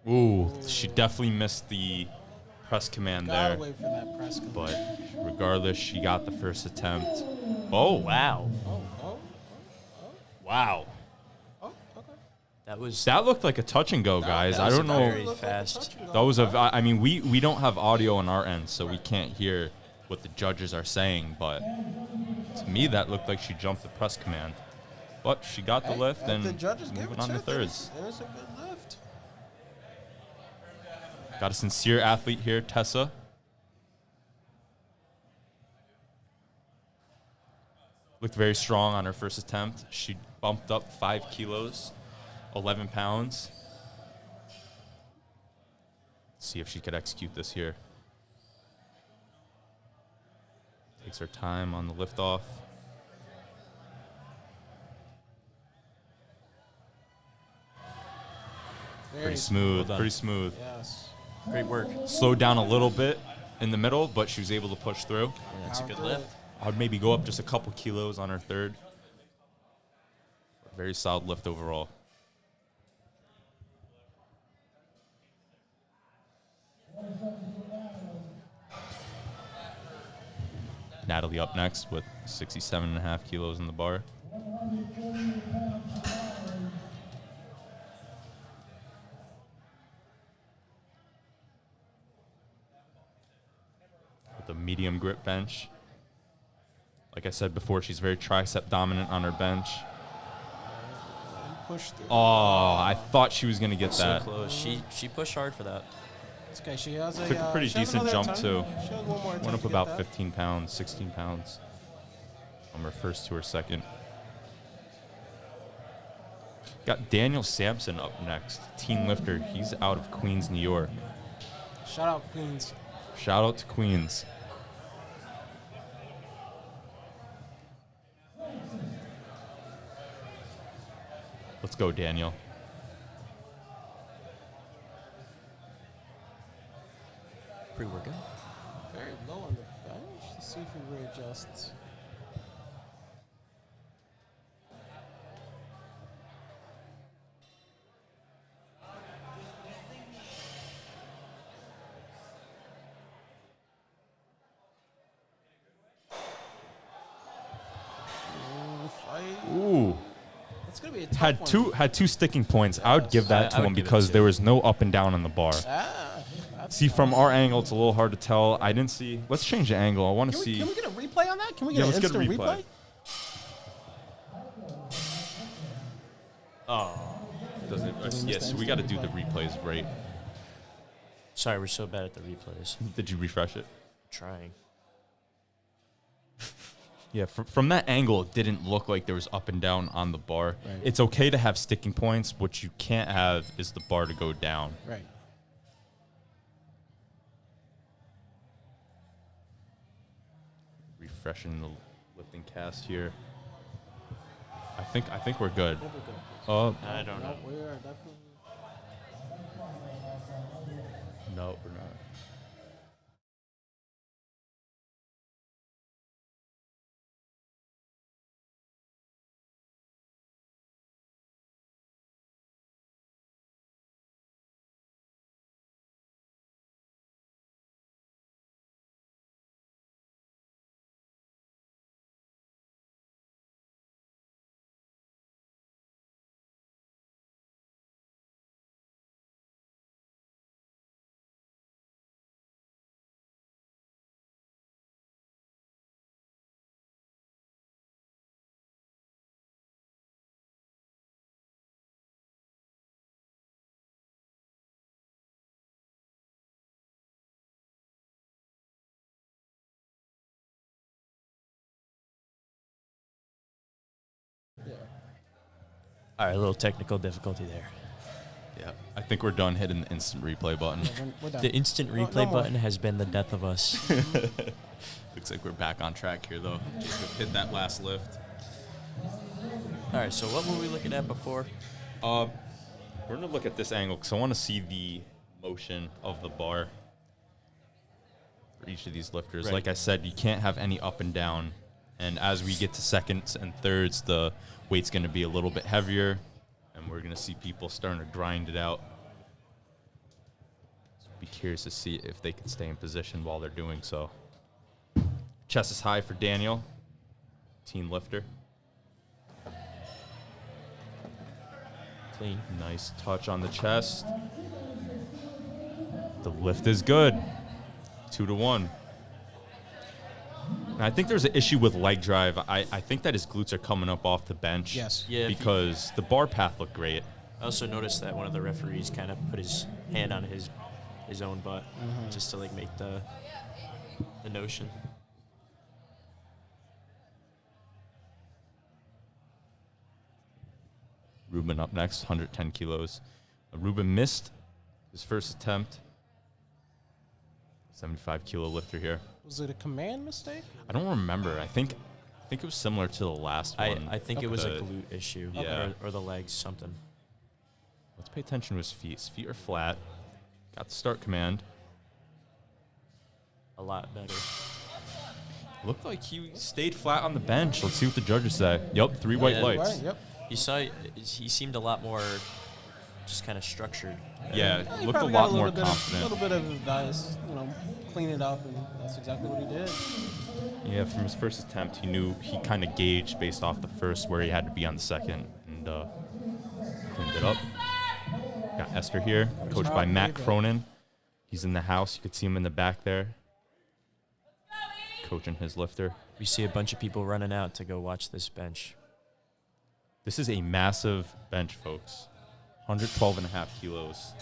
Ooh, she definitely missed the press command Gotta there. wait for that press command. But regardless, she got the first attempt. Oh, Wow. Oh, wow. okay. That was That looked like a touch and go, guys. that I was don't a know. very Looked like a fast. touch and go. That was I mean, we don't have audio on our end, so we can't hear what the judges are saying. But to me, that looked like she jumped the press command. But she got the lift If and the judges give moving it on to to her, thirds. there's a good lift. Got a sincere athlete here, Tessa. Looked very strong on her first attempt. She bumped up 5 kilos, 11 pounds. Let's see if she could execute this here. Takes her time on the liftoff. Pretty smooth, Well done. pretty smooth. Yes. Great work. Slowed down a little bit in the middle, but she was able to push through. And that's a good Power lift. I would maybe go up just a couple kilos on her third. Very solid lift overall. Natalie up next with 67.5 kilos in the bar. With a medium grip bench. Like I said before, she's very tricep dominant on her bench. Push through. Oh, I thought she was going to get So that. close. She pushed hard for that. It's okay. She has a Took a pretty she has decent another jump, attempt. too. She has one more Went attempt up to get about that. 15 pounds, 16 pounds from her first to her second. Got Daniel Sampson up next, teen lifter. He's out of Queens, New York. Shout out Queens. Shout out to Queens. Let's go, Daniel. Pre-workout. Very low on the bench. Let's see if he readjusts. Ooh, fight. Ooh. It's gonna be a tough one. Had two sticking points. I would give that I to would him give it because two. there was no up and down on the bar. That's See, from our angle, it's a little hard to tell. I didn't see. Let's change the angle. I want to see. Can we get a replay on that? Can we get Yeah, an let's get a instant replay. replay? Yes, we got to do the replays right. Sorry, we're so bad at the replays. Did you refresh it? Trying. Yeah, from that angle, it didn't look like there was up and down on the bar. Right. It's okay to have sticking points. What you can't have is the bar to go down. Right. Refreshing the lifting cast here. I think we're good. We'll be good. I don't know. No, we are definitely. No, we're not. All right, a little technical difficulty there. Yeah, I think we're done hitting the instant replay button. We're done. The instant No replay more. button has been the death of us. Looks like we're back on track here, though. Just hit that last lift. All right, so what were we looking at before? We're going to look at this angle because I want to see the motion of the bar for each of these lifters. Right. Like I said, you can't have any up and down. And as we get to seconds and thirds, the weight's going to be a little bit heavier, and we're going to see people starting to grind it out. So be curious to see if they can stay in position while they're doing so. Chest is high for Daniel, teen lifter. Clean. Nice touch on the chest. The lift is good. 2-1. And I think there's an issue with leg drive. I think that his glutes are coming up off the bench. Yes. Yeah, if you- Because the bar path looked great. I also noticed that one of the referees kind of put his hand on his own butt just to like make the notion. Ruben up next, 110 kilos. Ruben missed his first attempt. 75-kilo lifter here. Was it a command mistake? I don't remember. I think it was similar to the last one. I think it was a Okay. glute issue. Yeah. Or the legs, something. Let's pay attention to his feet. His feet are flat. Got the start command. A lot better. Looked like he stayed flat on the bench. Let's see what the judges say. Yep, 3 white Yeah. lights. Right, yep. He seemed a lot more just kind of structured. Yeah, He looked a probably got lot more little bit confident. A little bit of advice, clean it up, and that's exactly what he did. Yeah, from his first attempt, he knew he kind of gauged based off the first where he had to be on the second, and cleaned it up. Got Esther here, coached by Crowd Matt favorite. Cronin. He's in the house. You could see him in the back there, coaching his lifter. We see a bunch of people running out to go watch this bench. This is a massive bench, folks. 112.5 kilos.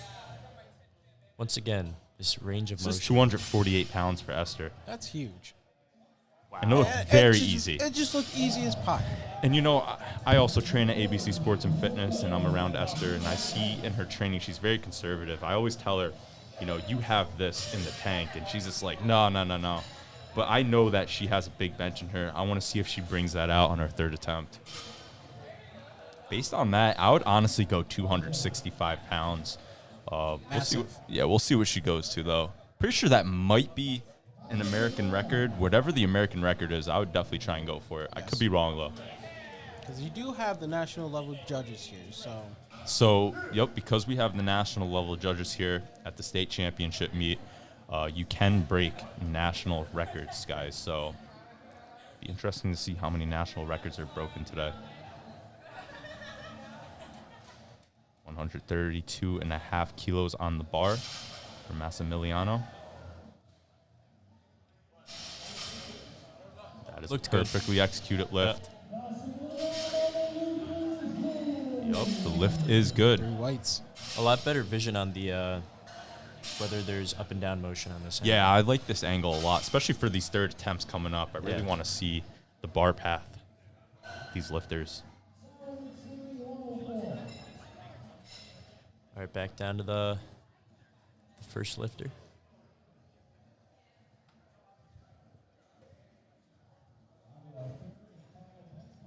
Once again, this range of This is motion. 248 pounds for Esther. That's huge. And it looked It very just- easy. It just looked easy as pie. And I also train at ABC Sports and Fitness, and I'm around Esther, and I see in her training she's very conservative. I always tell her, you have this in the tank, and she's just like, no. But I know that she has a big bench in her. I want to see if she brings that out on her third attempt. Based on that, I would honestly go 265 pounds. We'll see what she goes to, though. Pretty sure that might be an American record. Whatever the American record is, I would definitely try and go for it. I could be wrong, though. Because you do have the national level judges here, so So, because we have the national level judges here at the state championship meet, you can break national records, guys. So, be interesting to see how many national records are broken today. 132.5 kilos on the bar for Massimiliano. That is Looked good. perfectly executed lift. The lift is good. 3 whites. A lot better vision on the whether there's up and down motion on this. Yeah, I like this angle a lot, especially for these third attempts coming up. I really Yeah. want to see the bar path, these lifters. All right, back down to the first lifter.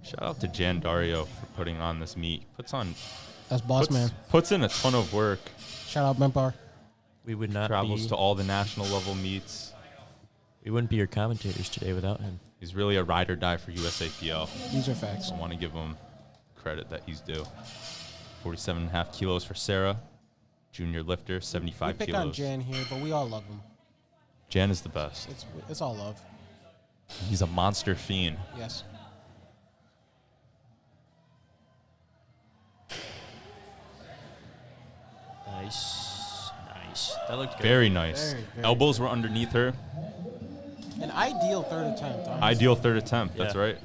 Shout out to Jan Dario for putting on this meet. That's boss man. Puts in a ton of work. Shout out Bempar. We would not Travels be. to all the national level meets. We wouldn't be your commentators today without him. He's really a ride or die for USAPL. These are facts. I want to give him credit that he's due. 47.5 kilos for Sarah. Junior lifter, We 75 pick kilos. on Jan here, but we all love him. Jan is the best. It's all love. He's a monster fiend. Yes. Nice. That looked good. Very nice. Very Elbows were underneath her. An ideal third attempt. Honestly. Ideal third attempt. That's Yeah. right.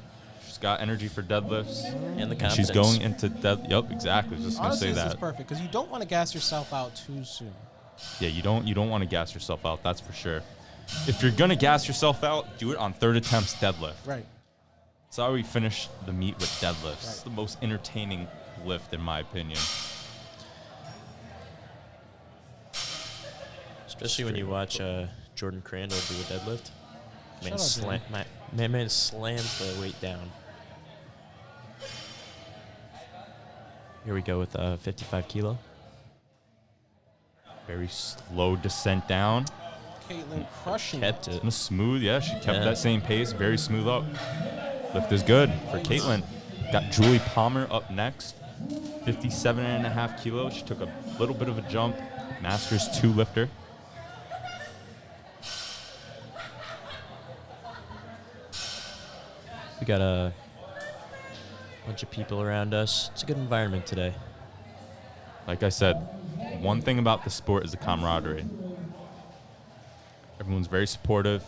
She's got energy for deadlifts. And the And confidence. she's going into Yep, exactly. I was just gonna Honestly, say this is that. perfect because you don't want to gas yourself out too soon. Yeah, you don't want to gas yourself out. That's for sure. If you're gonna gas yourself out, do it on third attempts deadlift. Right. That's how we finish the meet with deadlifts. It's the most entertaining lift, in my opinion. Especially when you watch Jordan Crandall do a deadlift. Man, Shut up, man slams the weight down. Here we go with 55 kilo. Very slow descent down. Caitlin crushing Kept it. Smooth, yeah. She kept Yeah. that same pace. Very smooth up. Lift is good for Caitlin. Got Julie Palmer up next. 57.5 kilos. She took a little bit of a jump. Masters 2 lifter. We got a bunch of people around us. It's a good environment today. Like I said, one thing about the sport is the camaraderie. Everyone's very supportive.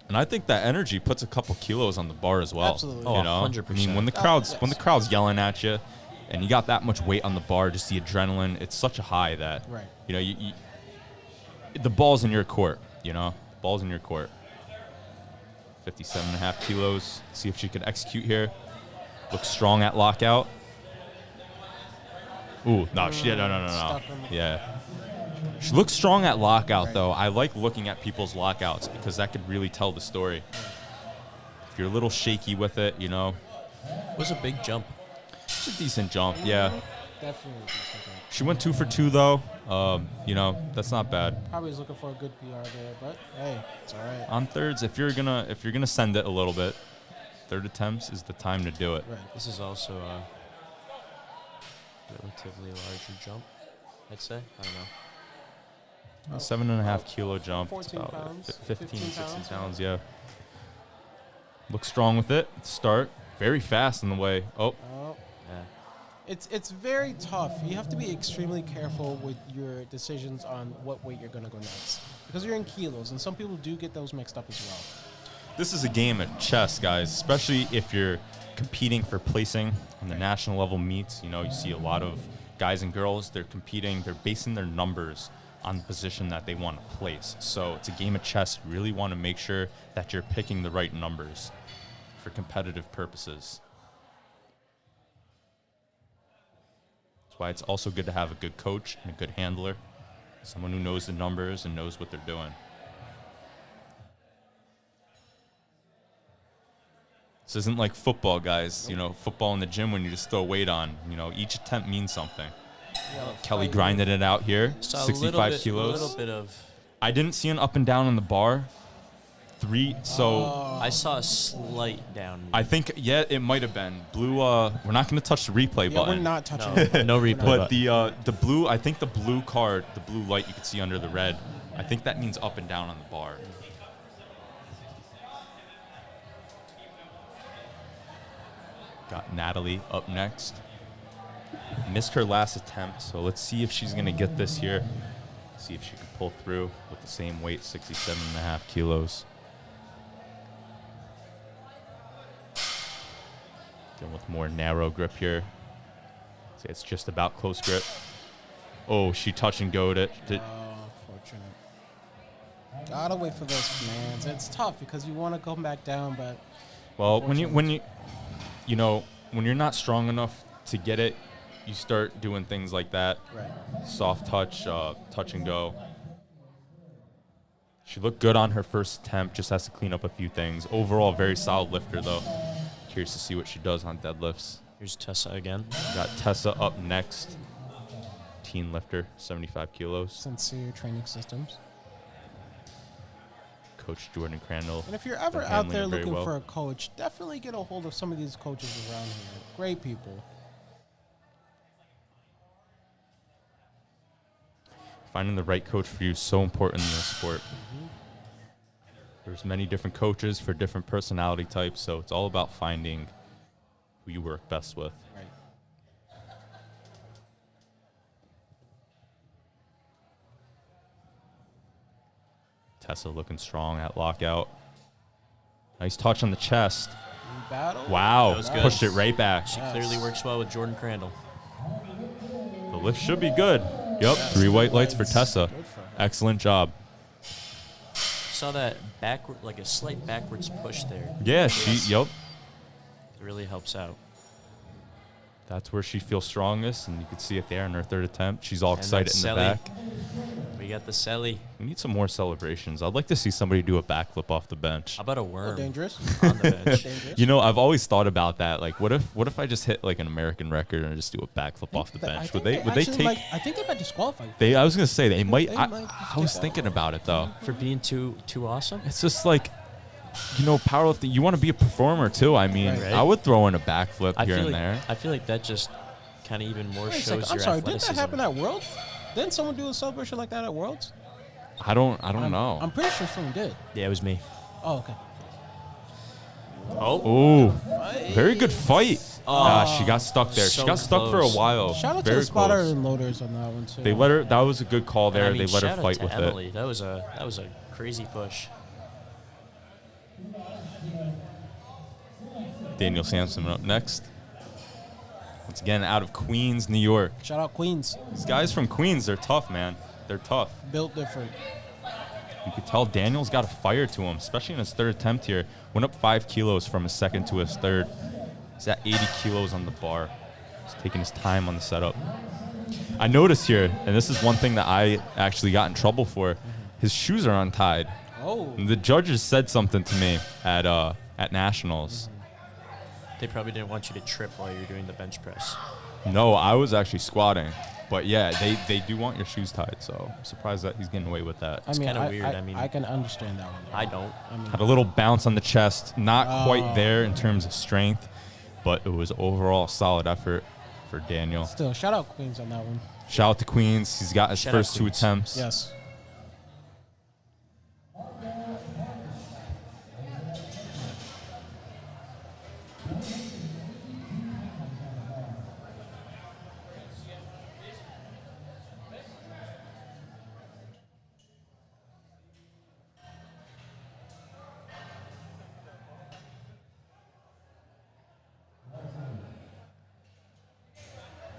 And I think that energy puts a couple kilos on the bar as well. Absolutely. Oh, You know? 100%. I mean, when the crowd's yelling at you, and you got that much weight on the bar, just the adrenaline, it's such a high that Right. you know you the ball's in your court. You know, the ball's in your court. 57.5 kilos. See if she can execute here. Looks strong at lockout. Ooh, no, no. Stuck on the- Yeah. She looks strong at lockout, Right. though. I like looking at people's lockouts because that could really tell the story. If you're a little shaky with it, you know, It was a big jump. it's a decent jump. Yeah. Definitely. Decent. She went 2 for 2, though. You know, that's not bad. Probably was looking for a good PR there, but hey, it's all right. On thirds, if you're gonna send it a little bit, third attempts is the time to do it. Right. This is also a relatively larger jump, I'd say. I don't know. 7.5 kilo jump. It's 14 about pounds, 15, 15 16 pounds. pounds, yeah. Looks strong with it. Start. Very fast in the way. Oh, Oh, Yeah. it's very tough. You have to be extremely careful with your decisions on what weight you're gonna go next because you're in kilos, and some people do get those mixed up as well. this is a game of chess, guys, especially if you're competing for placing on the national level meets. You know, you see a lot of guys and girls, they're competing, they're basing their numbers on the position that they want to place. So it's a game of chess. You really want to make sure that you're picking the right numbers for competitive purposes. That's why it's also good to have a good coach and a good handler, someone who knows the numbers and knows what they're doing. This isn't like football, guys. You know, football in the gym when you just throw weight on. You know, each attempt means something. Kelly grinded it out here, Saw 65 a kilos. little bit of. I didn't see an up and down on the bar. 3, so I saw a slight down. I think, yeah, it might have been. Blue, we're not going to touch the replay Yeah, we're button. not touching No, it. no replay. But the blue, I think the blue card, the blue light you can see under the red, I think that means up and down on the bar. Got Natalie up next. Missed her last attempt, so let's see if she's going to get this here. See if she can pull through with the same weight, 67.5 kilos. Going with more narrow grip here. See, it's just about close grip. Oh, she touch and go'd it. Fortunate. Gotta wait for those commands. It's tough because you want to come back down, but Well, when you're not strong enough to get it, you start doing things like that. right. Soft touch, touch and go. She looked good on her first attempt, just has to clean up a few things. Overall, very solid lifter, though. Curious to see what she does on deadlifts. Here's Tessa again. Got Tessa up next. Teen lifter, 75 kilos. Sincere training systems. Coach Jordan Crandall. And if you're ever They're out handling there it very looking well. for a coach, definitely get a hold of some of these coaches around here. Great people. Finding the right coach for you is so important in this sport. There's many different coaches for different personality types, so it's all about finding who you work best with. Right. Tessa looking strong at lockout. Nice touch on the chest. In battle. Wow, That was good. pushed it right back. She clearly works well with Jordan Crandall. The lift should be good. Yep, Yes, 3 white lights for lights. Tessa. Good for her. Excellent job. Saw that backward, like a slight backwards push there. Yeah, Yes. yep. really helps out. That's where she feels strongest, and you can see it there in her third attempt. She's all And excited that's in the Selly. back. We got the Selly. We need some more celebrations. I'd like to see somebody do a backflip off the bench. How about a worm Dangerous. on the bench? Dangerous. You know, I've always thought about that. Like, what if I just hit like an American record and just do a backflip off the bench? Would they take? I think they might disqualify you. I was gonna say they might. They I might was skip thinking about it though. For being too awesome? It's just like, you know, powerlifting. You want to be a performer too. I mean, Right. I would throw in a backflip here and there. I feel like that just kind of even more Wait a shows second, your I'm sorry. Didn't athleticism. that happen at Worlds? Didn't someone do a celebration like that at Worlds? I don't know. I'm pretty sure someone did. Yeah, it was me. Oh, okay. Oh, Ooh, very good fight. She got stuck there. so She got stuck for a close. while. Shout out to Very the spotter close. and loaders on that one too. They let her. That was a good call there. I mean, They let her shout out fight to with Emily. it. That was a crazy push. Daniel Sampson up next. Once again, out of Queens, New York. Shout out Queens. These guys from Queens, they're tough, man. They're tough. Built different. You could tell Daniel's got a fire to him, especially in his third attempt here. Went up 5 kilos from his second to his third. He's at 80 kilos on the bar. He's taking his time on the setup. I noticed here, and this is one thing that I actually got in trouble for, his shoes are untied. Oh. And the judges said something to me at Nationals. They probably didn't want you to trip while you were doing the bench press. No, I was actually squatting. But yeah, they do want your shoes tied, so I'm surprised that he's getting away with that. I mean, kinda weird. I mean- I can understand that one. I don't. I mean, Had a little bounce on the chest, not quite there in terms of strength, but it was overall a solid effort for Daniel. still, shout out Queens on that one. Shout out to Queens. He's got his Shout out first 2 Queens. attempts. Yes.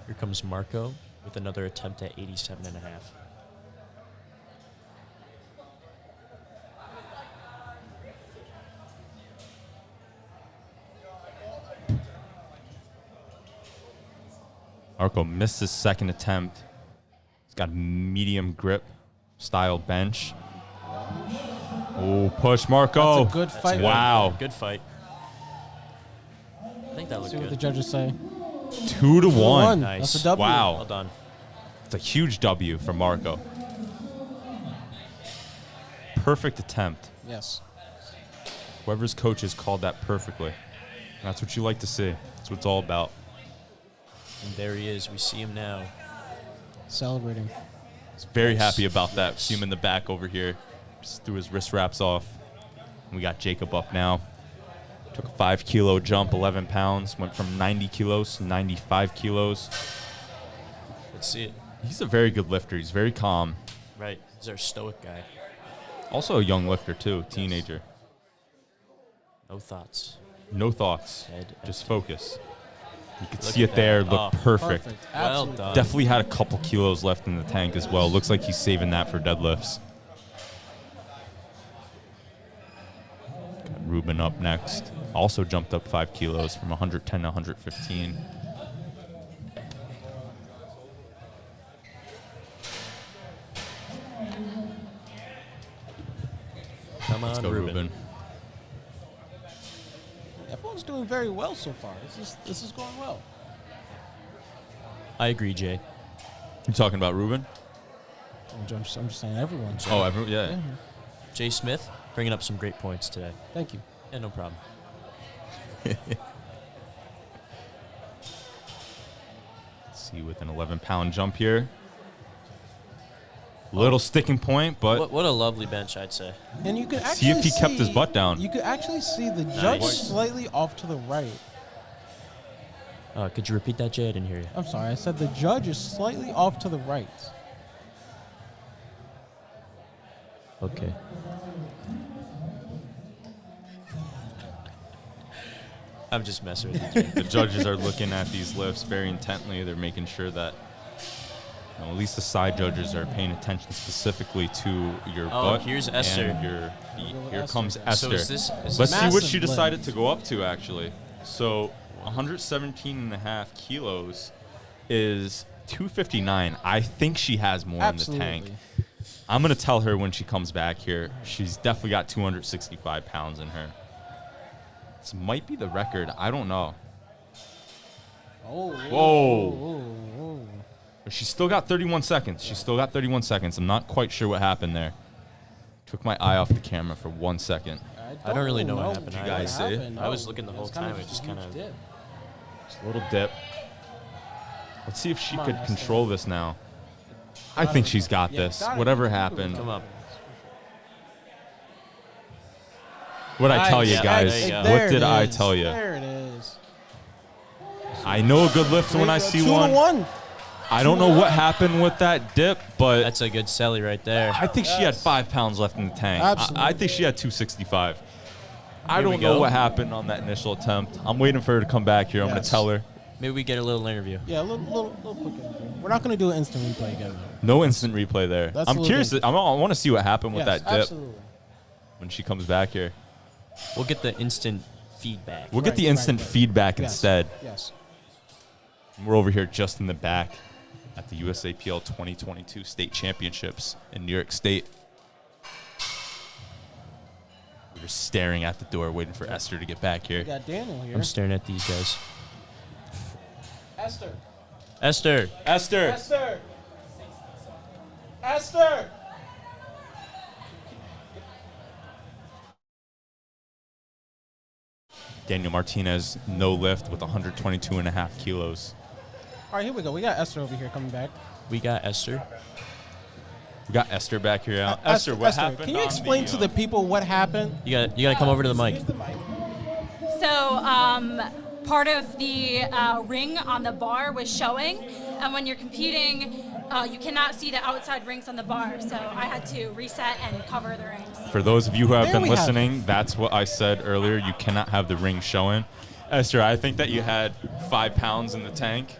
Here comes Marco with another attempt at 87.5. Marco missed his second attempt. He's got a medium grip style bench. Oh, push, Marco. That's a good fight. Wow. Good fight. I think that looked See what the good. judges say. 2 to 1. Nice. That's a W. Wow. Well done. It's a huge W for Marco. Perfect attempt. Yes. Whoever's coaches called that perfectly. And that's what you like to see. That's what it's all about. And there he is. We see him now. Celebrating. He's very happy about that. See him in the back over here. Just threw his wrist wraps off. And we got Jacob up now. Took a 5 kilo jump, 11 pounds. Went from 90 kilos to 95 kilos. Let's see it. He's a very good lifter. He's very calm. Right. He's our stoic guy. Also a young lifter too, teenager. No thoughts. No thoughts. Head Just focus. You could Look see at it there. that. Look Oh, perfect. Perfect. Well Absolutely. done. Definitely had a couple kilos left in the tank as well. Looks like he's saving that for deadlifts. Got Ruben up next. Also jumped up 5 kilos from 110 to 115. Come Let's on, go, Ruben. Ruben. Everyone's doing very well so far. This is going well. I agree, Jay. You talking about Ruben? I'm just saying everyone. Oh, yeah. Yeah. Jay Smith bringing up some great points today. Thank you. Yeah, no problem. See with an 11-pound jump here. Little sticking point, but What a lovely bench, I'd say. And you could See actually if he kept his butt down. You could actually see the judge Nice. slightly off to the right. Could you repeat that, Jay? I didn't hear you. I'm sorry. I said the judge is slightly off to the right. Okay. I'm just messing with you, Jay. the judges are looking at these lifts very intently. They're making sure that, at least the side judges are paying attention specifically to your Oh, butt here's Esther. and your feet. Little Here Esther comes guy. Esther. So is this Let's see what Massive she lift. decided to go up to, actually. So 117.5 kilos is 259. I think she has more Absolutely. in the tank. I'm going to tell her when she comes back here. She's definitely got 265 pounds in her. This might be the record. I don't know. Oh. Whoa. Oh. But she's still got 31 seconds. She's still got 31 seconds. I'm not quite sure what happened there. Took my eye off the camera for 1 second. I don't really know what happened. You guys see? I was looking the whole time. It just kind of. Just a little dip. Let's see if she Come on, could Esther. control this now. I think she's got Yeah, this. got it. Whatever happened. Come up. What'd I tell you Nice. guys? There you go. There What did it I is. tell you? There it is. I know a good lift when I see 2 to one. 1. I don't know what happened with that dip, but That's a good celly right there. I think she had 5 pounds left in the tank. Absolutely. I think she had 265. I Here we don't know go. what happened on that initial attempt. I'm waiting for her to come back here. I'm going Yes. to tell her. Maybe we get a little interview. Yeah, a little quick interview. We're not going to do an instant replay again, though. No instant replay there. That's a I'm little curious. dangerous. I want to see what happened with Yes, that dip absolutely. when she comes back here. We'll get the instant feedback. We'll get the instant right. feedback Yes. instead. Yes. We're over here just in the back at the USAPL 2022 State Championships in New York State. We were staring at the door waiting for Esther to get back We here. got Daniel here. I'm staring at these guys. Esther. Esther. Esther! Esther. Esther. Daniel Martinez, no lift with 122.5 kilos. All right, here we go. We got Esther over here coming back. We got Esther. We got Esther back here. Esther, what happened? Can you on explain to the people what happened? You got to come over to the mic. Here's the mic. So part of the ring on the bar was showing, and when you're competing, you cannot see the outside rings on the bar. So I had to reset and cover the rings. For those of you who have There been we have listening, that's what I said earlier. You cannot have the ring showing. Esther, I think that you had 5 pounds in the tank.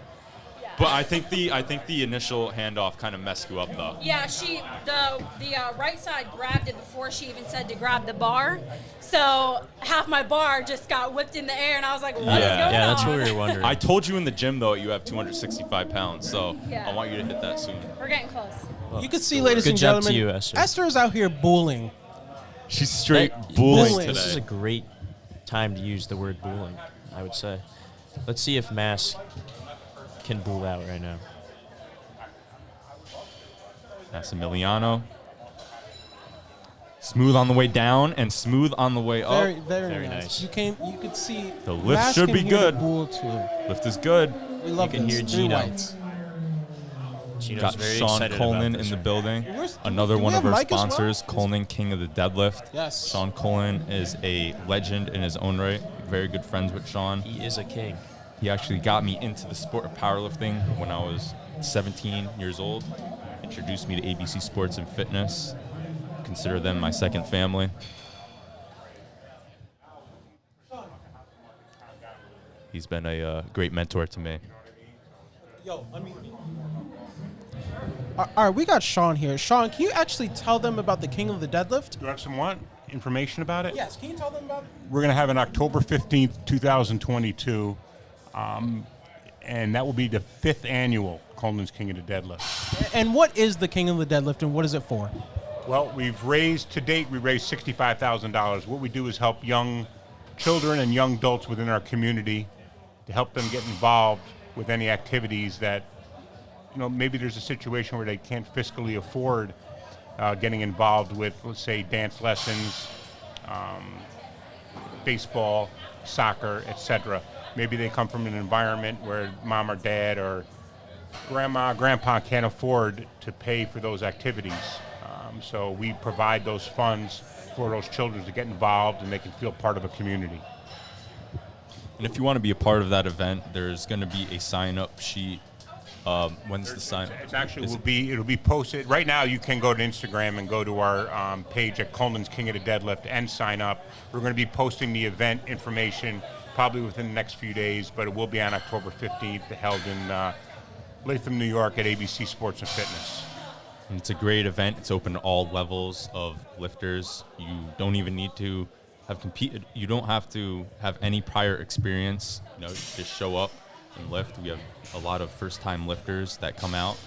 But I think the initial handoff kind of messed you up, though. Yeah, the right side grabbed it before she even said to grab the bar. So half my bar just got whipped in the air, and I was like, "What's going on?" Yeah, that's what we were wondering. I told you in the gym, though, you have 265 pounds, so Yeah. I want you to hit that soon. We're getting close. You can see, ladies Good and job to gentlemen, you, Esther. Esther is out here bullying. She's straight That- bullying bullying. This is a today. great time to use the word bullying, I would say. Let's see if Mass can bull out right now. That's Emiliano. Smooth on the way down and smooth on the way up. Very nice. You could see The lift Mask should can be hear the good. bull too. Lift is good. We love can this. hear 3 Gino. whites. Gino's Got very Sean excited Coleman about this in the right building. Where's- Another do we one of have our Mike as well? sponsors, Coleman, king of the deadlift. Yes. Sean Coleman is a legend in his own right. Very good friends with Sean. He is a king. He actually got me into the sport of powerlifting when I was 17 years old. Introduced me to ABC Sports and Fitness. Consider them my second family. He's been a great mentor to me. Yo, all right, we got Sean here. Sean, can you actually tell them about the King of the Deadlift? Do you have some what? Information about it? Yes, can you tell them about it? We're going to have an October 15th, 2022, and that will be the 5th annual Coleman's King of the Deadlift. And what is the King of the Deadlift and what is it for? Well, we raised $65,000. What we do is help young children and young adults within our community to help them get involved with any activities that, maybe there's a situation where they can't fiscally afford getting involved with, let's say, dance lessons, baseball, soccer, etc. Maybe they come from an environment where mom or dad or grandpa can't afford to pay for those activities. So we provide those funds for those children to get involved and they can feel part of a community. And if you want to be a part of that event, there's going to be a sign-up sheet. When's the sign? It's actually it'll be posted right now. You can go to Instagram and go to our page at Coleman's King of the Deadlift and sign up. We're going to be posting the event information probably within the next few days, but it will be on October 15th, held in Latham, New York, at ABC Sports and Fitness. And it's a great event. It's open to all levels of lifters. You don't even need to have competed. You don't have to have any prior experience. Just show up and lift. We have a lot of first-time lifters that come out.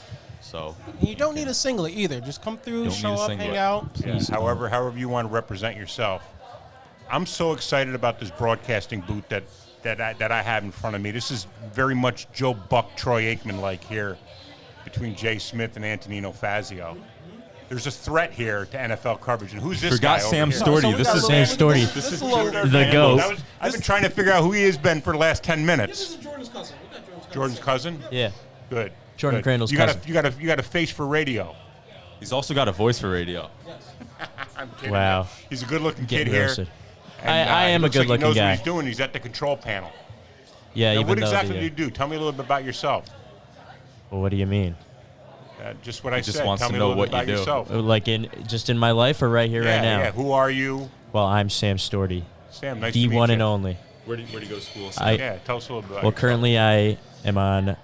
So And you don't need a singlet either. Just come through, Don't show need a up, singlet. hang out. Yeah, however you want to represent yourself. I'm so excited about this broadcasting booth that I have in front of me. This is very much Joe Buck, Troy Aikman like here between Jay Smith and Antonino Fazio. There's a threat here to NFL coverage. And who's this Forgot guy Sam over here? Storty. So we This got is a Sam little- Storty. This is The GOAT. I've been trying to figure out who he has been for the last 10 minutes. Jordan's cousin. We got Jordan's cousin? Yeah. Good. Jordan Good. Crandall's you cousin. got a face for radio. he's also got a voice for radio. I'm kidding. Wow. He's a good-looking kid Getting here. roasted. And, I am he a looks like good-looking he knows guy. what he's doing. He's at the control panel. Yeah, Now, even what though exactly the, do you do? Tell me a little bit about yourself. Well, what do you mean? Just what I just said. wants Tell to me a know little bit what about you do. yourself. Like in my life or right here, Yeah, right now? yeah. Who are you? Well, I'm Sam Storty, Sam, nice the to meet one you. and only. Where do you go to school? I- Yeah, tell us a little bit about Well, yourself. currently I am on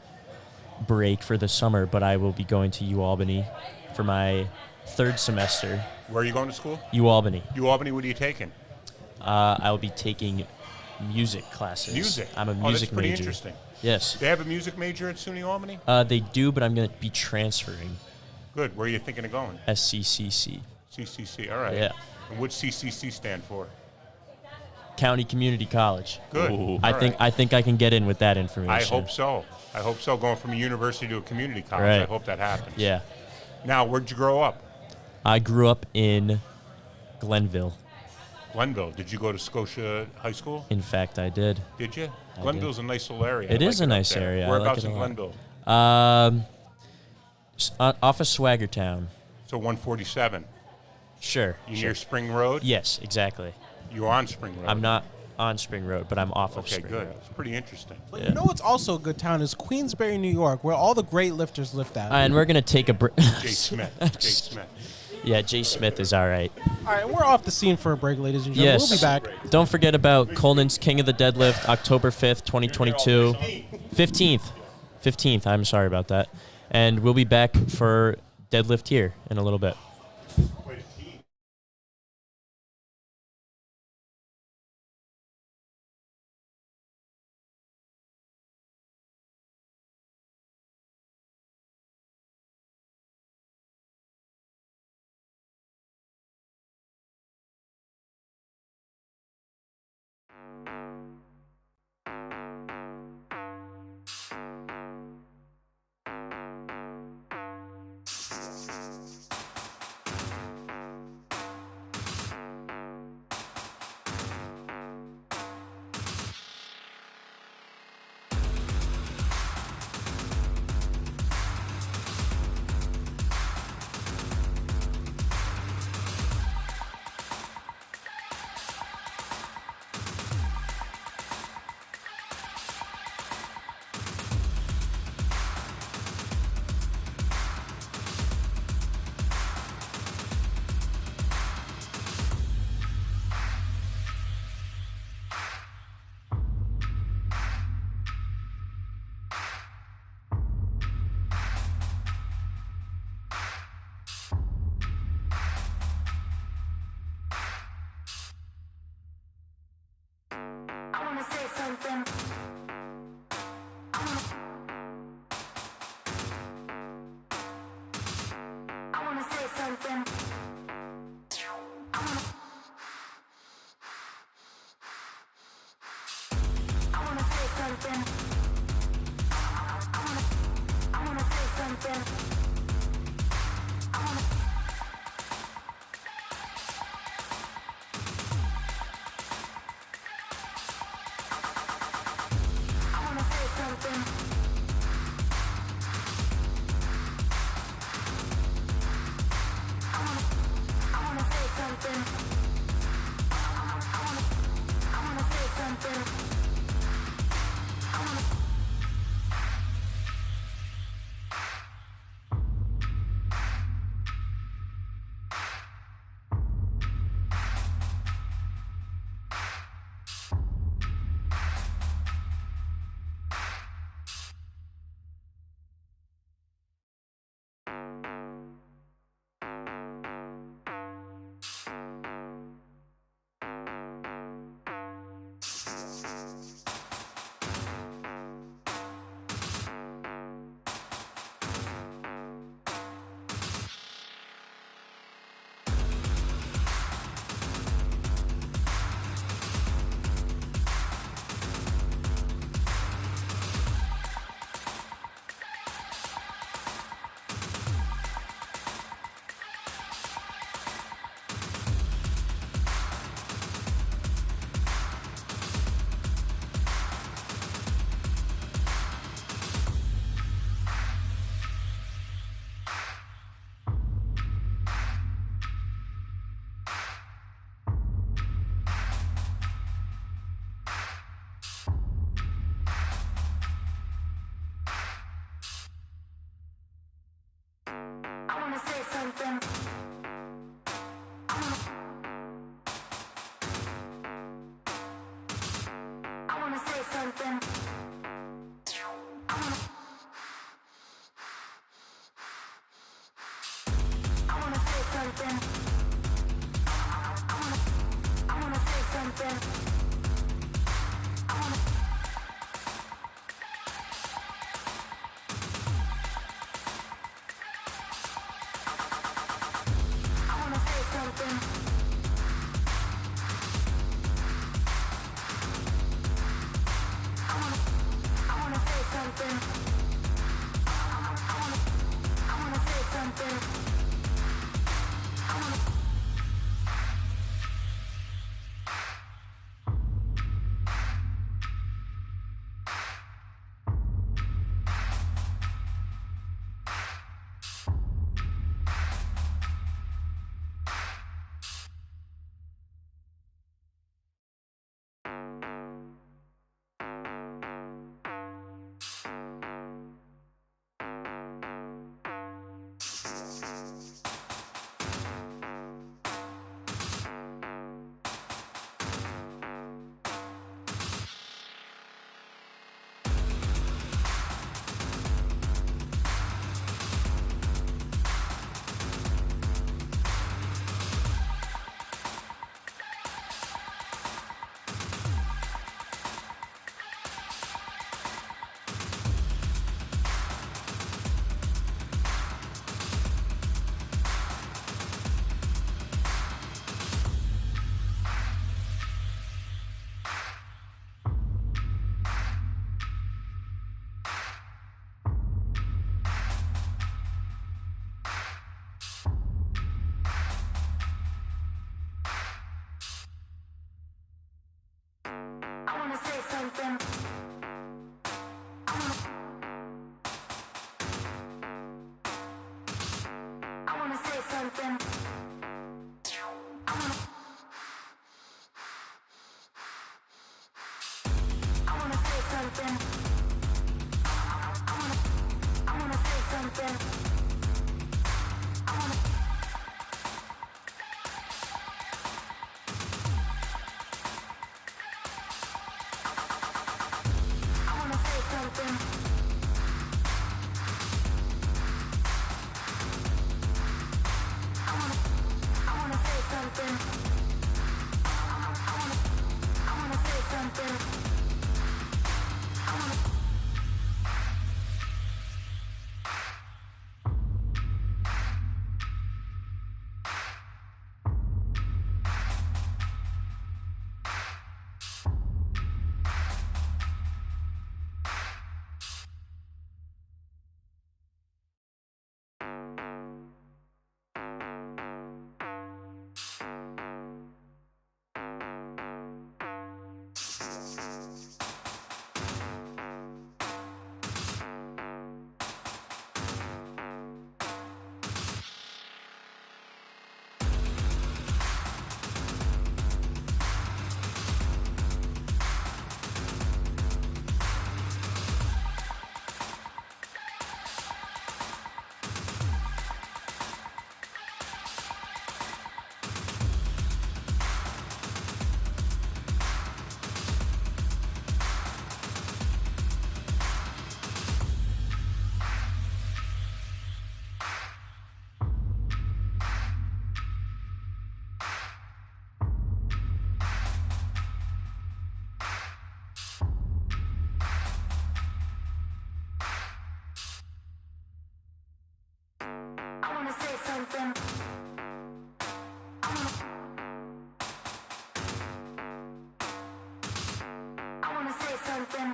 break for the summer, but I will be going to UAlbany for my third semester. Where are you going to school? UAlbany. Albany, what are you taking? I will be taking music classes. Music. I'm a Oh, music that's pretty major. interesting. Yes. They have a music major at SUNY Albany? They do, but I'm going to be transferring. Good. Where are you thinking of going? SCCC. CCC. All right. Yeah. And what's CCC stand for? County Community College. Good. Ooh. All I right. think I can get in with that information. I hope so. I hope so. Going from a university to a community college. Right. I hope that happens. Yeah. Now, where'd you grow up? I grew up in Glenville. Glenville. Did you go to Scotia High School? In fact, I did. Did you? I Glenville's a nice little area. It I is like a up nice there. area. I like Whereabouts it a in lot. Glenville? Off of Swaggertown. So 147. Sure. You sure. near Spring Road? Yes, exactly. You're on Spring Road. I'm not on Spring Road, but I'm off of Okay, Spring good. Road. It's pretty interesting. But Yeah. you know what's also a good town is Queensbury, New York, where all the great lifters lift at. And we're gonna take a break. Jay Smith. Jay Smith. Yeah, Jay Smith is all right. All right, we're off the scene for a break, ladies and gentlemen. Yes. We'll be back. Don't forget about Coleman's King of the Deadlift, October 5th, 2022. 15th. I'm sorry about that. And we'll be back for Deadlift here in a little bit. I wanna say something. I wanna say something. I wanna say something. I wanna say something. I wanna say something. I wanna say something. I wanna say something. I wanna say something. I wanna say something. I wanna say something. I wanna say something. something.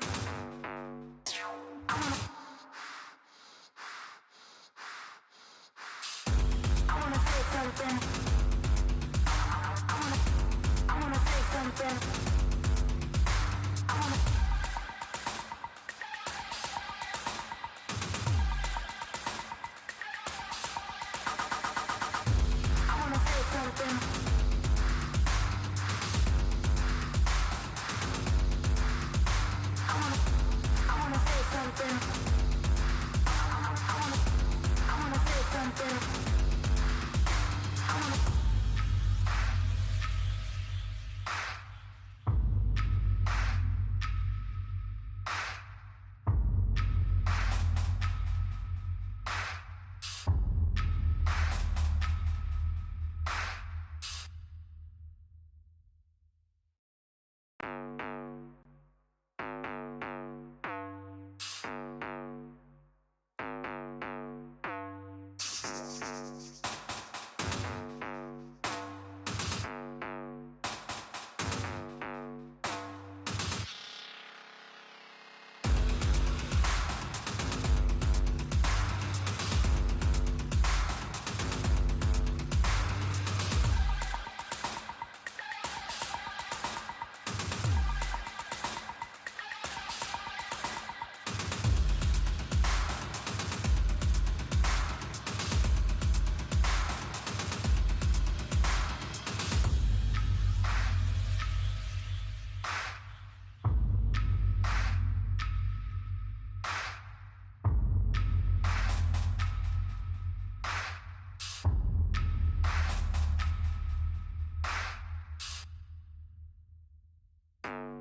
I wanna say something. I wanna say something. I wanna say something. I wanna say something. I wanna say something.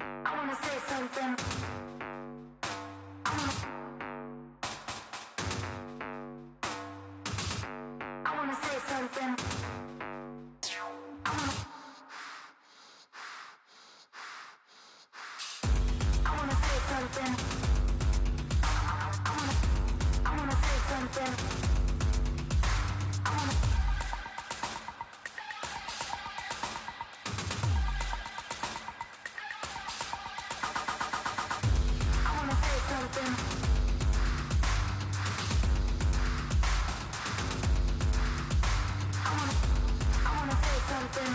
I wanna say something. I wanna say something. I wanna say something. I wanna say something. I wanna say something. I wanna say something.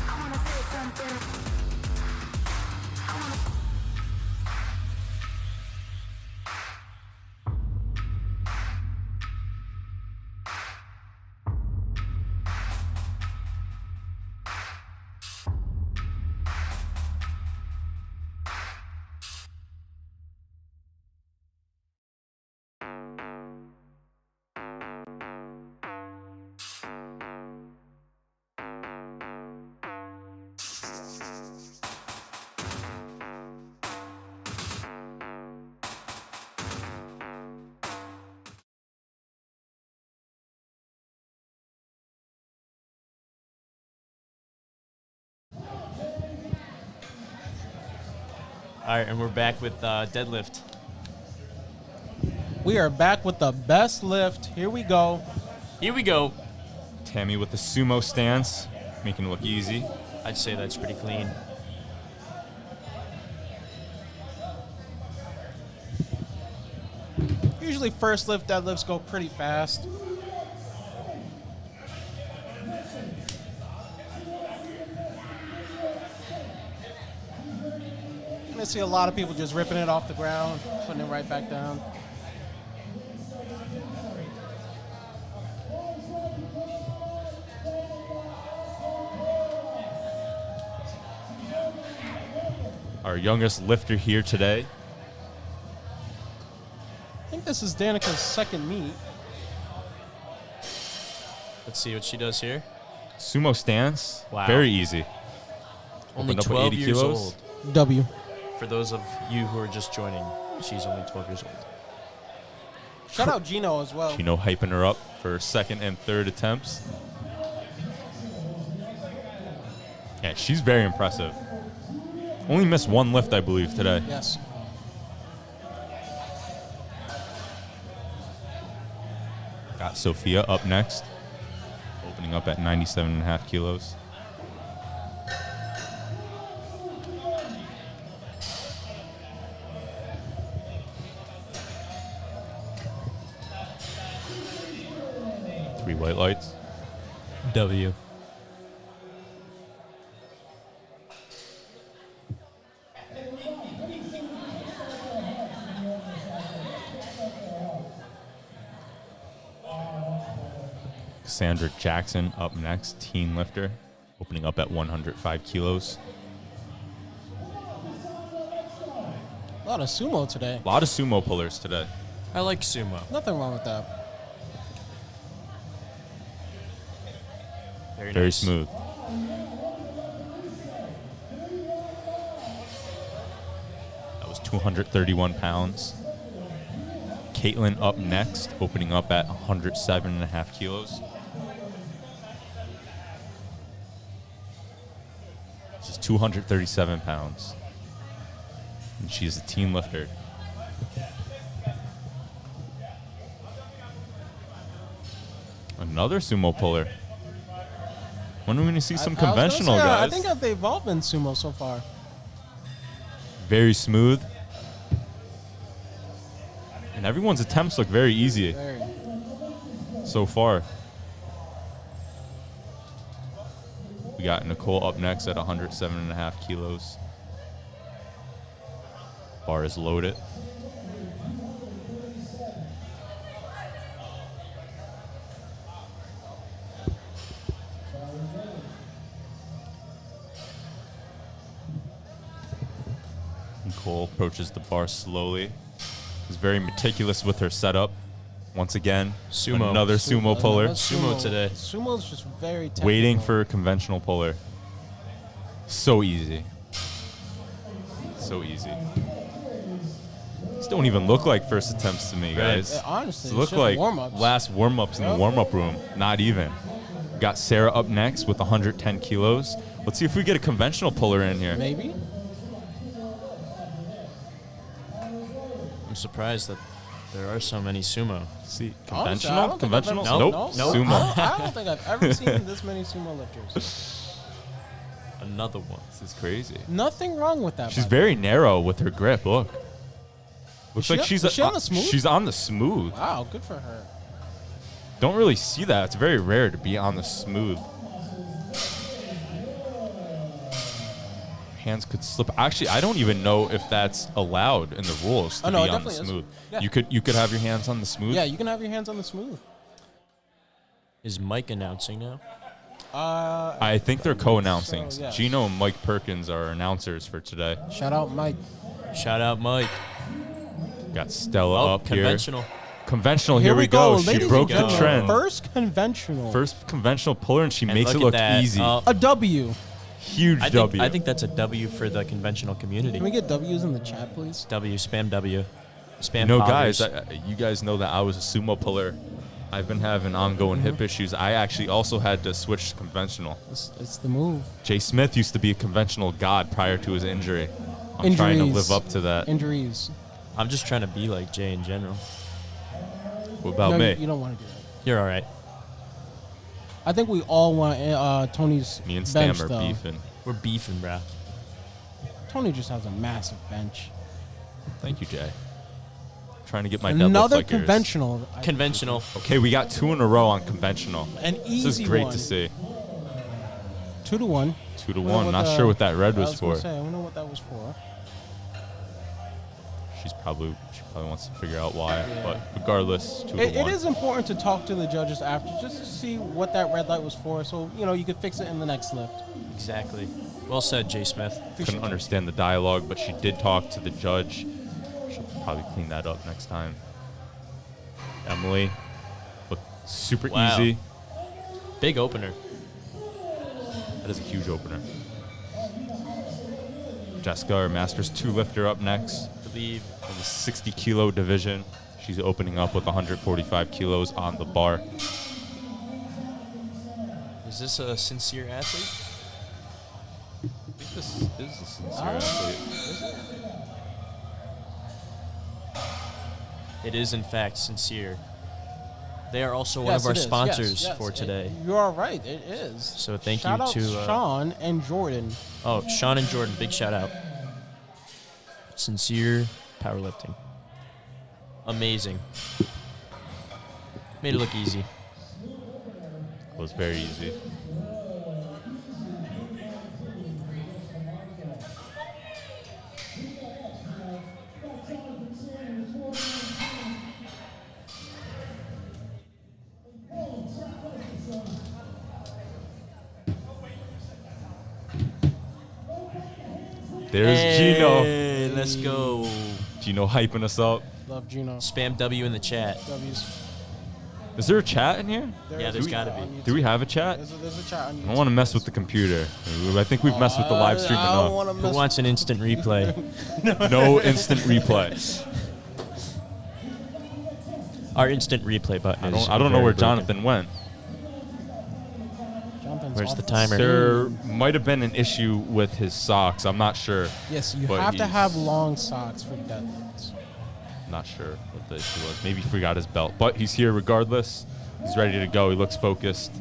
I wanna say something. All right, and we're back with deadlift. We are back with the best lift. Here we go. Here we go. Tammy with the sumo stance, making it look easy. I'd say that's pretty clean. Usually first lift deadlifts go pretty fast. I see a lot of people just ripping it off the ground, putting it right back down. Our youngest lifter here today. I think this is Danica's second meet. Let's see what she does here. Sumo stance, Wow. very easy. Only Opened up with 12 80 years kilos. old. W. For those of you who are just joining, she's only 12 years old. Shout out Gino as well. Gino hyping her up for second and third attempts. Yeah, she's very impressive. Only missed one lift, I believe, today. Yes. Got Sophia up next, opening up at 97.5 kilos. 3 white lights. W. Cassandra Jackson up next, teen lifter, opening up at 105 kilos. A lot of sumo today. A lot of sumo pullers today. I like sumo. Nothing wrong with that. Very nice. smooth. That was 231 pounds. Caitlin up next, opening up at 107.5 kilos. She's 237 pounds. And she is a teen lifter. Another sumo puller. When are we going to see some I was gonna conventional say, guys? I think that they've all been sumo so far. Very smooth. And everyone's attempts look very easy Very. so far. We got Nicole up next at 107.5 kilos. Bar is loaded. Nicole approaches the bar slowly. Is very meticulous with her setup. Once again, Sumo. another sumo puller. Another Sumo today. Sumo's just very technical. Waiting for a conventional puller. So easy. So easy. These don't even look like first attempts to me, guys. Honestly, These look it's just like warm-ups. last warm-ups in the warm-up room. Not even. Got Sarah up next with 110 kilos. Let's see if we get a conventional puller in here. Maybe. I'm surprised that there are so many sumo. See, Honestly, I conventional? don't think I've Conventional? ever- Nope. Nope. Sumo. I don't think I've ever seen this many sumo lifters. Another one. This is crazy. Nothing wrong with that. She's by the way. very narrow with her grip. Look. Looks she like on- she's is she on the smooth? She's on the smooth. Wow, good for her. Don't really see that. It's very rare to be on the smooth. Hands could slip. Actually, I don't even know if that's allowed in the rules to Oh, no, be it on the definitely is. smooth. Yeah. You could have your hands on the smooth. Yeah, you can have your hands on the smooth. Is Mike announcing now? I think they're co-announcing. So, yeah. Gino and Mike Perkins are announcers for today. Shout out Mike. Shout out Mike. Got Stella Oh, up conventional. here. Conventional. Here we go. She ladies broke and the gentlemen. trend. First conventional. First conventional puller, and she And makes it at look that. easy. A W. Huge I W. think that's a W for the conventional community. Can we get W's in the chat, please? W, spam W. Spam No, poggers. guys, you guys know that I was a sumo puller. I've been having ongoing hip issues. I actually also had to switch to conventional. It's the move. Jay Smith used to be a conventional god prior to his injury. I'm trying to live up to that. Injuries. I'm just trying to be like Jay in general. What about No, me? you don't want to do that. You're all right. I think we all want Tony's Me and bench, Stam are though. beefing. We're beefing, bro. Tony just has a massive bench. Thank you, Jay. Trying to get my deadlift Another like yours. conventional. Conventional. Okay, we got 2 in a row on conventional. An easy This is great one. to see. 2-1. 2 to I wonder 1. what Not the- sure what that red I was was gonna for. say, I wonder what that was for. She probably wants to figure out why. But regardless, 2 to It 1. is important to talk to the judges after just to see what that red light was for, so you could fix it in the next lift. Exactly. Well said, Jay Smith. Couldn't understand the dialogue, but she did talk to the judge. She'll probably clean that up next time. Emily, look super Wow. easy. Big opener. That is a huge opener. Jessica, our Masters 2 lifter, up next. I believe. In the 60 kilo division. She's opening up with 145 kilos on the bar. Is this a sincere athlete? I think this is a sincere athlete. It is, in fact, sincere. They are also one Yes, of our it is. sponsors Yes, for today. You are right. It is. So thank Shout you out to Sean and Jordan. Oh, Sean and Jordan, big shout out. Sincere powerlifting. Amazing. Made it look easy. was very easy. There's Gino. Hey, let's go. Gino hyping us up. Love Gino. Spam W in the chat. W's. Is there a chat in here? Yeah, there's got to be. on Do we YouTube. have a chat? There's a chat on YouTube. I don't want to mess with the computer. I think we've messed with the live stream I don't enough. wanna Who mess wants an instant replay? No instant replay. Our instant replay button is I don't know where very broken. Jonathan went. Jonathan's Where's off the timer? There might have been an issue with his socks. I'm not sure. Yes, you But have to he's- have long socks for deadlifts. Not sure what the issue was. Maybe he forgot his belt. But he's here regardless. He's ready to go. He looks focused.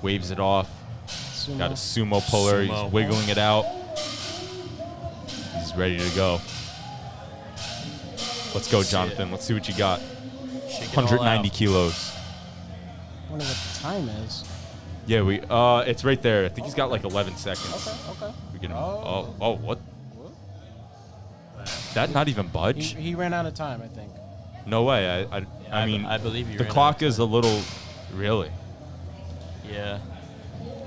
Waves it off. Sumo. Got a sumo puller. Sumo. He's wiggling it out. He's ready to go. Let's go, Jonathan. Let's see what you got. Shake it all 190 out. kilos. I wonder what the time is. Yeah, it's right there. I think he's got like 11 seconds. Okay. We can. Oh. Oh, what? That not even budge? He ran out of time, I think. No way. I mean, I believe you. the ran clock out. is a little. Really? Yeah.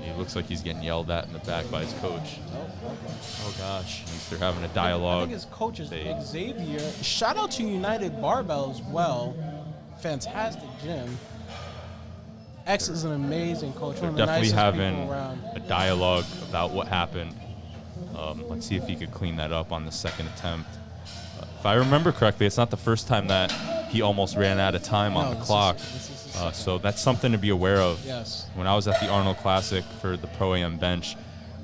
He looks like he's getting yelled at in the back by his coach. Oh gosh. They're having a I dialogue. think his coach is They- Xavier. Shout out to United Barbell as well. Fantastic gym. X is an amazing coach. They're One of the definitely nicest having people around. a dialogue about what happened. Let's see if he could clean that up on the second attempt. If I remember correctly, it's not the first time that he almost ran out of time on No, the this is- clock. this is the second. So that's something to be aware of. Yes. When I was at the Arnold Classic for the Pro AM bench,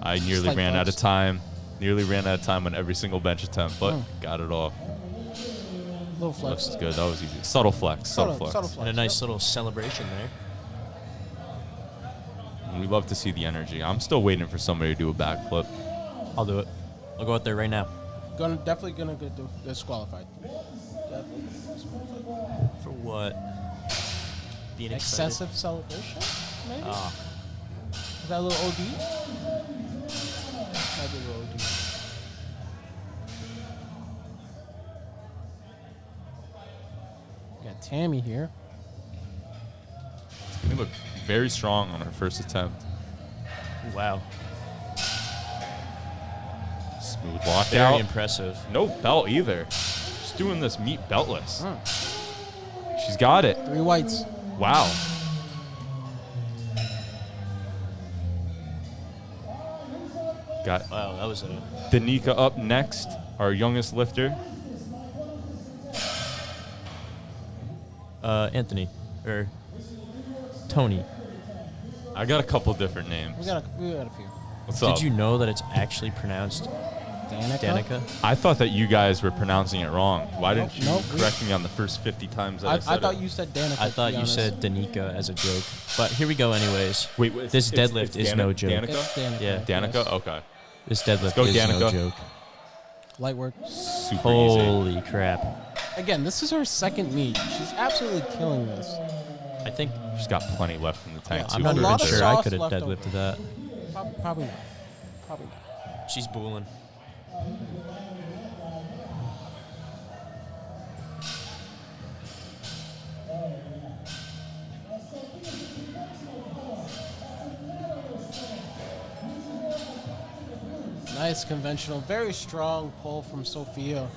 I nearly Slight ran out of flex. time. Nearly ran out of time on every single bench attempt, but got it off. Little flex. That's good. That was easy. Subtle flex. Subtle flex. And a nice little celebration there. We love to see the energy. I'm still waiting for somebody to do a backflip. I'll do it. I'll go out there right now. Definitely gonna get disqualified. Definitely disqualified. For what? Being Excessive celebration, maybe? Ah. Is that a little OD? Might be a little OD. We got Tammy here. She looked very strong on her first attempt. Wow. Smooth Very lockout. impressive. No belt either. She's doing this meat beltless. She's got it. 3 whites. Wow. Got Wow, that was a Danica up next, our youngest lifter. Anthony or Tony. I got a couple different We names. got a few. What's up? Did you know that it's actually pronounced Danica. Danica? I thought that you guys were pronouncing it wrong. Why didn't you Nope. correct me on the first 50 times that I said I thought it? you said Danica. I to thought be you honest. said Danica as a joke. But here we go anyways. Wait, This deadlift is no joke. Danica? It's Danica. Yeah. Danica? yes. Okay. This deadlift go, is no Danica. joke. Light work. Super easy. Holy crap. Again, this is her second meet. She's absolutely killing this. I think She's got plenty left in the tank, I'm too. not a even lot of sure I sauce could have left deadlifted that. Probably not. Probably not. She's booling. Nice conventional. Very strong pull from Sophia.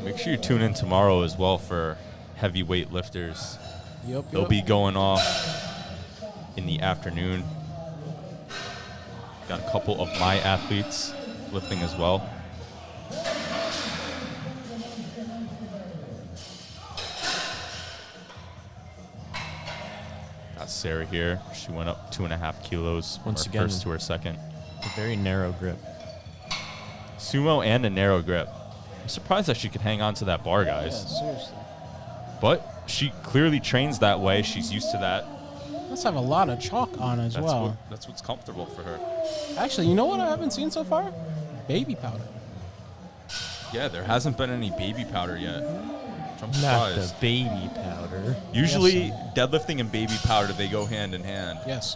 Make sure you tune in tomorrow as well for heavyweight lifters. Yep. They'll be going off in the afternoon. Got a couple of my athletes lifting as well. Got Sarah here. She went up 2.5 kilos from Once her again. first to her second. A very narrow grip. Sumo and a narrow grip. I'm surprised that she could hang on to that bar, Yeah, guys. seriously. But she clearly trains that way. She's used to that. Let's have a lot of chalk on as well. That's what's comfortable for her. Actually, you know what I haven't seen so far? Baby powder. Yeah, there hasn't been any baby powder yet. I'm Not surprised. the baby powder. Usually, Yes, deadlifting and baby powder, they go hand in hand. Yes.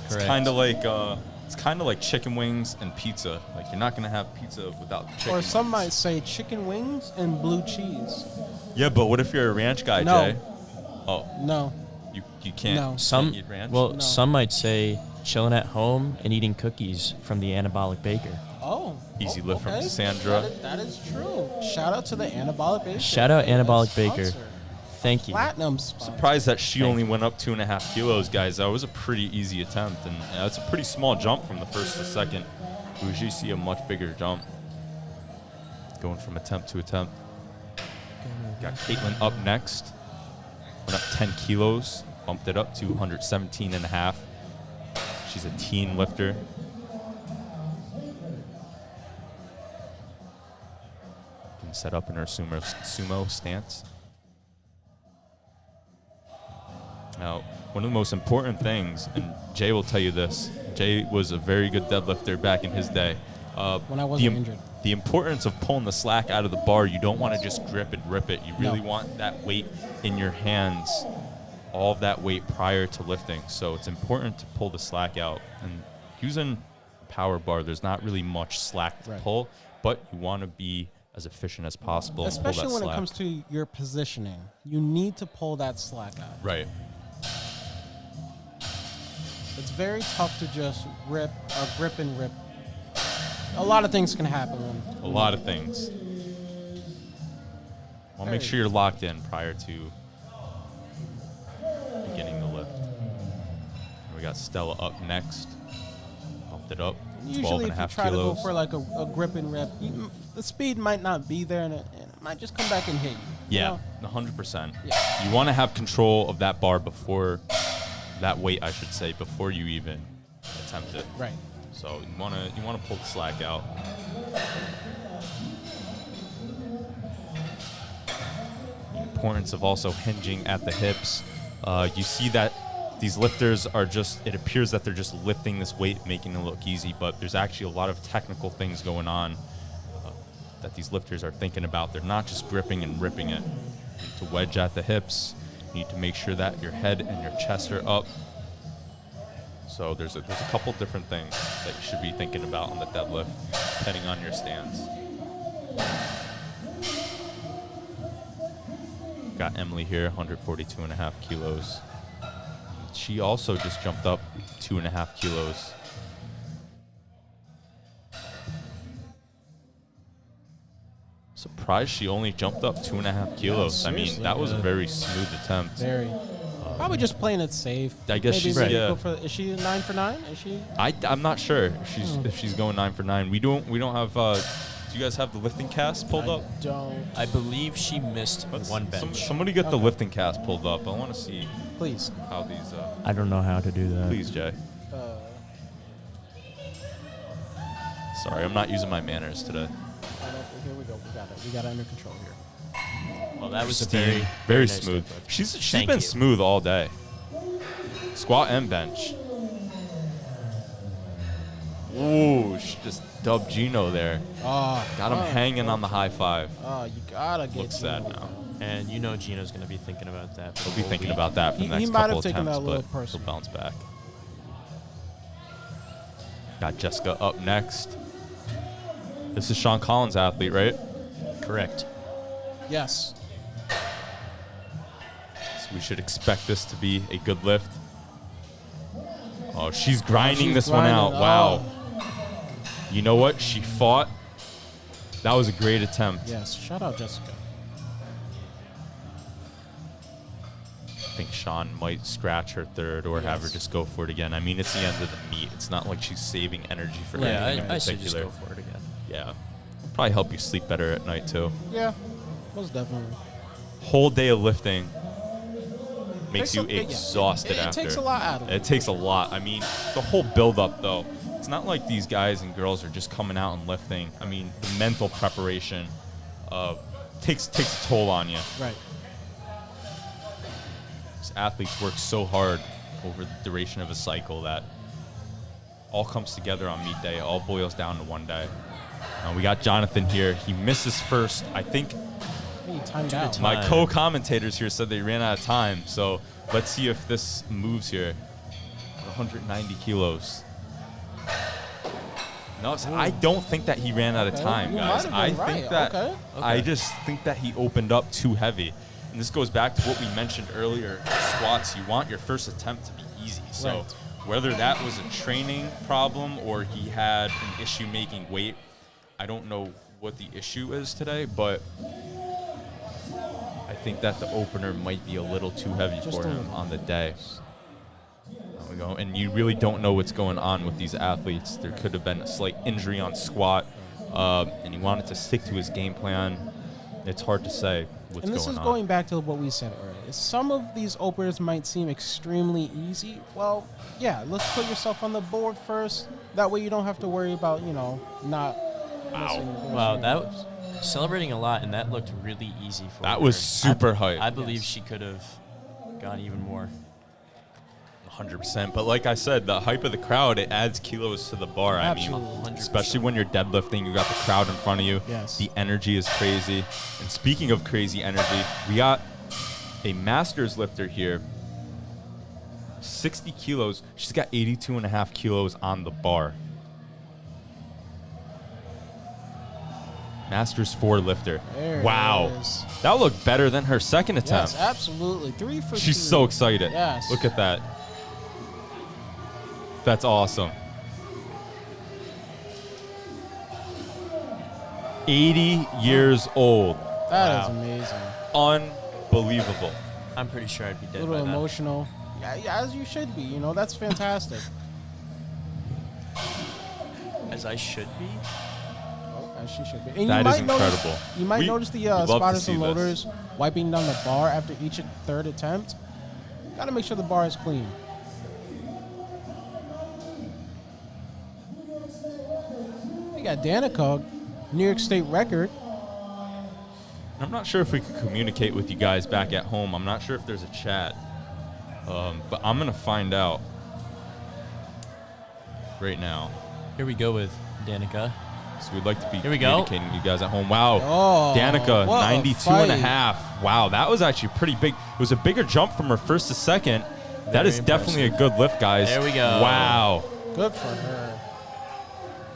It's Correct. kind of like chicken wings and pizza. Like, you're not gonna have pizza without the chicken. Or some wings. might say chicken wings and blue cheese. Yeah, but what if you're a ranch guy, No. Jay? Oh, No. you can't. No. Some, can't eat ranch. No. some might say chilling at home and eating cookies from the anabolic baker. Oh. Easy oh, lift from okay. Cassandra. That is true. Shout out to the Anabolic Baker. Shout out Anabolic That's Baker. sponsor. Thank you. Platinum sponsor. Surprised that she Thank only you. went up 2.5 kilos, guys. That was a pretty easy attempt, and it's a pretty small jump from the first to second. We usually see a much bigger jump going from attempt to attempt. Got Caitlin up next. Went up 10 kilos, bumped it up to 117.5. She's a teen lifter. Can set up in her sumo stance. Now, one of the most important things, and Jay will tell you this, Jay was a very good deadlifter back in his day. When I wasn't injured. The importance of pulling the slack out of the bar, you don't want to just grip and rip it. You really No. want that weight in your hands, all of that weight prior to lifting. So it's important to pull the slack out. And using power bar, there's not really much slack to Right. pull, but you want to be as efficient as possible. and pull Especially that when slack. it comes to your positioning. You need to pull that slack out. Right. It's very tough to just rip or grip and rip. A lot of things can happen. A lot of things. Well, make sure you're locked in prior to beginning the lift. And we got Stella up next. Bumped it up, 12 Usually, and if a you half try to kilos. go for like a grip and rip, the speed might not be there, and it might just come back and hit you. you Yeah, know? 100%. Yeah. You want to have control of that bar before, that weight, I should say, before you even attempt it. Right. So you want to pull the slack out. The importance of also hinging at the hips. You see that these lifters are just, it appears that they're just lifting this weight, making it look easy, but there's actually a lot of technical things going on that these lifters are thinking about. They're not just gripping and ripping it. You need to wedge at the hips. You need to make sure that your head and your chest are up. So there's a couple different things that you should be thinking about on the deadlift, depending on your stance. Got Emily here, 142.5 kilos. She also just jumped up 2.5 kilos. Surprised she only jumped up 2.5 kilos. I mean, seriously, that was a yeah. very smooth attempt. Very. Probably just playing it safe. I guess Maybe she's- maybe yeah. go for, is she 9 for 9? Is she? I'm not sure if she's going 9 for 9. We don't have. Do you guys have the lifting cast pulled up? Don't. I believe she missed one bench. Somebody get the lifting cast pulled up. I want to see Please. how these. I don't know how to do that. Please, Jay. Sorry, I'm not using my manners today. Here we go. We got it under control here. Well, that was a Steam, very very nice smooth. deadlift. She's Thank been you. smooth all day. Squat and bench. Ooh, she just dubbed Gino there. Oh, Got him hanging on the high five. Oh, you gotta get. Looks sad Gino now. down. And you know Gino's going to be thinking about that. for He'll the be whole thinking week. about that for the He next might couple have taken attempts, that a little but personal. he'll bounce back. Got Jessica up next. This is Sean Collins' athlete, right? Correct. Yes. So we should expect this to be a good lift. Oh, she's grinding she's this grinding. one out. Wow. You know what? She fought. That was a great attempt. Yes. Shout out Jessica. I think Sean might scratch her third or have her Yes. just go for it again. I mean, it's the end of the meet. It's not like she's saving energy for Yeah, anything in I say just particular. go for it again. Yeah. It'll probably help you sleep better at night, too. Yeah. Most definitely. Whole day of lifting makes Takes you a- yeah. exhausted It after. takes a lot out of it. It takes a lot. I mean, the whole build-up, though. It's not like these guys and girls are just coming out and lifting. I mean, the mental preparation takes a toll on you. Right. These athletes work so hard over the duration of a cycle that all comes together on meet day. All boils down to one day. We got Jonathan here. He misses first. I think He timed Due to out. time. My co-commentators here said they ran out of time, so let's see if this moves here. 190 kilos. No, I don't think that he ran out of Okay, time, you guys. might have I been think right. that Okay. I just think that he opened up too heavy. And this goes back to what we mentioned earlier. For squats, you want your first attempt to be easy. So Right. whether that was a training problem or he had an issue making weight, I don't know what the issue is today, but I think that the opener might be a little too heavy Just for a him little. on the day. There we go. And you really don't know what's going on with these athletes. There could have been a slight injury on squat, and he wanted to stick to his game plan. It's hard to say what's And this going is on. going back to what we said earlier. Some of these openers might seem extremely easy. Well, yeah, let's put yourself on the board first. That way you don't have to worry about, not missing those Wow, that fingers. was celebrating a lot, and that looked really easy for her. That was super hype. I believe she could have gone even more. 100%. But like I said, the hype of the crowd, it adds kilos to the bar. I Absolutely. mean, 100%. especially when you're deadlifting, you got the crowd in front of you. Yes. The energy is crazy. And speaking of crazy energy, we got a masters lifter here. 60 kilos. She's got 82.5 kilos on the bar. Masters 4 lifter. There it Wow. is. That looked better than her second attempt. Yes, absolutely. 3 for She's 3. so excited. Yes. Look at that. That's awesome. 80 years old. That is Wow. amazing. Unbelievable. I'm pretty sure I'd be A dead little by then. emotional. Yeah, as you should be. That's fantastic. As I should be. As she should be. And That you is might notice, incredible. You might We notice the love to spotters see and this. loaders wiping down the bar after each third attempt. Got to make sure the bar is clean. We got Danica, New York State record. I'm not sure if we could communicate with you guys back at home. I'm not sure if there's a chat. But I'm going to find out right now. Here we go with Danica. So we'd like to be Here we go. communicating with you guys at home. Wow. Oh, Danica, what a 92 and a fight. half. Wow, that was actually pretty big. It was a bigger jump from her first to second. That Very is definitely a good lift, guys. There we go. Wow. Good for her.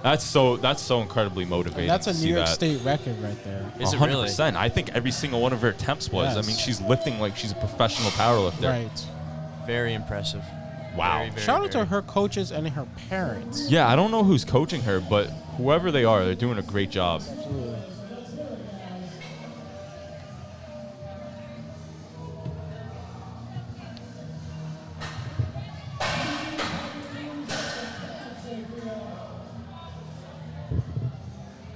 That's so incredibly motivating. That's a to New see York that. State record right there. Is it really? 100%. I think every single one of her attempts was. Yes. I mean, she's lifting like she's a professional powerlifter. Right. Very impressive. Wow. Very, very, Shout out to very. her coaches and her parents. Yeah, I don't know who's coaching her, but whoever they are, they're doing a great job. Absolutely.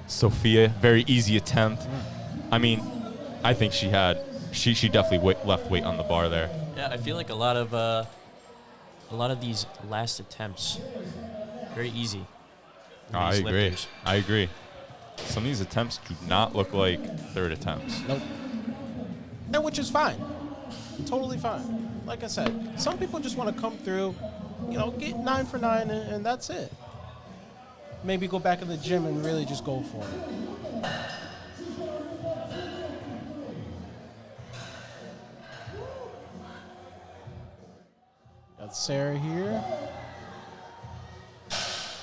Sophia, very easy attempt. I mean, I think she definitely left weight on the bar there. Yeah, I feel like a lot of these last attempts, very easy. for I these agree. lifters. I agree. Some of these attempts do not look like third attempts. Nope. And which is fine. Totally fine. Like I said, some people just want to come through, get 9 for 9 and that's it. Maybe go back in the gym and really just go for it. Got Sarah here.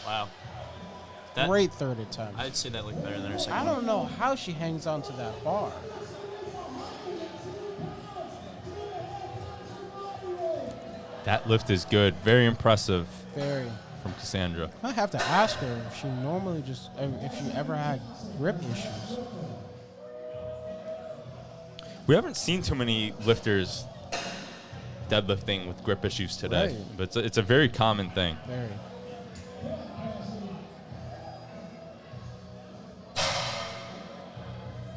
Wow. That, Great third attempt. I'd say that looked better than her second I one. don't know how she hangs on to that bar. That lift is good. Very impressive Very. from Cassandra. I have to ask her if she normally if she ever had grip issues. We haven't seen too many lifters deadlifting with grip issues today, Right. but it's a very common thing. Very.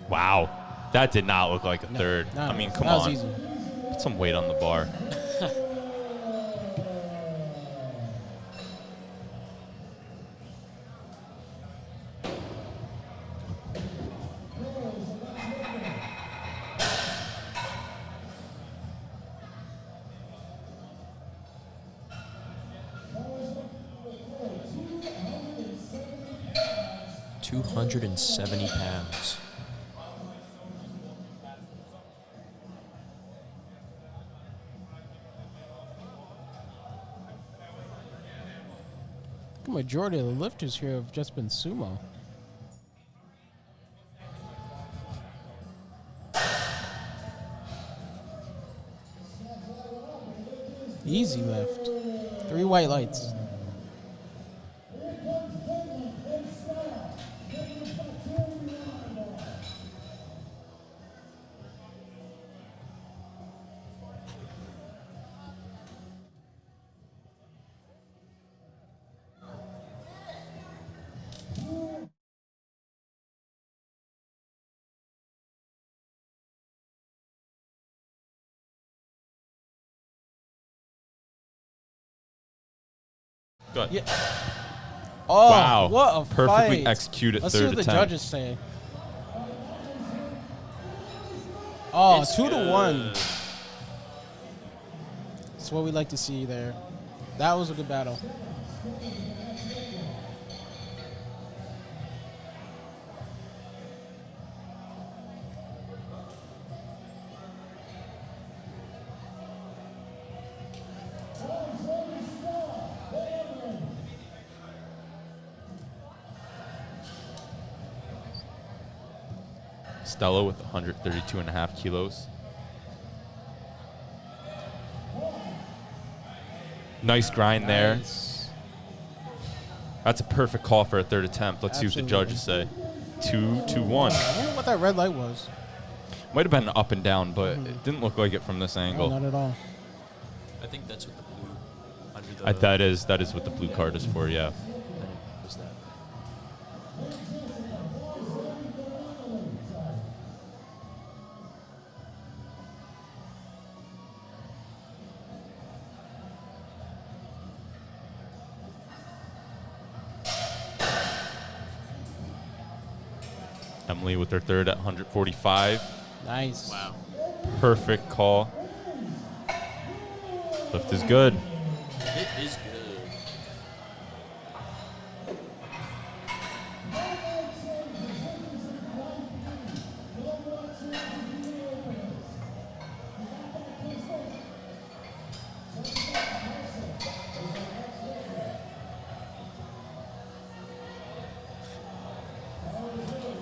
Wow. That did not look like a No, third. no, I mean, come that was on. easy. Put some weight on the bar. £270. The majority of the lifters here have just been sumo. Easy lift. 3 white lights. Good. Yeah. Oh, Wow. what a Perfectly fight. executed Let's see third what the attempt. judges say. Oh, It's 2-1. good. That's what we like to see there. That was a good battle. Stella with 132.5 kilos. Nice grind there. Nice. That's a perfect call for a third attempt. Let's see what the judges say. 2-1. I wonder what that red light was. Might have been up and down, but it didn't look like it from this No, angle. not at all. I think that's what the blue under the. That is what the blue card is for, yeah. Was that? Emily with her third at 145. Nice. Wow. Perfect call. Lift is good. It is good.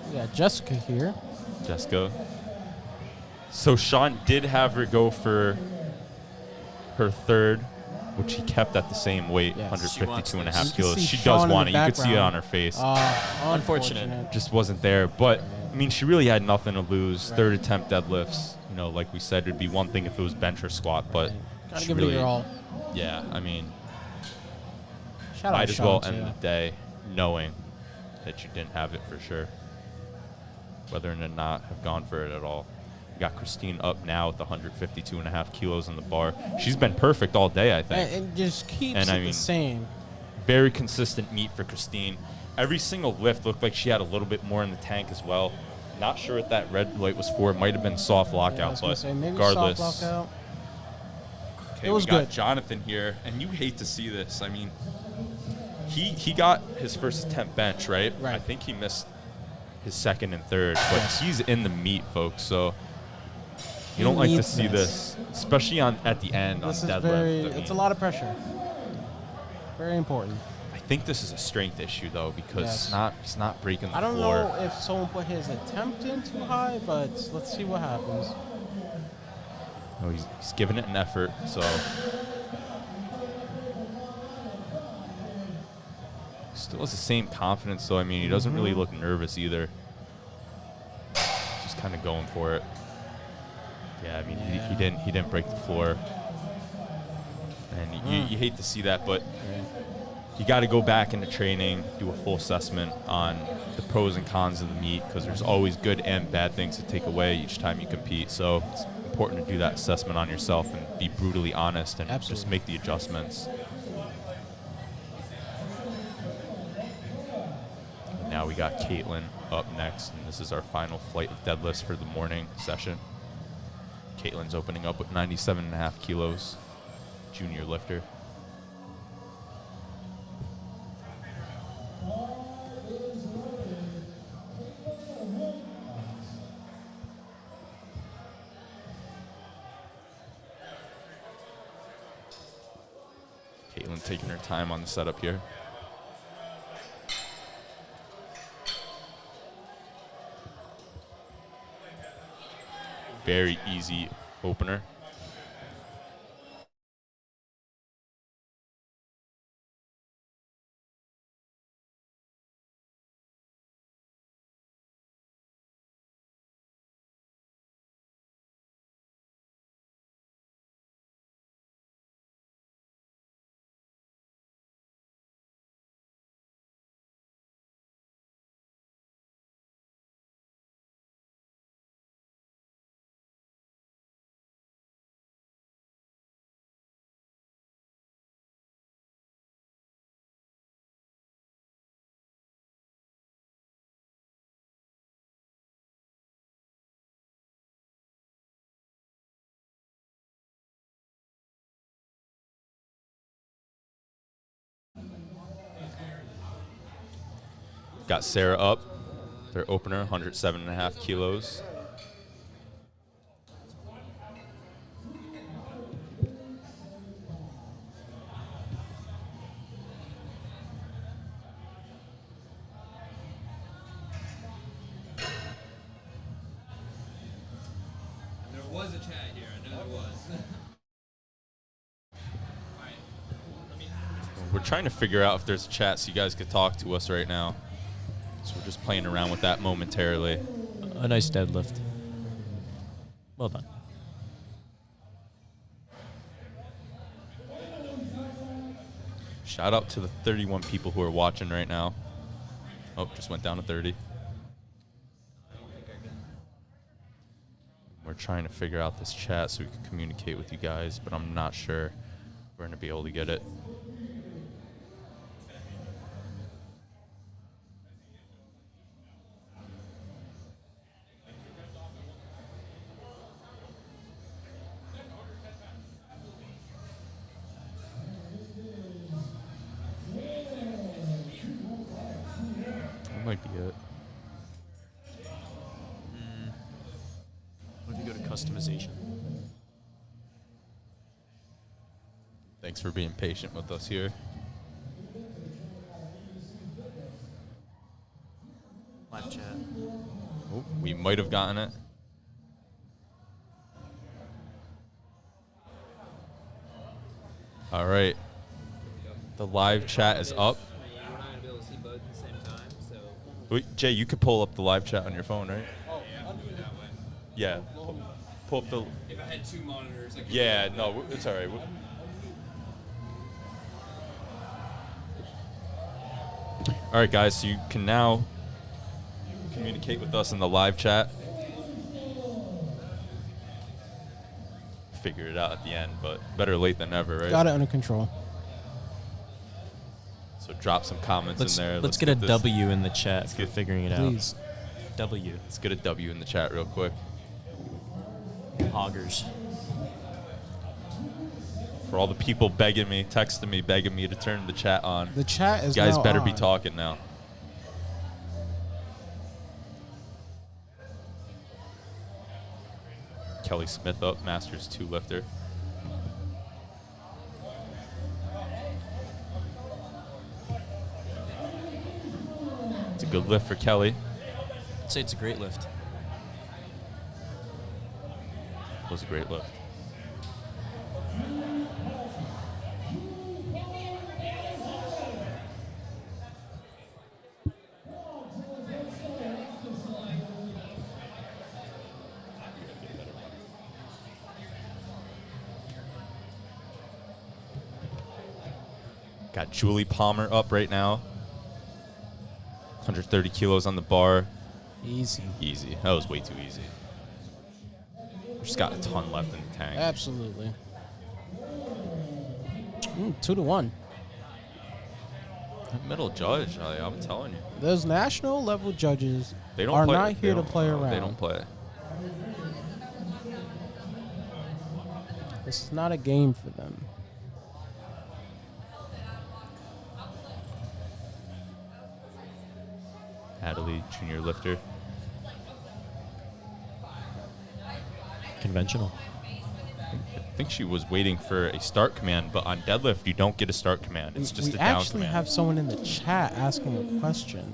We got Jessica here. Jessica. So Sean did have her go for her third, which he kept at the same weight, Yes. 152 and a You half can kilos. see She Sean does in the want it. You could see it background. on her face. Unfortunate. Just wasn't there. But, I mean, she really had nothing to lose. Right. Third attempt deadlifts, you know, like we said, it'd be one thing if it was bench or squat, but Gotta she give really, it your all. yeah, I mean, Shout out might as Sean, well too. end the day knowing that you didn't have it for sure. Whether or not have gone for it at all. We got Christine up now with 152 and a half kilos on the bar. She's been perfect all day, I think. And just keeps And it I the mean, same. Very consistent meet for Christine. Every single lift looked like she had a little bit more in the tank as well. Not sure what that red light was for. It might have been soft Yeah, I lockout, was gonna but say, maybe regardless. soft lockout. Okay, It was we got good. Jonathan here, and you hate to see this. I mean, he got his first attempt bench, right? Right. I think he missed his second and third, but he's in the meet, folks. So you don't like to needs see this. this, especially at the end This on is deadlift. very. I It's a mean, lot of pressure. Very important. I think this is a strength issue though, because Yes. he's not breaking the I don't floor. know if someone put his attempt in too high, but let's see what happens. No, he's giving it an effort. So still has the same confidence, though. I mean, he doesn't really look nervous either. Just kind of going for it. Yeah, I mean, Yeah. he didn't break the floor, and you hate to see that, but you got to go back into training, do a full assessment on the pros and cons of the meet, because there's always good and bad things to take away each time you compete. So it's important to do that assessment on yourself and be brutally honest and just Absolutely. make the adjustments. Now we got Caitlin up next, and this is our final flight of deadlifts for the morning session. Caitlin's opening up with 97.5 kilos, junior lifter. Caitlin taking her time on the setup here. very easy opener. Got Sarah up, their opener, 107.5 kilos. There was a chat here. I know there was. We're trying to figure out if there's a chat so you guys could talk to us right now. So we're just playing around with that momentarily. A nice deadlift. Well done. Shout out to the 31 people who are watching right now. Oh, just went down to 30. We're trying to figure out this chat so we can communicate with you guys, but I'm not sure we're going to be able to get it. Might be it. What if you go to customization? Thanks for being patient with us here. Live chat. Oh, we might have gotten it. All right. The live chat is up. We're not going to be able to see both at the same time, so. Wait, Jay, you could pull up the live chat on your phone, right? Oh, yeah, I'll do it that way. Yeah. Pull up the. If I had two monitors, I could. Yeah, no, it's all right. All right, guys, so you can now communicate with us in the live chat. Figure it out at the end, but better late than never, right? Got it under control. So drop some comments in there. Let's get a this- W in the chat for get- figuring it Please. out. W. Let's get a W in the chat real quick. Hoggers. For all the people begging me, texting me, begging me to turn the chat on. The chat is You guys now better be on. talking now. Kelly Smith up, Masters 2 lifter. It's a good lift for Kelly. I'd say it's a great lift. It was a great lift. Got Julie Palmer up right now. 130 kilos on the bar. Easy. Easy. That was way too easy. She's got a ton left in the tank. Absolutely. 2-1. Middle judge, I'm telling you. Those national level judges They don't are play, not they here to don't- play around. They don't play. This is not a game for them. Natalie, junior lifter. Conventional. I think she was waiting for a start command, but on deadlift, you don't get a start command. It's just we a down actually command. have someone in the chat asking a question.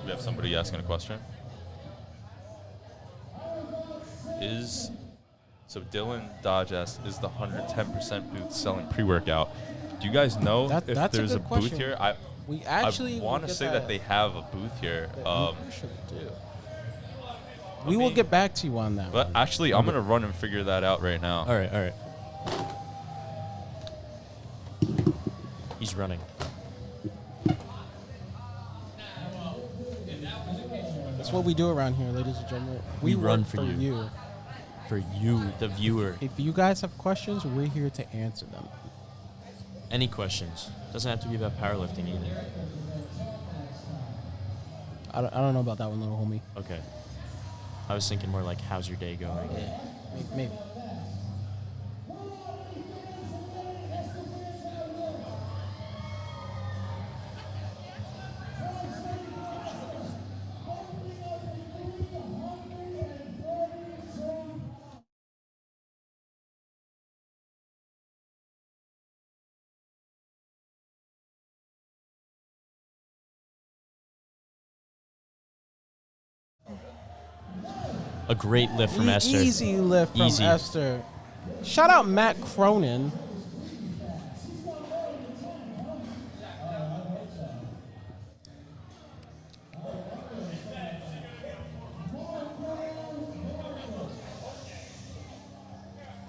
We have somebody asking a question. So Dylan Dodge asks, is the 110% booth selling pre-workout? Do you guys know if that's a there's a good booth question. here? We actually I want will to get say that they have a booth here. We actually do. We will get back to you on that But one. actually, I'm going to run and figure that out right now. All right. He's running. That's what we do around here, ladies and gentlemen. We run work for you. For you, the viewer. If you guys have questions, we're here to answer them. Any questions? Doesn't have to be about powerlifting either. I don't know about that one, little homie. Okay. I was thinking more like, how's your day going? Yeah, maybe. A great lift from Esther. Easy lift from Easy. Esther. Shout out Matt Cronin.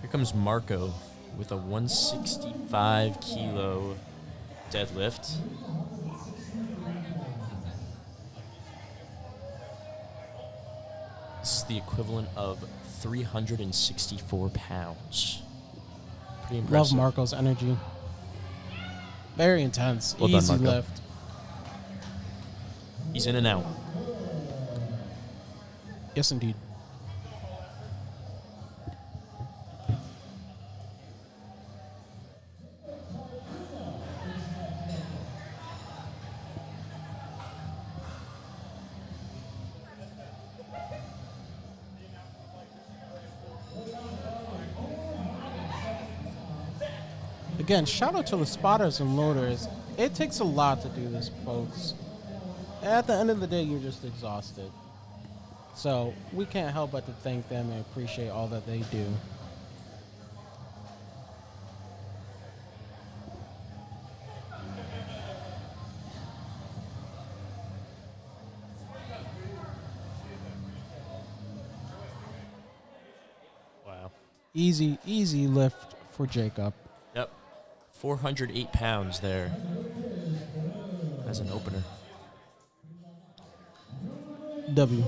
Here comes Marco with a 165 kilo deadlift. It's the equivalent of 364 pounds. Pretty impressive. Love Marco's energy. Very intense. Well done, Easy Marco. lift. He's in and out. Yes, indeed. Again, shout out to the spotters and loaders. It takes a lot to do this, folks. At the end of the day, you're just exhausted. So we can't help but to thank them and appreciate all that they do. Wow. Easy lift for Jacob. Yep. 408 pounds there as an opener. W.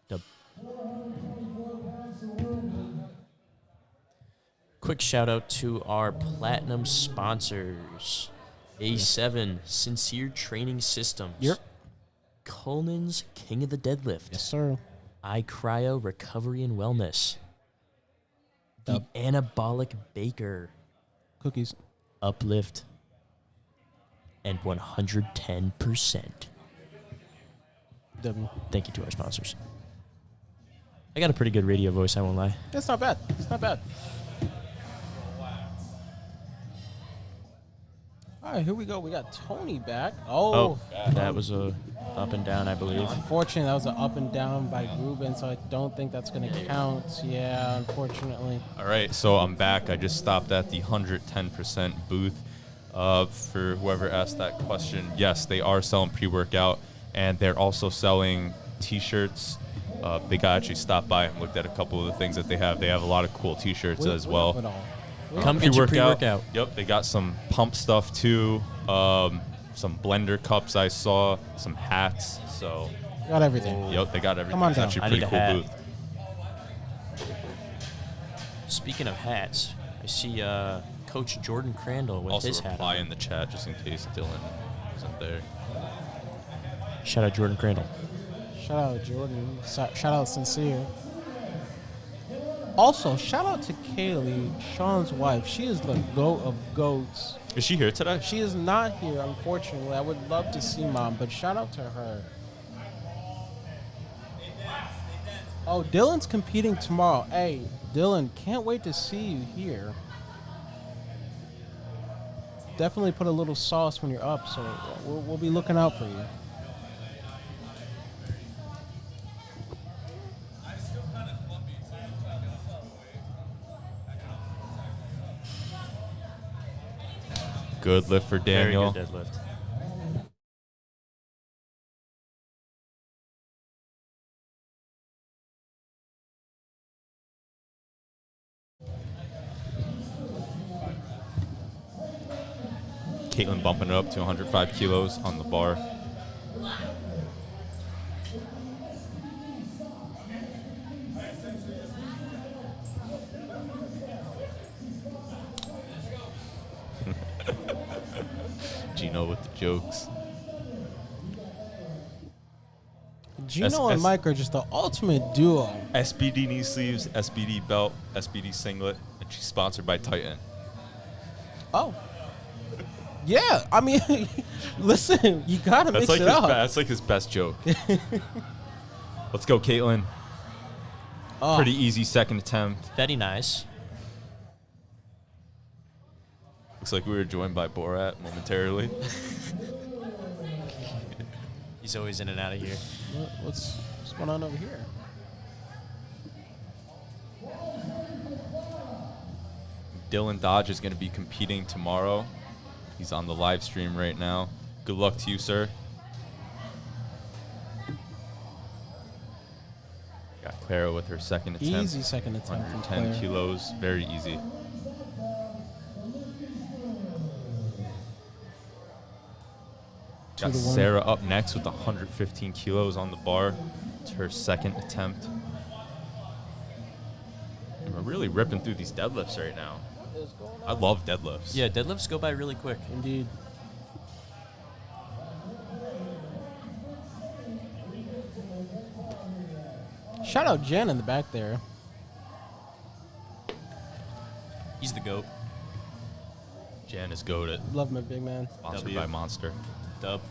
Dub. Quick shout out to our platinum sponsors. A7 Sincere Training Systems. Yep. Coleman's King of the Deadlift. Yes, sir. iCryo Recovery and Wellness. Dub. The Anabolic Baker. Cookies. Uplift. And 110%. W. Thank you to our sponsors. I got a pretty good radio voice, I won't lie. It's not bad. It's not bad. All right, here we go. We got Tony back. Oh, that was a up and down, I believe. Unfortunately, that was an up and down by Ruben, so I don't think that's going to count. Yeah, unfortunately. All right, so I'm back. I just stopped at the 110% booth. For whoever asked that question, yes, they are selling pre-workout, and they're also selling T-shirts. They got actually stopped by and looked at a couple of the things that they have. They have a lot of cool T-shirts as well. We have it all. Come get your pre-workout. Yep, they got some pump stuff too. Some blender cups I saw, some hats. So, Got everything. yep, they got everything. Come on It's down. actually I pretty need a cool hat. booth. Speaking of hats, I see Coach Jordan Crandall with Also his hat reply on. in the chat just in case Dylan isn't there. Shout out Jordan Crandall. Shout out Jordan. Shout out Sincere. Also, shout out to Kaylee, Sean's wife. She is the goat of goats. Is she here today? She is not here, unfortunately. I would love to see Mom, but shout out to her. Oh, Dylan's competing tomorrow. Hey, Dylan, can't wait to see you here. Definitely put a little sauce when you're up, so we'll be looking out for you. Good lift for Daniel. Very good deadlift. Caitlin bumping it up to 105 kilos on the bar. Gino with the jokes. Gino and Mike are just the ultimate duo. SBD knee sleeves, SBD belt, SBD singlet, and she's sponsored by Titan. Oh. Yeah, I mean, listen, you gotta That's mix like it his up. that's like his best joke. Let's go, Caitlin. Oh, Pretty easy second attempt. Very nice. Looks like we were joined by Borat momentarily. He's always in and out of here. what's going on over here? Dylan Dodge is going to be competing tomorrow. He's on the live stream right now. Good luck to you, sir. Got Clara with her second attempt. Easy second attempt from 110 Claire. kilos, very easy. Got 2 to 1. Sarah up next with 115 kilos on the bar. It's her second attempt. And we're really ripping through these deadlifts right now. I love deadlifts. Yeah, deadlifts go by really quick. Indeed. Shout out Jen in the back there. He's the GOAT. Jan is goated. Love my big man. Sponsored W. by Monster. Dub.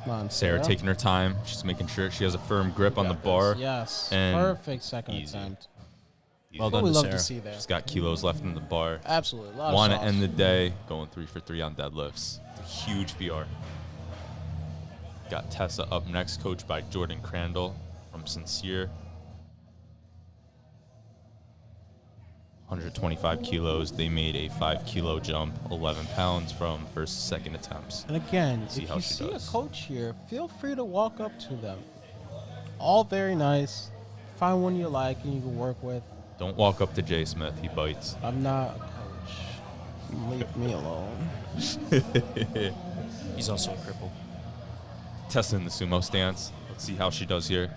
Come on, Sarah taking her time. She's making sure she has a firm grip on the bar. Yes. And Perfect second easy. attempt. Well What done we to love Sarah. to see there. She's got kilos left in the bar. Absolutely. A lot of Want to sauce. end the day going 3 for 3 on deadlifts. It's a huge PR. Got Tessa up next, coached by Jordan Crandall from Sincere. 125 kilos. They made a 5 kilo jump, 11 pounds from first to second attempts. And again, See if how you she see does. a coach here, feel free to walk up to them. All very nice. Find one you like and you can work with. Don't walk up to Jay Smith. He bites. I'm not a coach. Leave me alone. He's also a cripple. Tessa in the sumo stance. Let's see how she does here.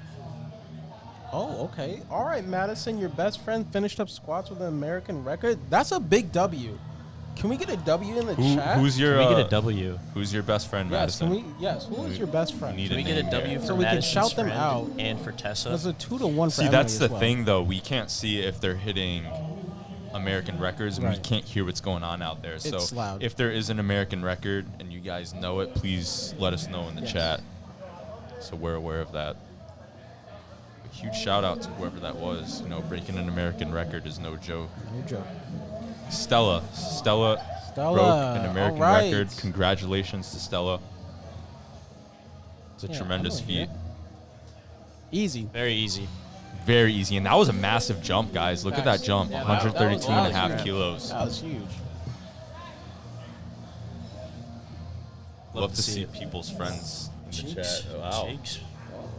Oh, okay. All right, Madison, your best friend finished up squats with an American record. That's a big W. Can we get a W in the chat? Who's your Can we get a W? Who's your best friend, Yes, Madison? can we? Yes, who is your best friend? need Can we get a name W here. for So we can Madison's shout them friend out. and for Tessa? There's a 2 to 1 for See, Emily that's as the well. thing, though. We can't see if they're hitting American records, and we Right. can't hear what's going on out there. So It's loud. if there is an American record and you guys know it, please let us know in the Yes. chat so we're aware of that. A huge shout out to whoever that was. You know, breaking an American record is no joke. No joke. Stella Stella, broke an American all right. record. Congratulations to Stella. It's a Yeah, tremendous Emily, feat. yeah. Easy. Very easy. Very easy. And that was a massive jump, guys. Look at that Facts. jump. Yeah, that- 132 and a that half was kilos. That was huge. Love to see people's friends in the chat. Oh, wow. Cheeks.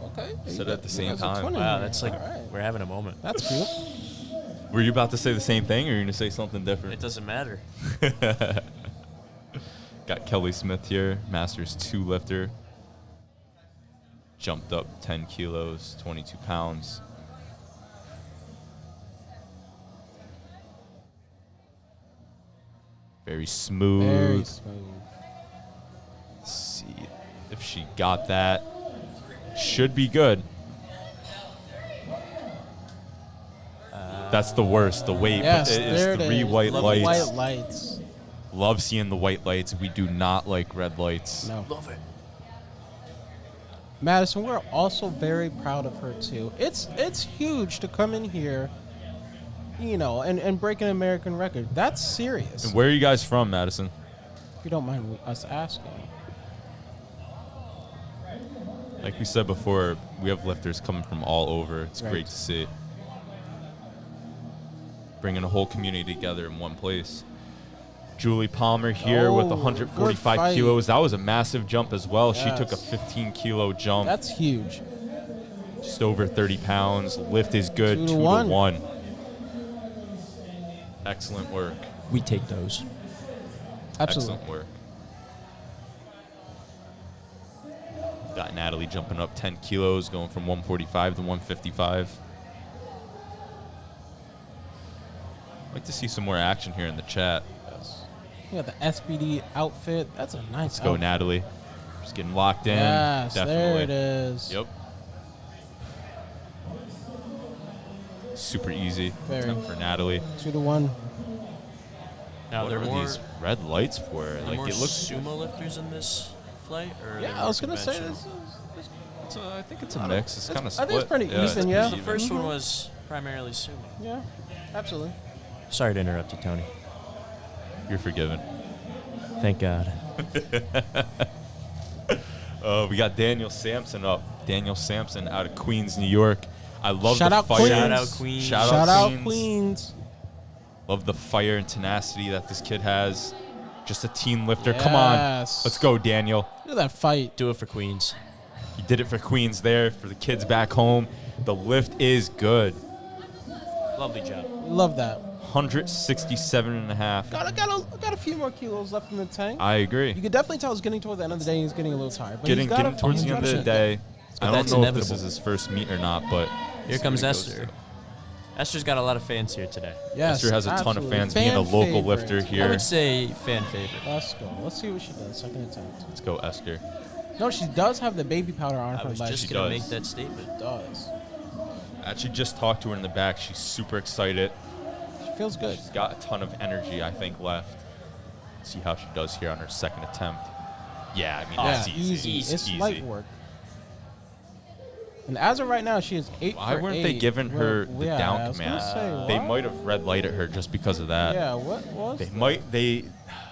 Okay. Said it at the same You guys are time. twinning Wow, here. that's like All right. we're having a moment. That's cute. Were you about to say the same thing, or are you going to say something It different? doesn't matter. Got Kelly Smith here, Masters 2 lifter. Jumped up 10 kilos, 22 pounds. Very smooth. Very smooth. Let's see if she got that. Should be good. That's the worst. The weight. Yes, It is there it 3 is. white Love lights. White lights. Love seeing the white lights. We do not like red lights. No. Love it. Madison, we're also very proud of her too. It's huge to come in here, you know, and break an American record. That's serious. And where are you guys from, Madison? If you don't mind us asking. Like we said before, we have lifters coming from all over. It's Right. great to see. bringing a whole community together in one place. Julie Palmer here with Oh, 145 good fight. kilos. That was a massive jump as well. She took a Yes. 15-kilo jump, That's huge. just over 30 pounds. Lift is good, 2 to 2 to 1. 1. Excellent work. We take those. Absolutely. Excellent work. Got Natalie jumping up 10 kilos, going from 145 to 155. I'd like to see some more action here in the chat. You got the SBD outfit. That's a nice Let's go, outfit. Natalie. Just getting locked in. Yes, Definitely. there it is. Yep. Super easy. Very. Attempt for Natalie. 2 to 1. Now What there are are more, these red lights for? there Like more it looks. sumo lifters in this flight, or are they Yeah, I more was gonna say conventional? this. I think it's a mix. It's kind of I split. think it's pretty even, yeah. The first one was primarily sumo. Yeah, absolutely. Sorry to interrupt you, Tony. You're forgiven. Thank God. We got Daniel Sampson up. Daniel Sampson out of Queens, New York. I love Shout the out fire. Queens. Shout out Queens. Shout Shout out out Queens. Love the fire and tenacity that this kid has. Just a teen lifter. Come on. Yes. Let's go, Daniel. Look at that fight. Do it for Queens. You did it for Queens there, for the kids back home. The lift is good. Lovely job. Love that. 167.5. Got a few more kilos left in the tank. I agree. You could definitely tell it's getting toward the end of the day. He's getting a little tired. But Getting he's got towards the he's end of got the a- day. I don't that's know if this inevitable. is his first meet or not, but Here see comes what it goes Esther. to. Esther's got a lot of fans here today. Yes, Esther has a ton of absolutely. fans, being a Fan local favorite. lifter I here. would say fan favorite. Let's go. Let's see what she does. Second attempt. Let's go, Esther. No, she does have the baby powder on I her was leg. just She going to does. make that statement. does. I actually just talked to her in the back. She's super excited. She feels good. She's got a ton of energy, I think, left. Let's see how she does here on her second attempt. Yeah, I mean, that's easy. It's light work. And as of right now, she is 8 Why for weren't they 8. giving her the Yeah, I down was gonna command? say, They what? might have red lighted her just because of that. Yeah, what was They that? might. They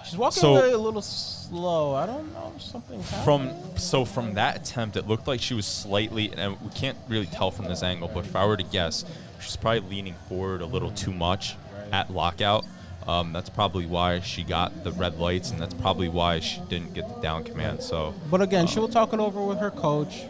She's walking so- a little slow. I don't know. Something happened. from that attempt, it looked like she was slightly, and we can't really tell from this angle, but if I were to guess, she's probably leaning forward a little too much at lockout. That's probably why she got the red lights, and that's probably why she didn't get the down command. So But again, she'll talk it over with her coach.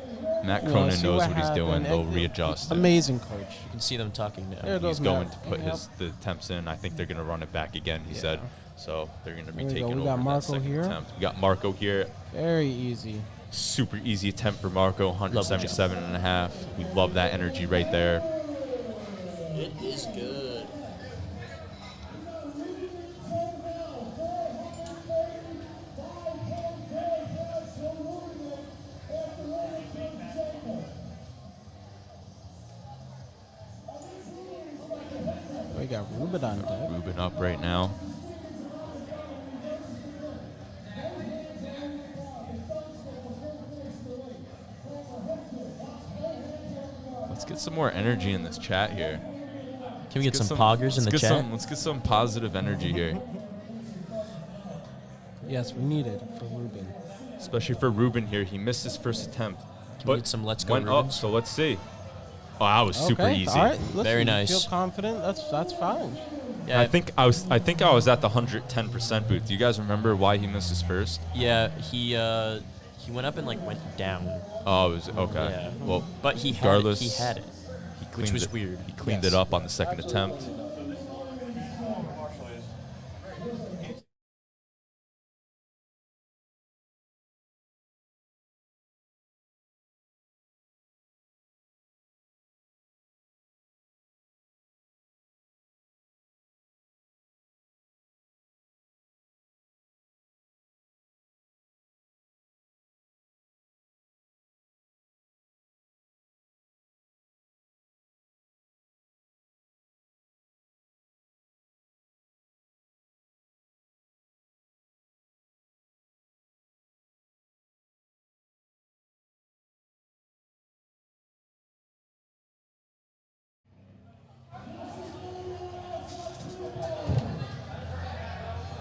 Matt You know, Cronin see knows what what he's doing. happened. They'll And- readjust. it. Amazing coach. You can see them talking now. There goes He's going Matt. to put Yep. the attempts in. I think they're going to run it back again, he said. So they're going to be There we go. taking We over got that Marco second here. attempt. We got Marco here. Very easy. Super easy attempt for Marco, 177.5. We love that energy right there. It is good. We got Ruben on deck. Ruben up right now. Let's get some more energy in this chat here. Can we get Let's some poggers in let's the get chat? let's get some positive energy here, Yes, we need it for Ruben. especially for Ruben here. He missed his first attempt, Can we get some let's go went up. Rubens? So let's see. Oh, that was super Okay, easy. All right, listen, Very you nice. Feel confident? That's fine. Yeah, I think I was at the 110% booth. Do you guys remember why he missed his first? yeah. He went up and like went down. Oh, it was okay. Yeah. Well, But he had regardless, it. He had it. he Which cleaned was it- weird. He cleaned Yes. it up on the second attempt.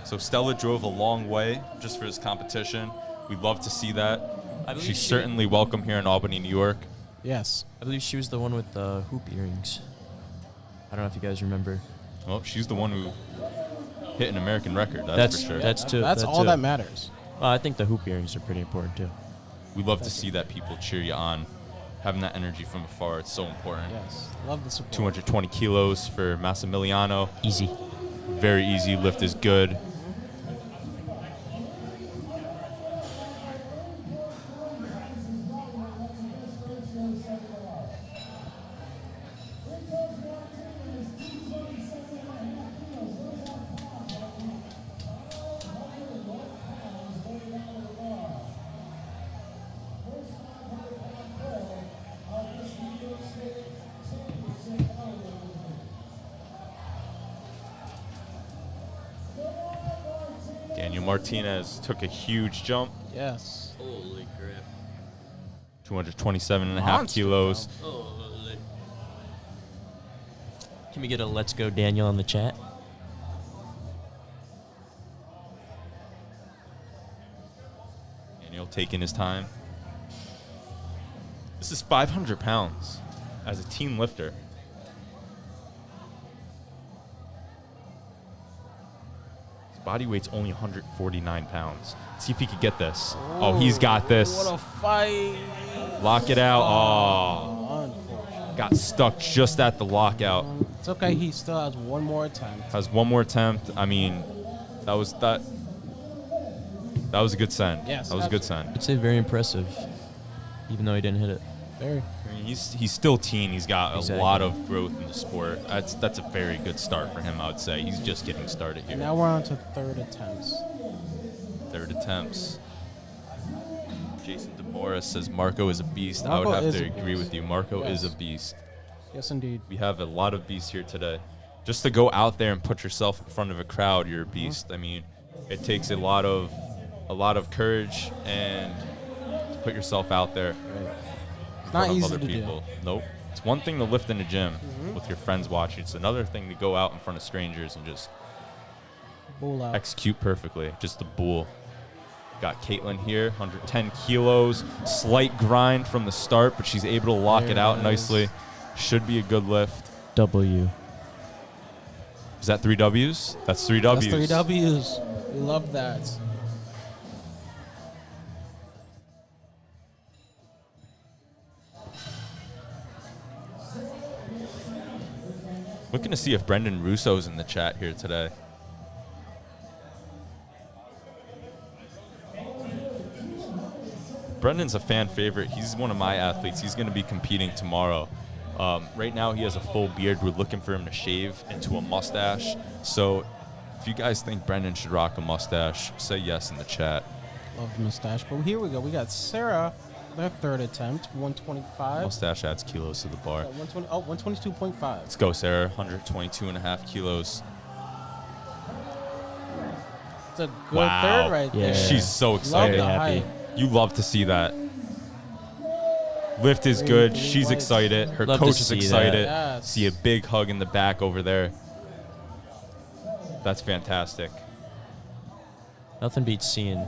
So Stella drove a long way just for his competition. We'd love to see that. I believe She's she- certainly welcome here in Albany, New York. Yes. I believe she was the one with the hoop earrings. I don't know if you guys remember. Well, she's the one who hit an American record. That's for sure. That's all that matters. Well, I think the hoop earrings are pretty important too. We love to see that people cheer you on. Having that energy from afar, it's so important. Yes, love the support. 220 kilos for Massimiliano. Easy. Very easy. Lift is good. Martinez took a huge jump. Yes. Holy crap. 227.5 Monster, kilos. Holy. Can we get a let's go Daniel in the chat? Daniel taking his time. This is 500 pounds as a team lifter. Body weight's only 149 pounds. See if he could get this. Oh, he's got this. What a fight. Lock it out. Oh. Got stuck just at the lockout. It's okay. He still has one more attempt. Has one more attempt. I mean, that was a good send. Yes, that was a good send. I'd say very impressive, even though he didn't hit it. Very. I mean, he's still teen. He's got Exactly. a lot of growth in the sport. That's a very good start for him, I would say. He's just getting started here. And now we're on to third attempts. Third attempts. Jason DeMora says Marco is a beast. I Marco would have is to a agree beast. with you. Marco is a Yes. beast. Yes, indeed. We have a lot of beasts here today. Just to go out there and put yourself in front of a crowd, you're a beast. I mean, it takes a lot of courage and to put yourself out there. It's not of easy other to people. Nope. It's one thing to lift in a gym with your friends watching. It's another thing to go out in front of strangers and just do. Bull out. execute perfectly. Just the bull. Got Caitlin here, 110 kilos. Slight grind from the start, but she's able to lock There it it out is. nicely. Should be a good lift. W. Is that 3 W's? That's 3 W's. That's 3 W's. We love that. Looking to see if Brendan Russo's in the chat here today. Brendan's a fan favorite. He's one of my athletes. He's going to be competing tomorrow. Right now he has a full beard. We're looking for him to shave into a mustache. So if you guys think Brendan should rock a mustache, say yes in the chat. Love the mustache. But here we go. We got Sarah, their third attempt, 125. Mustache adds kilos to the bar. 122.5. Let's go, Sarah. 122.5 kilos. It's a good Wow. third right Yeah. there. She's so Love excited. the happy. height. You love to see that. Lift is Three good. She's whites. excited. Her Love to coach is see that. excited. Yes. See a big hug in the back over there. That's fantastic. Nothing beats seeing.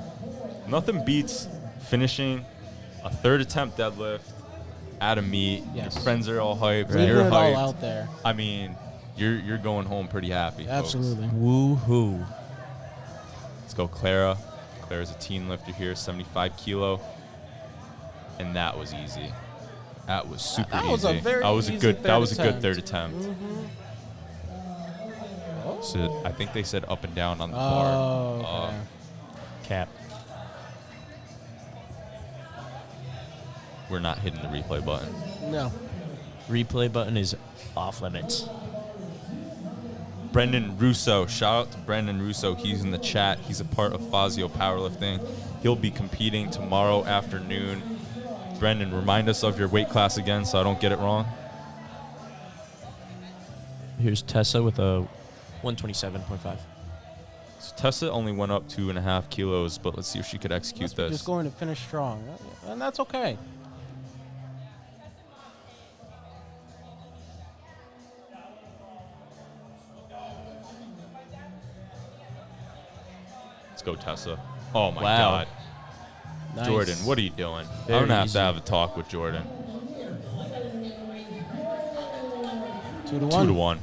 Nothing beats finishing a third attempt deadlift at a meet. Yes. Your friends are all hyped. Leaving You're it all hyped. out there. I mean, you're going home pretty happy. folks. Absolutely. Woo-hoo. Let's go, Clara. Clara's a teen lifter here, 75 kilo. And that was easy. That was super That easy. was a very that was easy a good. That third was a good attempt. third attempt. So I think they said up and down on the Oh, bar. okay. Cap. We're not hitting the replay button. No. Replay button is off limits. Brendan Russo. Shout out to Brendan Russo. He's in the chat. He's a part of Fazio Powerlifting. He'll be competing tomorrow afternoon. Brendan, remind us of your weight class again so I don't get it wrong. Here's Tessa with a 127.5. So Tessa only went up 2.5 kilos, but let's see if she could execute We're this. just going to finish strong. And that's okay. Let's go, Tessa. Oh, my Wow. God. Nice. Jordan, what are you doing? Very I'm going to have easy. to have a talk with Jordan. 2 to 1. 2 to 1.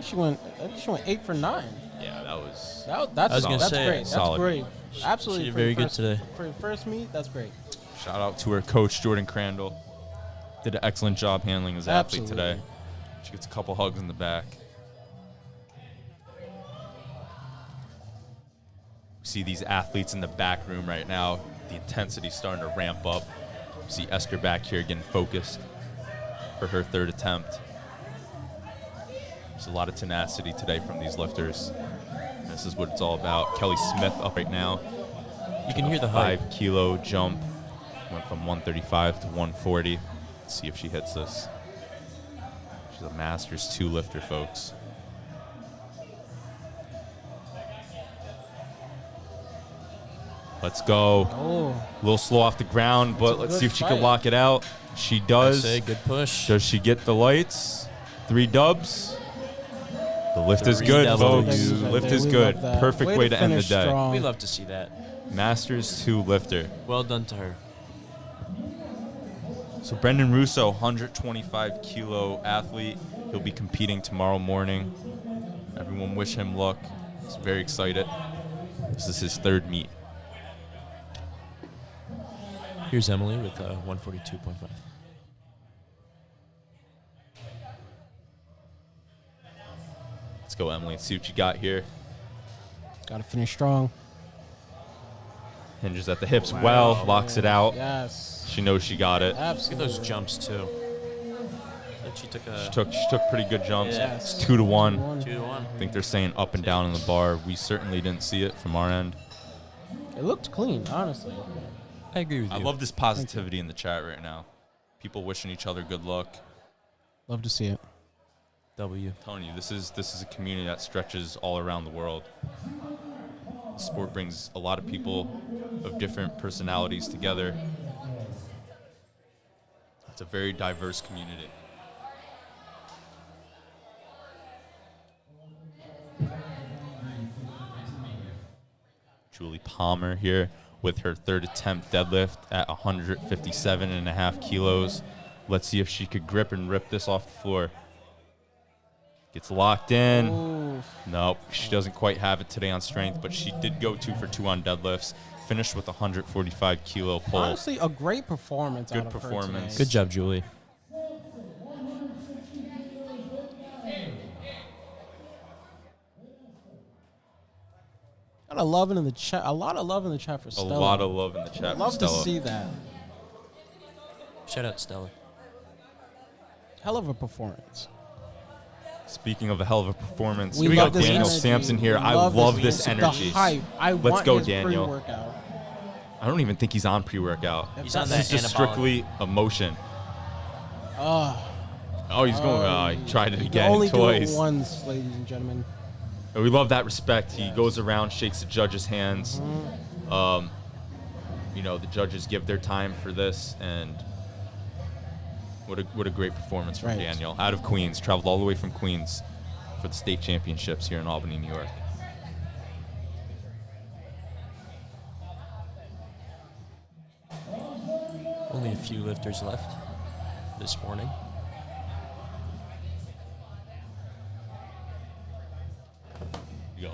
she went 8 for 9. Yeah, that was. That's I was gonna that's say, great. solid. That's great. Absolutely. She did for very your good first- today. For your first meet, that's great. Shout out to her coach, Jordan Crandall. Did an excellent job handling his athlete today. Absolutely. She gets a couple hugs in the back. See these athletes in the back room right now. The intensity's starting to ramp up. See Esther back here getting focused for her third attempt. There's a lot of tenacity today from these lifters. This is what it's all about. Kelly Smith up right now. You can hear the hype. 5 kilo jump. Went from 135 to 140. Let's see if she hits this. She's a Masters 2 lifter, folks. Let's go. Oh, A little slow off the ground, but a let's good see if she fight. can lock it out. She I does. say good push. Does she get the lights? 3 dubs. The lift is 3 good, W's. folks. Ladies and Lift is we good. love that. Perfect way Way to end the finish day. strong. We love to see that. Masters 2 lifter. Well done to her. So Brendan Russo, 125 kilo athlete. He'll be competing tomorrow morning. Everyone wish him luck. He's very excited. This is his third meet. Here's Emily with 142.5. Let's go, Emily. See what you got here. Gotta finish strong. Hinges at the hips well, locks it out. Yes. She knows she got it. Look at Absolutely. those jumps too. Like she took a She took pretty good jumps. Yeah. It's 2 to 1. 2-1. I think they're saying up and down in the bar. We certainly didn't see it from our end. It looked clean, honestly. I agree with you. I love this positivity in the chat right now. People wishing each other good luck. Love to see it. W. I'm telling you, this is a community that stretches all around the world. The sport brings a lot of people of different personalities together. It's a very diverse community. Julie Palmer here with her third attempt deadlift at 157.5 kilos. Let's see if she could grip and rip this off the floor. Gets locked in. Ooh. Nope, she doesn't quite have it today on strength, but she did go 2 for 2 on deadlifts. Finished with 145 kilo pull. Honestly, a great performance. Good out of her performance. today. Good job, Julie. A lot of love in the chat. A lot of love in the chat for A Stella. lot of love in the chat for Love to Stella. see that. Shout out Stella. Hell of a performance. Speaking of a hell of a performance, We we love got this Daniel energy. Sampson here. We I love love this this music. energy. The hype. I Let's want go, his Daniel. pre-workout. I don't even think he's on pre-workout. He's on This that is just anabolic. strictly emotion. Oh, Oh, he's going. He tried it you again only twice. do it once, ladies and gentlemen. And we love that respect. He goes around, shakes the judges' hands. You know, the judges give their time for this, and what a great performance from Right. Daniel. Out of Queens, traveled all the way from Queens for the state championships here in Albany, New York. Only a few lifters left this morning. You go.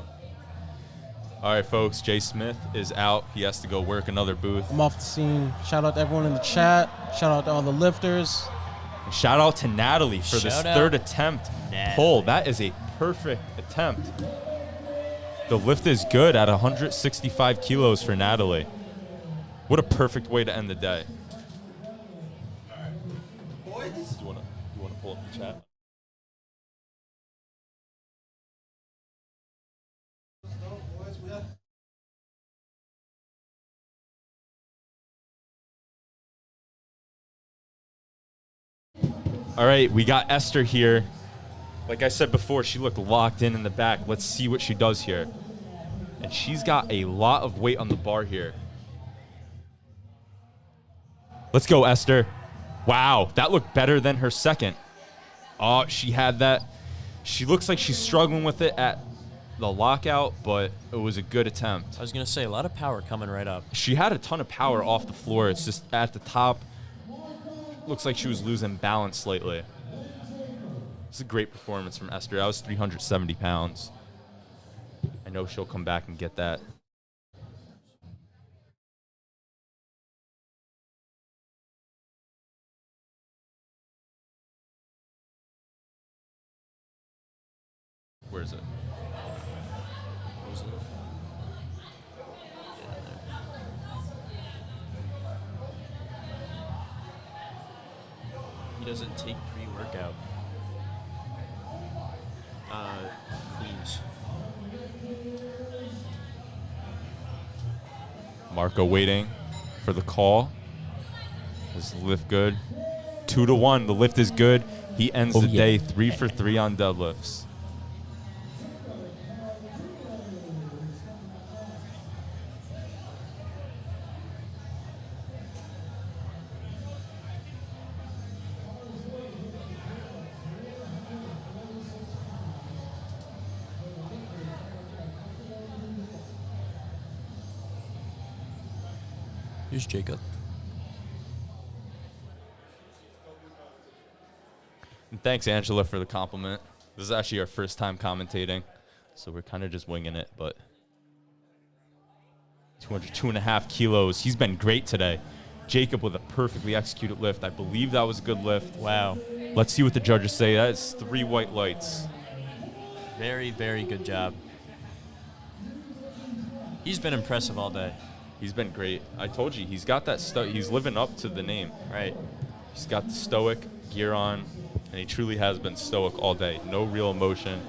All right, folks. Jay Smith is out. He has to go work another booth. I'm off the scene. Shout out to everyone in the chat. Shout out to all the lifters. Shout out to Natalie for this Shout out, third attempt Natalie. pull. That is a perfect attempt. The lift is good at 165 kilos for Natalie. What a perfect way to end the day. You want to pull up the chat? All right, we got Esther here. Like I said before, she looked locked in the back. Let's see what she does here. And she's got a lot of weight on the bar here. Let's go, Esther. Wow, that looked better than her second. Oh, she had that. She looks like she's struggling with it at the lockout, but it was a good attempt. I was going to say, a lot of power coming right up. She had a ton of power off the floor. It's just at the top. Looks like she was losing balance slightly. It's a great performance from Esther. That was 370 pounds. I know she'll come back and get that. Where is it? What was it? Get in there. He doesn't take pre-workout. Cleans. Marco waiting for the call. Is the lift good? 2-1. The lift is good. He ends the day 3 for 3 on deadlifts. Here's Jacob. And thanks, Angela, for the compliment. This is actually our first time commentating, so we're kind of just winging it, but 202.5 kilos. He's been great today. Jacob with a perfectly executed lift. I believe that was a good lift. Wow. Let's see what the judges say. That is 3 white lights. Very, very good job. He's been impressive all day. He's been great. I told you, he's got that he's living up to the name. Right. He's got the stoic gear on, and he truly has been stoic all day. No real emotion,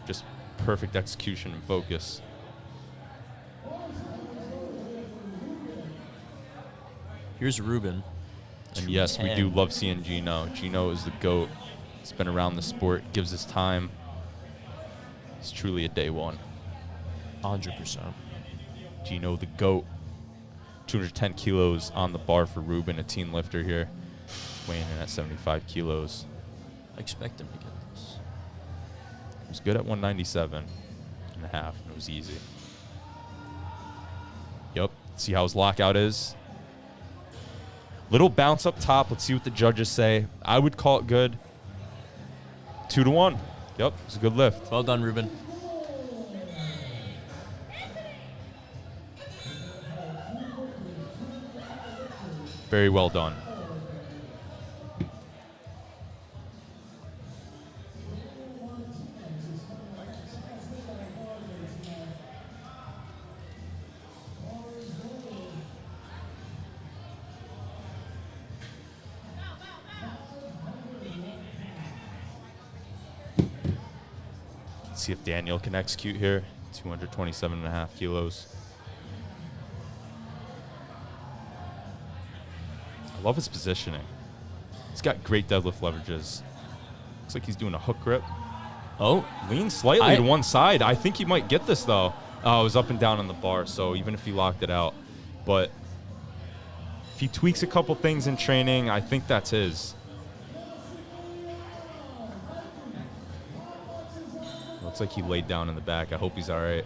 just perfect execution and focus. Here's Ruben. And yes, we do love seeing Gino. Gino is the GOAT. He's been around the sport, gives his time. He's truly a day one. 100%. Gino the GOAT. 210 kilos on the bar for Ruben, a teen lifter here, weighing in at 75 kilos. I expect him to get this. He was good at 197 and a half, and it was easy. Yep, see how his lockout is? Little bounce up top. Let's see what the judges say. I would call it good. 2-1. Yep, it's a good lift. Well done, Ruben. Very well done. Let's see if Daniel can execute here. 227.5 kilos. I love his positioning. He's got great deadlift leverages. Looks like he's doing a hook grip. Oh, Leans slightly to one side. I think he might get this, though. Oh, it was up and down on the bar, so even if he locked it out. But if he tweaks a couple things in training, I think that's his. Looks like he laid down in the back. I hope he's all right.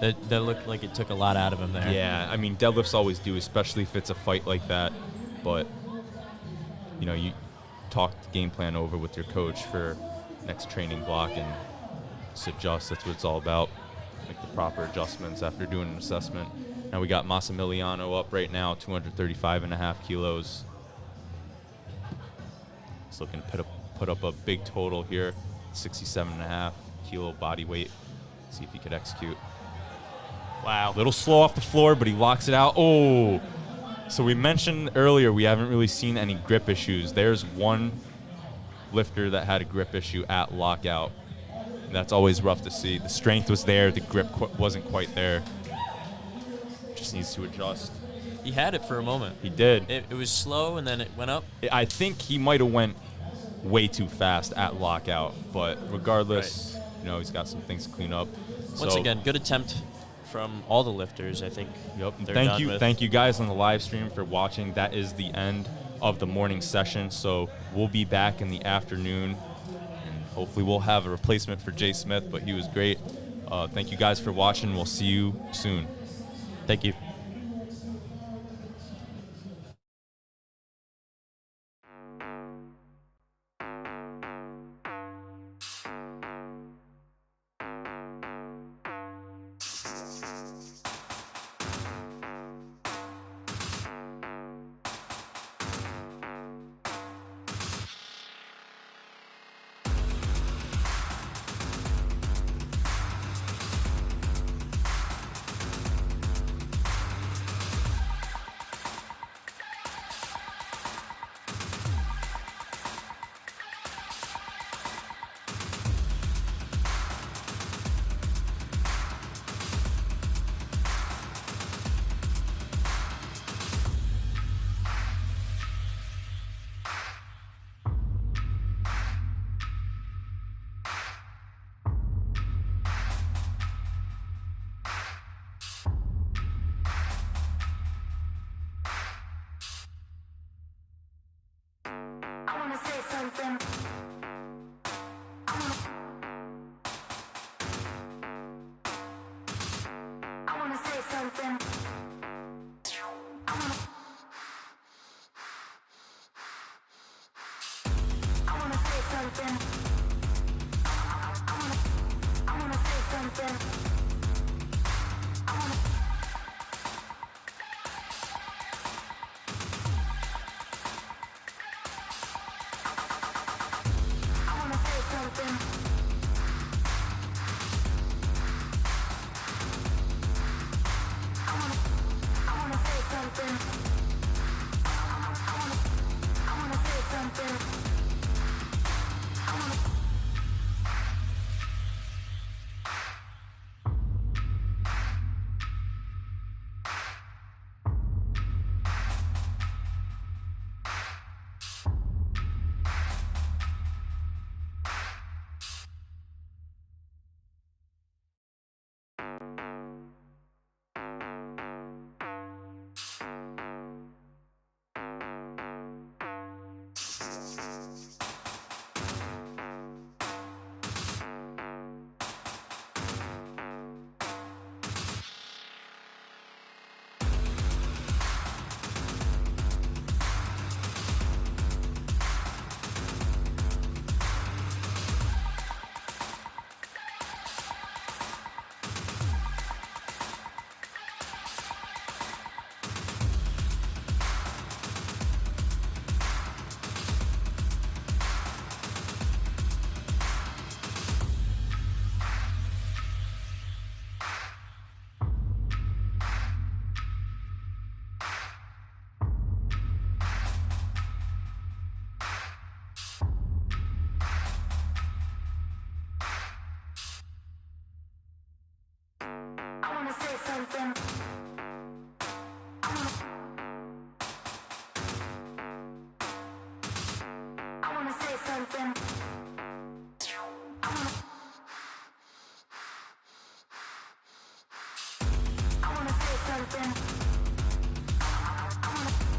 that looked like it took a lot out of him there. Yeah, I mean, deadlifts always do, especially if it's a fight like that. But, you know, you talk the game plan over with your coach for next training block and adjust. That's what it's all about. Make the proper adjustments after doing an assessment. Now we got Massimiliano up right now, 235.5 kilos. He's looking to put up a big total here, 67.5 kilo body weight. See if he could execute. Wow. A little slow off the floor, but he locks it out. Oh! So we mentioned earlier we haven't really seen any grip issues. There's one lifter that had a grip issue at lockout. And that's always rough to see. The strength was there. The grip wasn't quite there. Just needs to adjust. He had it for a moment. He did. It was slow, and then it went up. I think he might have went way too fast at lockout. But regardless, you know, he's got some things to clean up. Once again, good attempt from all the lifters, I think. Yep. They're Thank you guys on the live stream for watching. That is the end of the morning session. So we'll be back in the afternoon, and hopefully we'll have a replacement for Jay Smith, but he was great. Thank you guys for watching. We'll see you soon. Thank you. something. I wanna say something. I wanna say something. I wanna say something. I wanna say something. I wanna say something. I wanna say something.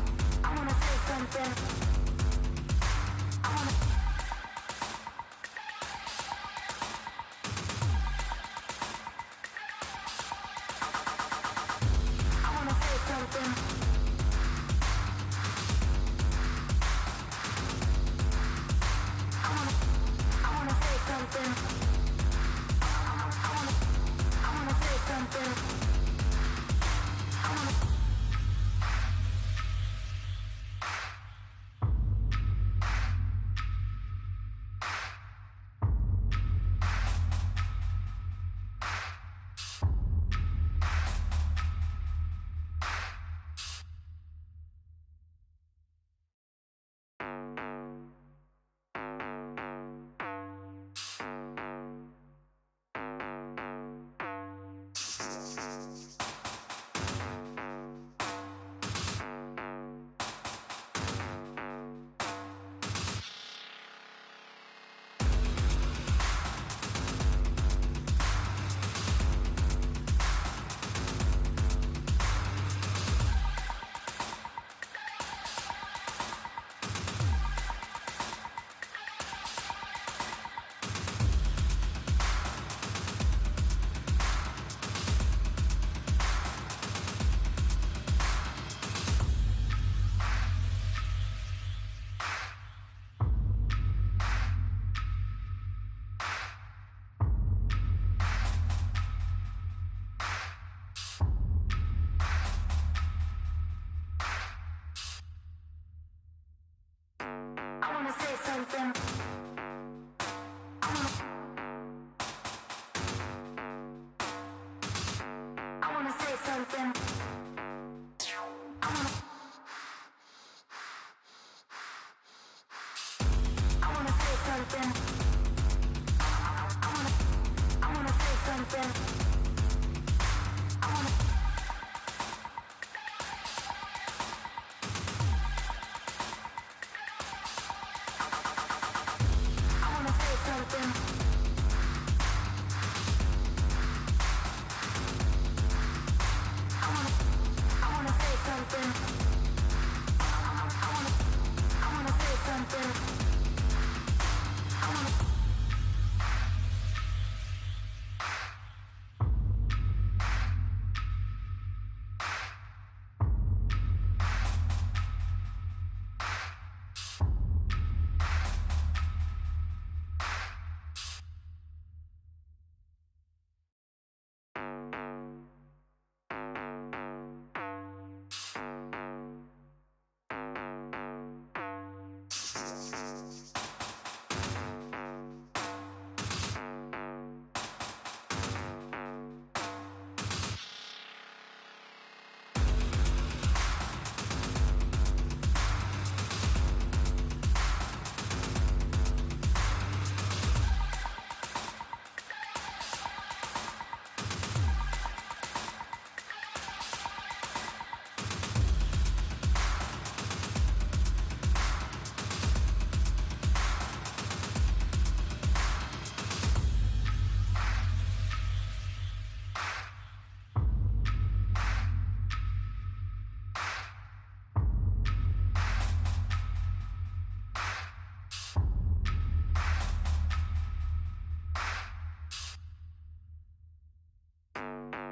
I wanna say something. I wanna say something. I wanna say something. I wanna say something. I wanna say something. I wanna say something. I wanna say something. I wanna say something. I wanna say something.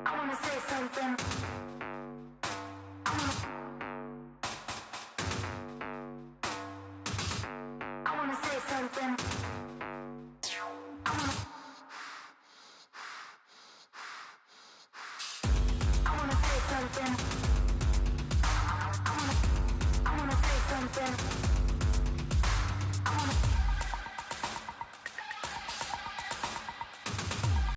I wanna say something. I wanna say something. I wanna say something. I wanna say something.